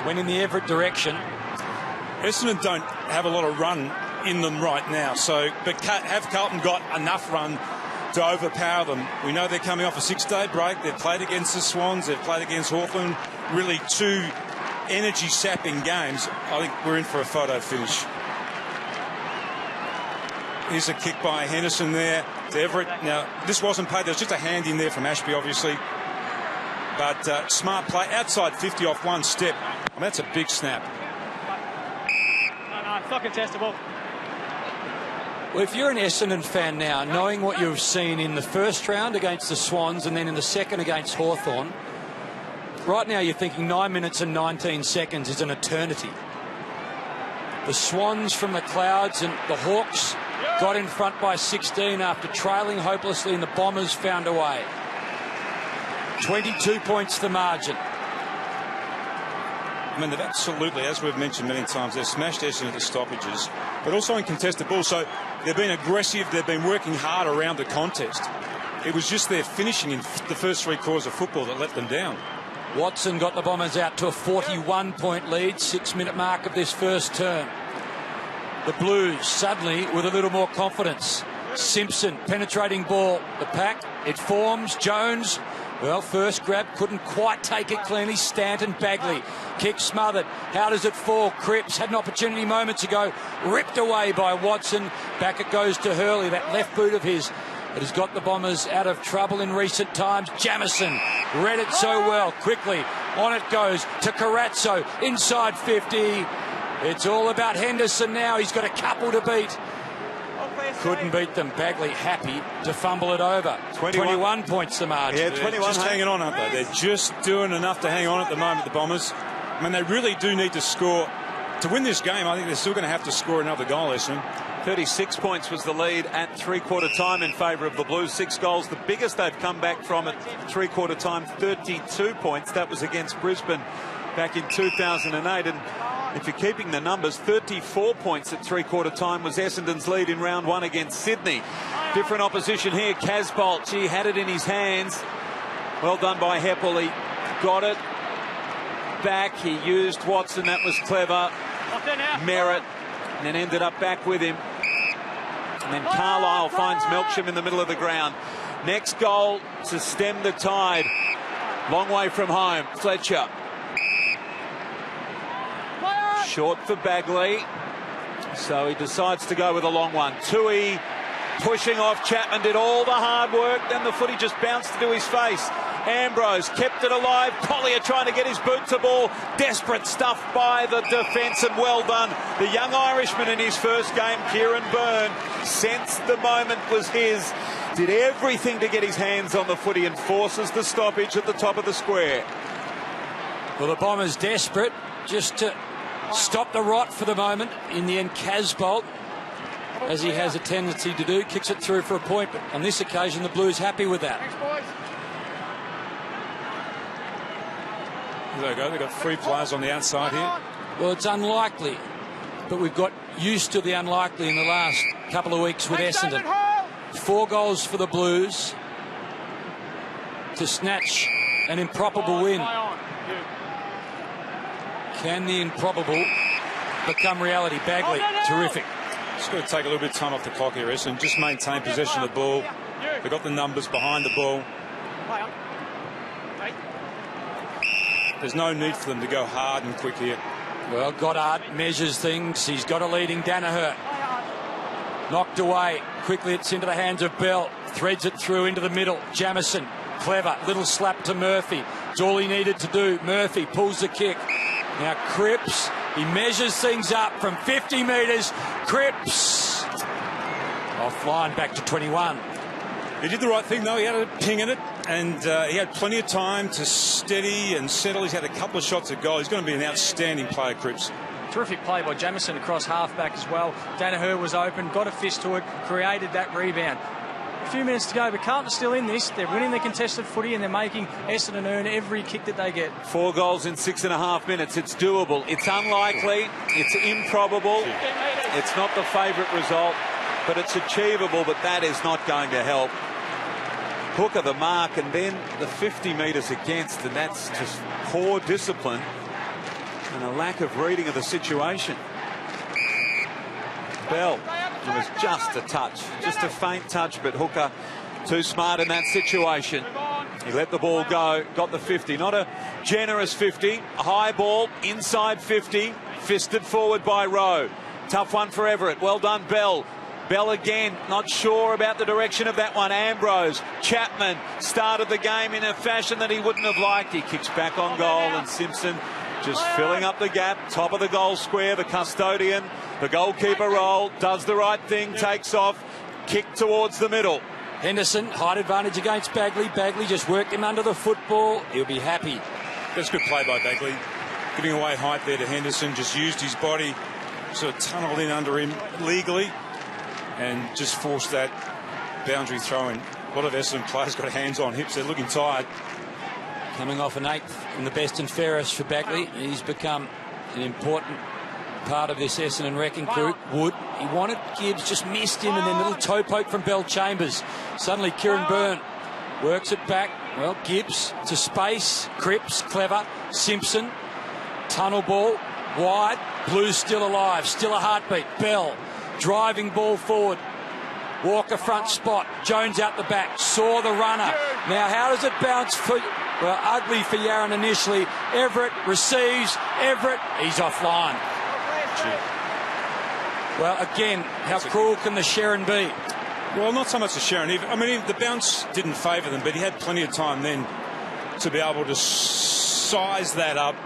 went in the Everett direction. Essendon don't have a lot of run in them right now, but have Carlton got enough run to overpower them? We know they're coming off a 6-day break. They've played against the Swans, they've played against Hawthorn. Really two energy-sapping games. I think we're in for a photo finish. Here's a kick by Henderson there to Everett. Now, this wasn't paid. There was just a hand in there from Ashby, obviously. But smart play. Outside 50 off one step. And that's a big snap. No, it's not contestable. Well, if you're an Essendon fan now, knowing what you've seen in the first round against the Swans and then in the second against Hawthorn, right now you're thinking 9 minutes and 19 seconds is an eternity. The Swans from the clouds and the Hawks got in front by 16 after trailing hopelessly, and the Bombers found a way. 22 points the margin. I mean, they've absolutely, as we've mentioned many times, they've smashed Essendon at the stoppages, but also in contested ball. So they've been aggressive. They've been working hard around the contest. It was just their finishing in the first 3 quarters of football that let them down. Watson got the Bombers out to a 41-point lead, 6-minute mark of this first term. The Blues suddenly with a little more confidence. Simpson penetrating ball. The pack, it forms. Jones, well, first grab, couldn't quite take it cleanly. Stanton, Bagley, kick smothered. How does it fall? Cripps had an opportunity moments ago, ripped away by Watson. Back it goes to Hurley, that left boot of his that has got the Bombers out of trouble in recent times. Jamison read it so well. Quickly on it goes to Carazzo, inside 50. It's all about Henderson now. He's got a couple to beat. Couldn't beat them. Bagley happy to fumble it over. 21 points the margin. Yeah, 21. Just hanging on, aren't they? They're just doing enough to hang on at the moment, the Bombers. I mean, they really do need to score. To win this game, I think they're still going to have to score another goal, Essendon. 36 points was the lead at 3/4 time in favour of the Blues. 6 goals, the biggest they've come back from at 3/4 time, 32 points. That was against Brisbane back in 2008. And if you're keeping the numbers, 34 points at 3/4 time was Essendon's lead in round 1 against Sydney. Different opposition here. Casbolt, he had it in his hands. Well done by Heppel. He got it back. He used Watson. That was clever. Merritt, and then ended up back with him. And then Carlisle finds Melksham in the middle of the ground. Next goal to stem the tide. Long way from home. Fletcher. Short for Bagley. So he decides to go with a long one. Tui pushing off. Chapman did all the hard work. Then the footy just bounced into his face. Ambrose kept it alive. Collier trying to get his boot to ball. Desperate stuff by the defence, and well done. The young Irishman in his first game, Kieran Byrne, sensed the moment was his. Did everything to get his hands on the footy and forces the stoppage at the top of the square. Well, the Bombers desperate just to stop the rot for the moment. In the end, Casbolt, as he has a tendency to do, kicks it through for a point. But on this occasion, the Blues happy with that. There they go. They've got 3 players on the outside here. Well, it's unlikely, but we've got used to the unlikely in the last couple of weeks with Essendon. 4 goals for the Blues to snatch an improbable win. Can the improbable become reality? Bagley, terrific. Just got to take a little bit of time off the clock here, Essendon. Just maintain possession of the ball. They've got the numbers behind the ball. There's no need for them to go hard and quick here. Well, Goddard measures things. He's got a leading Danaher. Knocked away. Quickly it's into the hands of Bell. Threads it through into the middle. Jamison, clever. Little slap to Murphy. It's all he needed to do. Murphy pulls the kick. Now Cripps, he measures things up from 50 metres. Cripps offline back to 21. He did the right thing, though. He had a ping in it, and he had plenty of time to steady and settle. He's had a couple of shots at goal. He's going to be an outstanding player, Cripps. Terrific play by Jamison across halfback as well. Danaher was open, got a fist to it, created that rebound. A few minutes to go, but Carlton's still in this. They're winning the contested footy, and they're making Essendon earn every kick that they get. 4 goals in 6.5 minutes. It's doable. It's unlikely. It's improbable. It's not the favourite result, but it's achievable, but that is not going to help. Hooker the mark, and then the 50 metres against, and that's just poor discipline and a lack of reading of the situation. Bell, it was just a touch, just a faint touch, but Hooker too smart in that situation. He let the ball go, got the 50, not a generous 50, a high ball, inside 50, fisted forward by Rowe. Tough one for Everett, well done Bell. Bell again, not sure about the direction of that one. Ambrose, Chapman started the game in a fashion that he wouldn't have liked. He kicks back on goal, and Simpson just filling up the gap, top of the goal square, the custodian, the goalkeeper roll, does the right thing, takes off, kick towards the middle. Henderson, height advantage against Bagley. Bagley just worked him under the football. He'll be happy. That's good play by Bagley. Giving away height there to Henderson. Just used his body, sort of tunnelled in under him legally, and just forced that boundary throw in. A lot of Essendon players got hands on hips. They're looking tired. Coming off an 8th in the best and fairest for Bagley. He's become an important part of this Essendon wrecking crew. Wood, he wanted Gibbs, just missed him, and then a little toe poke from Bell Chambers. Suddenly Kieran Byrne works it back. Well, Gibbs to space. Cripps, clever. Simpson, tunnel ball, wide. Blues still alive, still a heartbeat. Bell, driving ball forward. Walker front spot. Jones out the back. Saw the runner. Now how does it bounce for... Well, ugly for Yaron initially. Everett receives. Everett, he's offline. Well, again, how cruel can the Sharon be? Well, not so much the Sharon. I mean, the bounce didn't favour them, but he had plenty of time then to be able to size that up,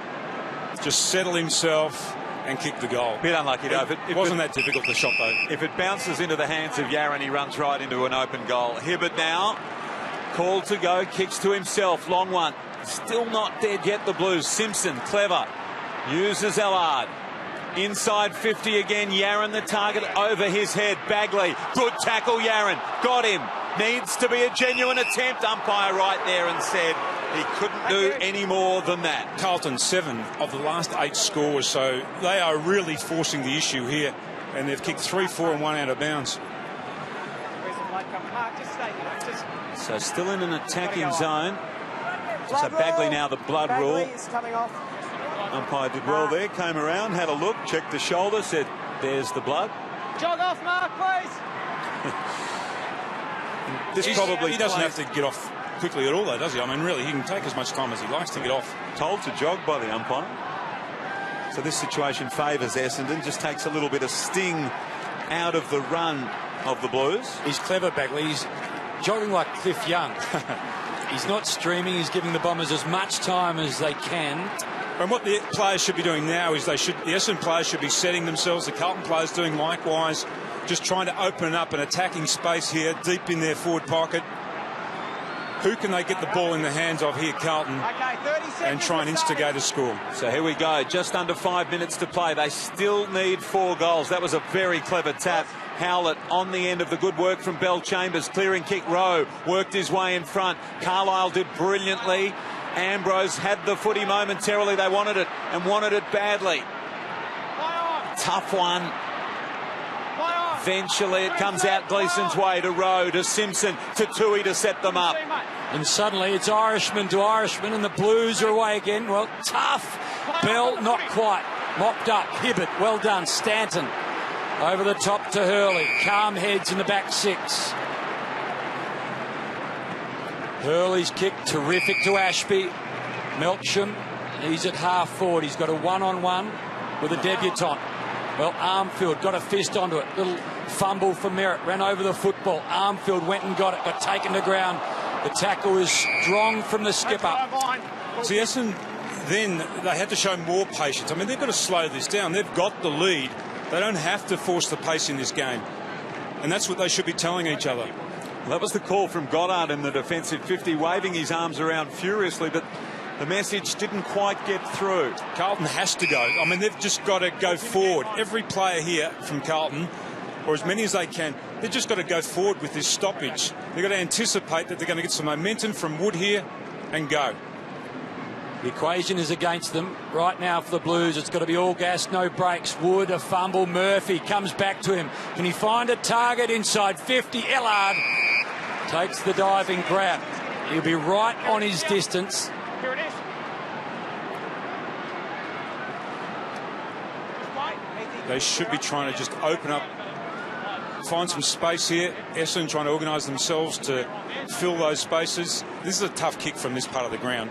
just settle himself and kick the goal. Bit unlucky, though. It wasn't that difficult, the shot, though. If it bounces into the hands of Yaron, he runs right into an open goal. Hibbert now, called to go, kicks to himself. Long one. Still not dead yet, the Blues. Simpson, clever. Uses Ellard. Inside 50 again. Yaron the target over his head. Bagley. Good tackle, Yaron. Got him. Needs to be a genuine attempt. Umpire right there and said he couldn't do any more than that. Carlton 7 of the last 8 scores, so they are really forcing the issue here, and they've kicked 3, 4 and 1 out of bounds. So still in an attacking zone. So Bagley now the blood rule. Umpire did well there, came around, had a look, checked the shoulder, said there's the blood. Jog off, Mark, please. He doesn't have to get off quickly at all, though, does he? I mean, really, he can take as much time as he likes to get off. Told to jog by the umpire. So this situation favours Essendon, just takes a little bit of sting out of the run of the Blues. He's clever, Bagley. He's jogging like Cliff Young. He's not streaming. He's giving the Bombers as much time as they can. And what the players should be doing now is the Essendon players should be setting themselves, the Carlton players doing likewise, just trying to open up an attacking space here deep in their forward pocket. Who can they get the ball in the hands of here, Carlton, and try and instigate a score? So here we go, just under 5 minutes to play. They still need 4 goals. That was a very clever tap. Howlett on the end of the good work from Bell Chambers. Clearing kick, Rowe worked his way in front. Carlisle did brilliantly. Ambrose had the footy momentarily. They wanted it and wanted it badly. Tough one. Eventually it comes out Gleeson's way to Rowe, to Simpson, to Tui to set them up. And suddenly it's Irishman to Irishman, and the Blues are away again. Well, tough. Bell, not quite. Mopped up. Hibbert, well done. Stanton over the top to Hurley. Calm heads in the back 6. Hurley's kick, terrific to Ashby. Melksham, he's at half forward. He's got a one-on-one with a debutant. Well, Armfield got a fist onto it. Little fumble for Merritt. Ran over the football. Armfield went and got it. Got taken to ground. The tackle was strong from the skipper. See, Essendon, then they had to show more patience. I mean, they've got to slow this down. They've got the lead. They don't have to force the pace in this game. And that's what they should be telling each other. Well, that was the call from Goddard in the defensive 50, waving his arms around furiously, but the message didn't quite get through. Carlton has to go. I mean, they've just got to go forward. Every player here from Carlton, or as many as they can, they've just got to go forward with this stoppage. They've got to anticipate that they're going to get some momentum from Wood here and go. The equation is against them right now for the Blues. It's got to be all gas, no brakes. Wood, a fumble. Murphy comes back to him. Can he find a target inside 50? Ellard. Takes the diving grab. He'll be right on his distance. Here it is. They should be trying to just open up, find some space here. Essendon trying to organise themselves to fill those spaces. This is a tough kick from this part of the ground.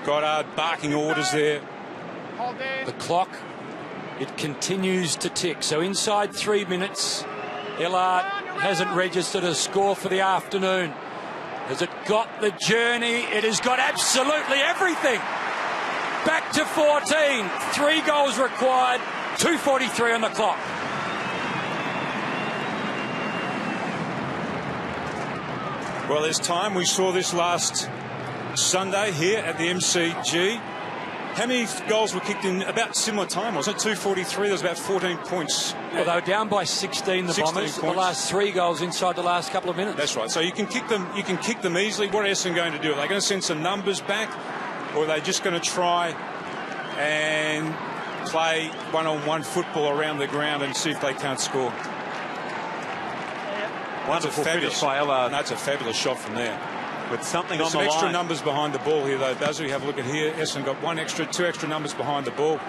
Goddard barking orders there. The clock, it continues to tick. So inside 3 minutes, Ellard hasn't registered a score for the afternoon. Has it got the journey? It has got absolutely everything. Back to 14. 3 goals required. 2:43 on the clock. Well, there's time. We saw this last Sunday here at the MCG. How many goals were kicked in about similar time? Wasn't it 2:43? There was about 14 points. Well, they were down by 16, the 16 Bombers. points. The last 3 goals inside the last couple of minutes. That's right. So you can kick them. You can kick them easily. What are Essendon going to do? Are they going to send some numbers back, or are they just going to try and play one-on-one football around the ground and see if they can't score? Wonderful finish by Ellard. That's a fabulous shot from there. With something There's on the some extra line. numbers behind the ball here, though. Basil, you have a look at here. Essendon got 2 extra numbers behind the ball.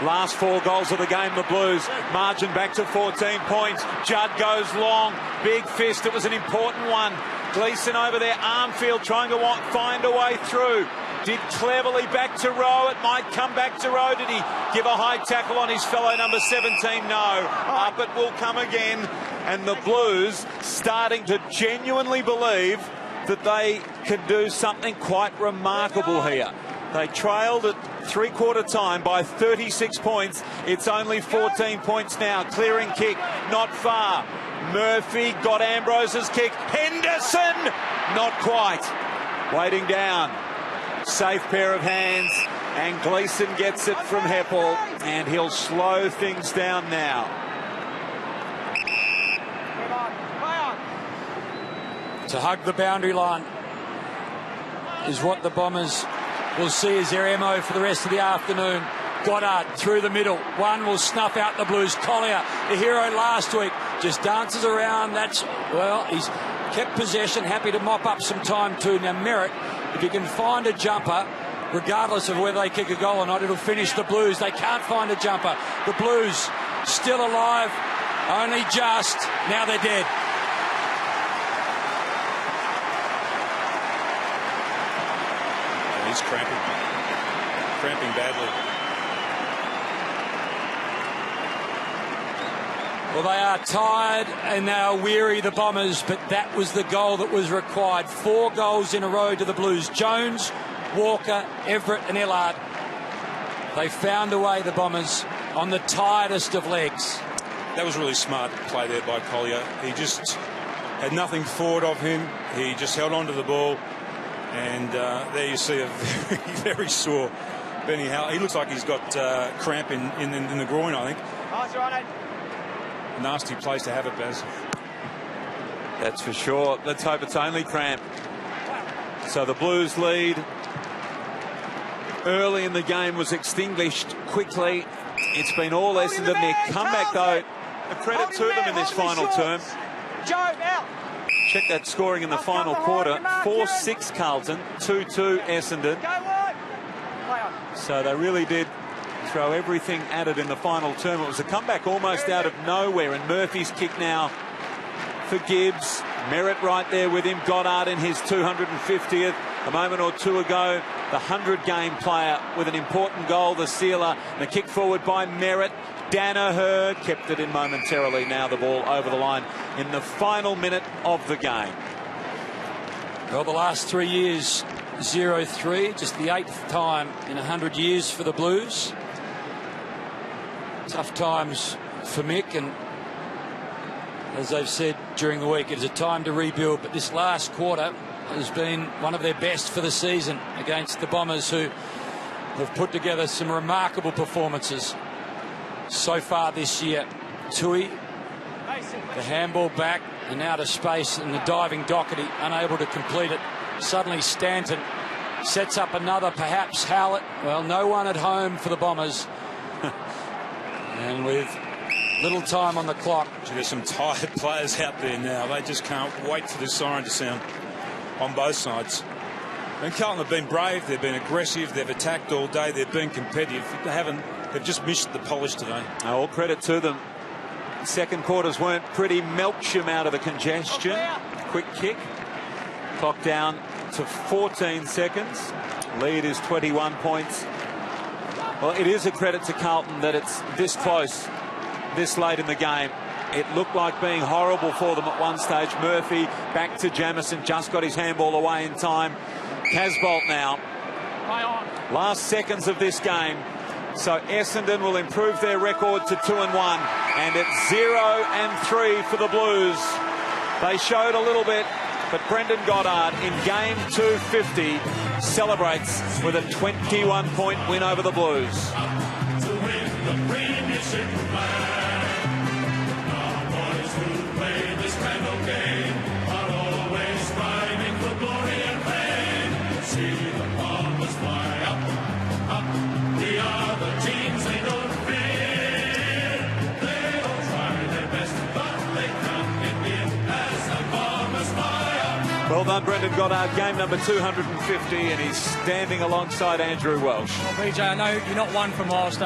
Last 4 goals of the game, the Blues margin back to 14 points. Judd goes long, big fist. It was an important one. Gleeson over there, Armfield trying to find a way through. Did cleverly back to Rowe. It might come back to Rowe. Did he give a high tackle on his fellow number 17? No. Up it will come again. And the Blues starting to genuinely believe that they can do something quite remarkable here. They trailed at 3/4 time by 36 points. It's only 14 points now. Clearing kick, not far. Murphy got Ambrose's kick. Henderson, not quite. Waiting down. Safe pair of hands. And Gleeson gets it from Heppel. And he'll slow things down now. To hug the boundary line is what the Bombers will see as their MO for the rest of the afternoon. Goddard through the middle. One will snuff out the Blues. Collier, the hero last week, just dances around. He's kept possession, happy to mop up some time too. Now Merritt, if he can find a jumper, regardless of whether they kick a goal or not, it'll finish the Blues. They can't find a jumper. The Blues still alive, only just. Now they're dead. He's cramping badly. Well, they are tired and they are weary, the Bombers, but that was the goal that was required. 4 goals in a row to the Blues. Jones, Walker, Everett and Ellard. They found a way, the Bombers, on the tiredest of legs. That was really smart play there by Collier. He just had nothing forward of him. He just held on to the ball. And there you see a very, very sore Benny Howell. He looks like he's got cramp in the groin, I think. That's right. Nasty place to have it, Baz. That's for sure. Let's hope it's only cramp. So the Blues lead early in the game was extinguished quickly. It's been all Essendon. Their comeback, though, a credit to them in this final term. Joe, out. Check that scoring in the final quarter. 4-6 Carlton, 2-2 Essendon. So they really did throw everything at it in the final term. It was a comeback almost out of nowhere, and Murphy's kick now for Gibbs. Merritt right there with him. Goddard in his 250th. A moment or two ago, the 100-game player with an important goal, the sealer. The kick forward by Merritt. Danaher kept it in momentarily. Now the ball over the line in the final minute of the game. Well, the last 3 years, 0-3, just the 8th time in 100 years for the Blues. Tough times for Mick, and as they've said during the week, it is a time to rebuild, but this last quarter has been one of their best for the season against the Bombers, who have put together some remarkable performances so far this year. Tui, the handball back and out of space, and the diving Doherty unable to complete it. Suddenly Stanton sets up another, perhaps Hallett. Well, no one at home for the Bombers. And with Little time on the clock. There's some tired players out there now. They just can't wait for the siren to sound on both sides. And Carlton have been brave. They've been aggressive. They've attacked all day. They've been competitive. They've just missed the polish today. All credit to them. Second quarters weren't pretty. Melksham out of the congestion. Quick kick. Clock down to 14 seconds. Lead is 21 points. Well, it is a credit to Carlton that it's this close, this late in the game. It looked like being horrible for them at one stage. Murphy back to Jamison, just got his handball away in time. Casbolt now. Last seconds of this game. So Essendon will improve their record to 2-1, and it's 0-3 for the Blues. They showed a little bit, but Brendan Goddard in game 250 celebrates with a 21-point win over the Blues. Well done, Brendan Goddard. Game number 250, and he's standing alongside Andrew Welsh. Well, BJ, I know you're not one for milestones.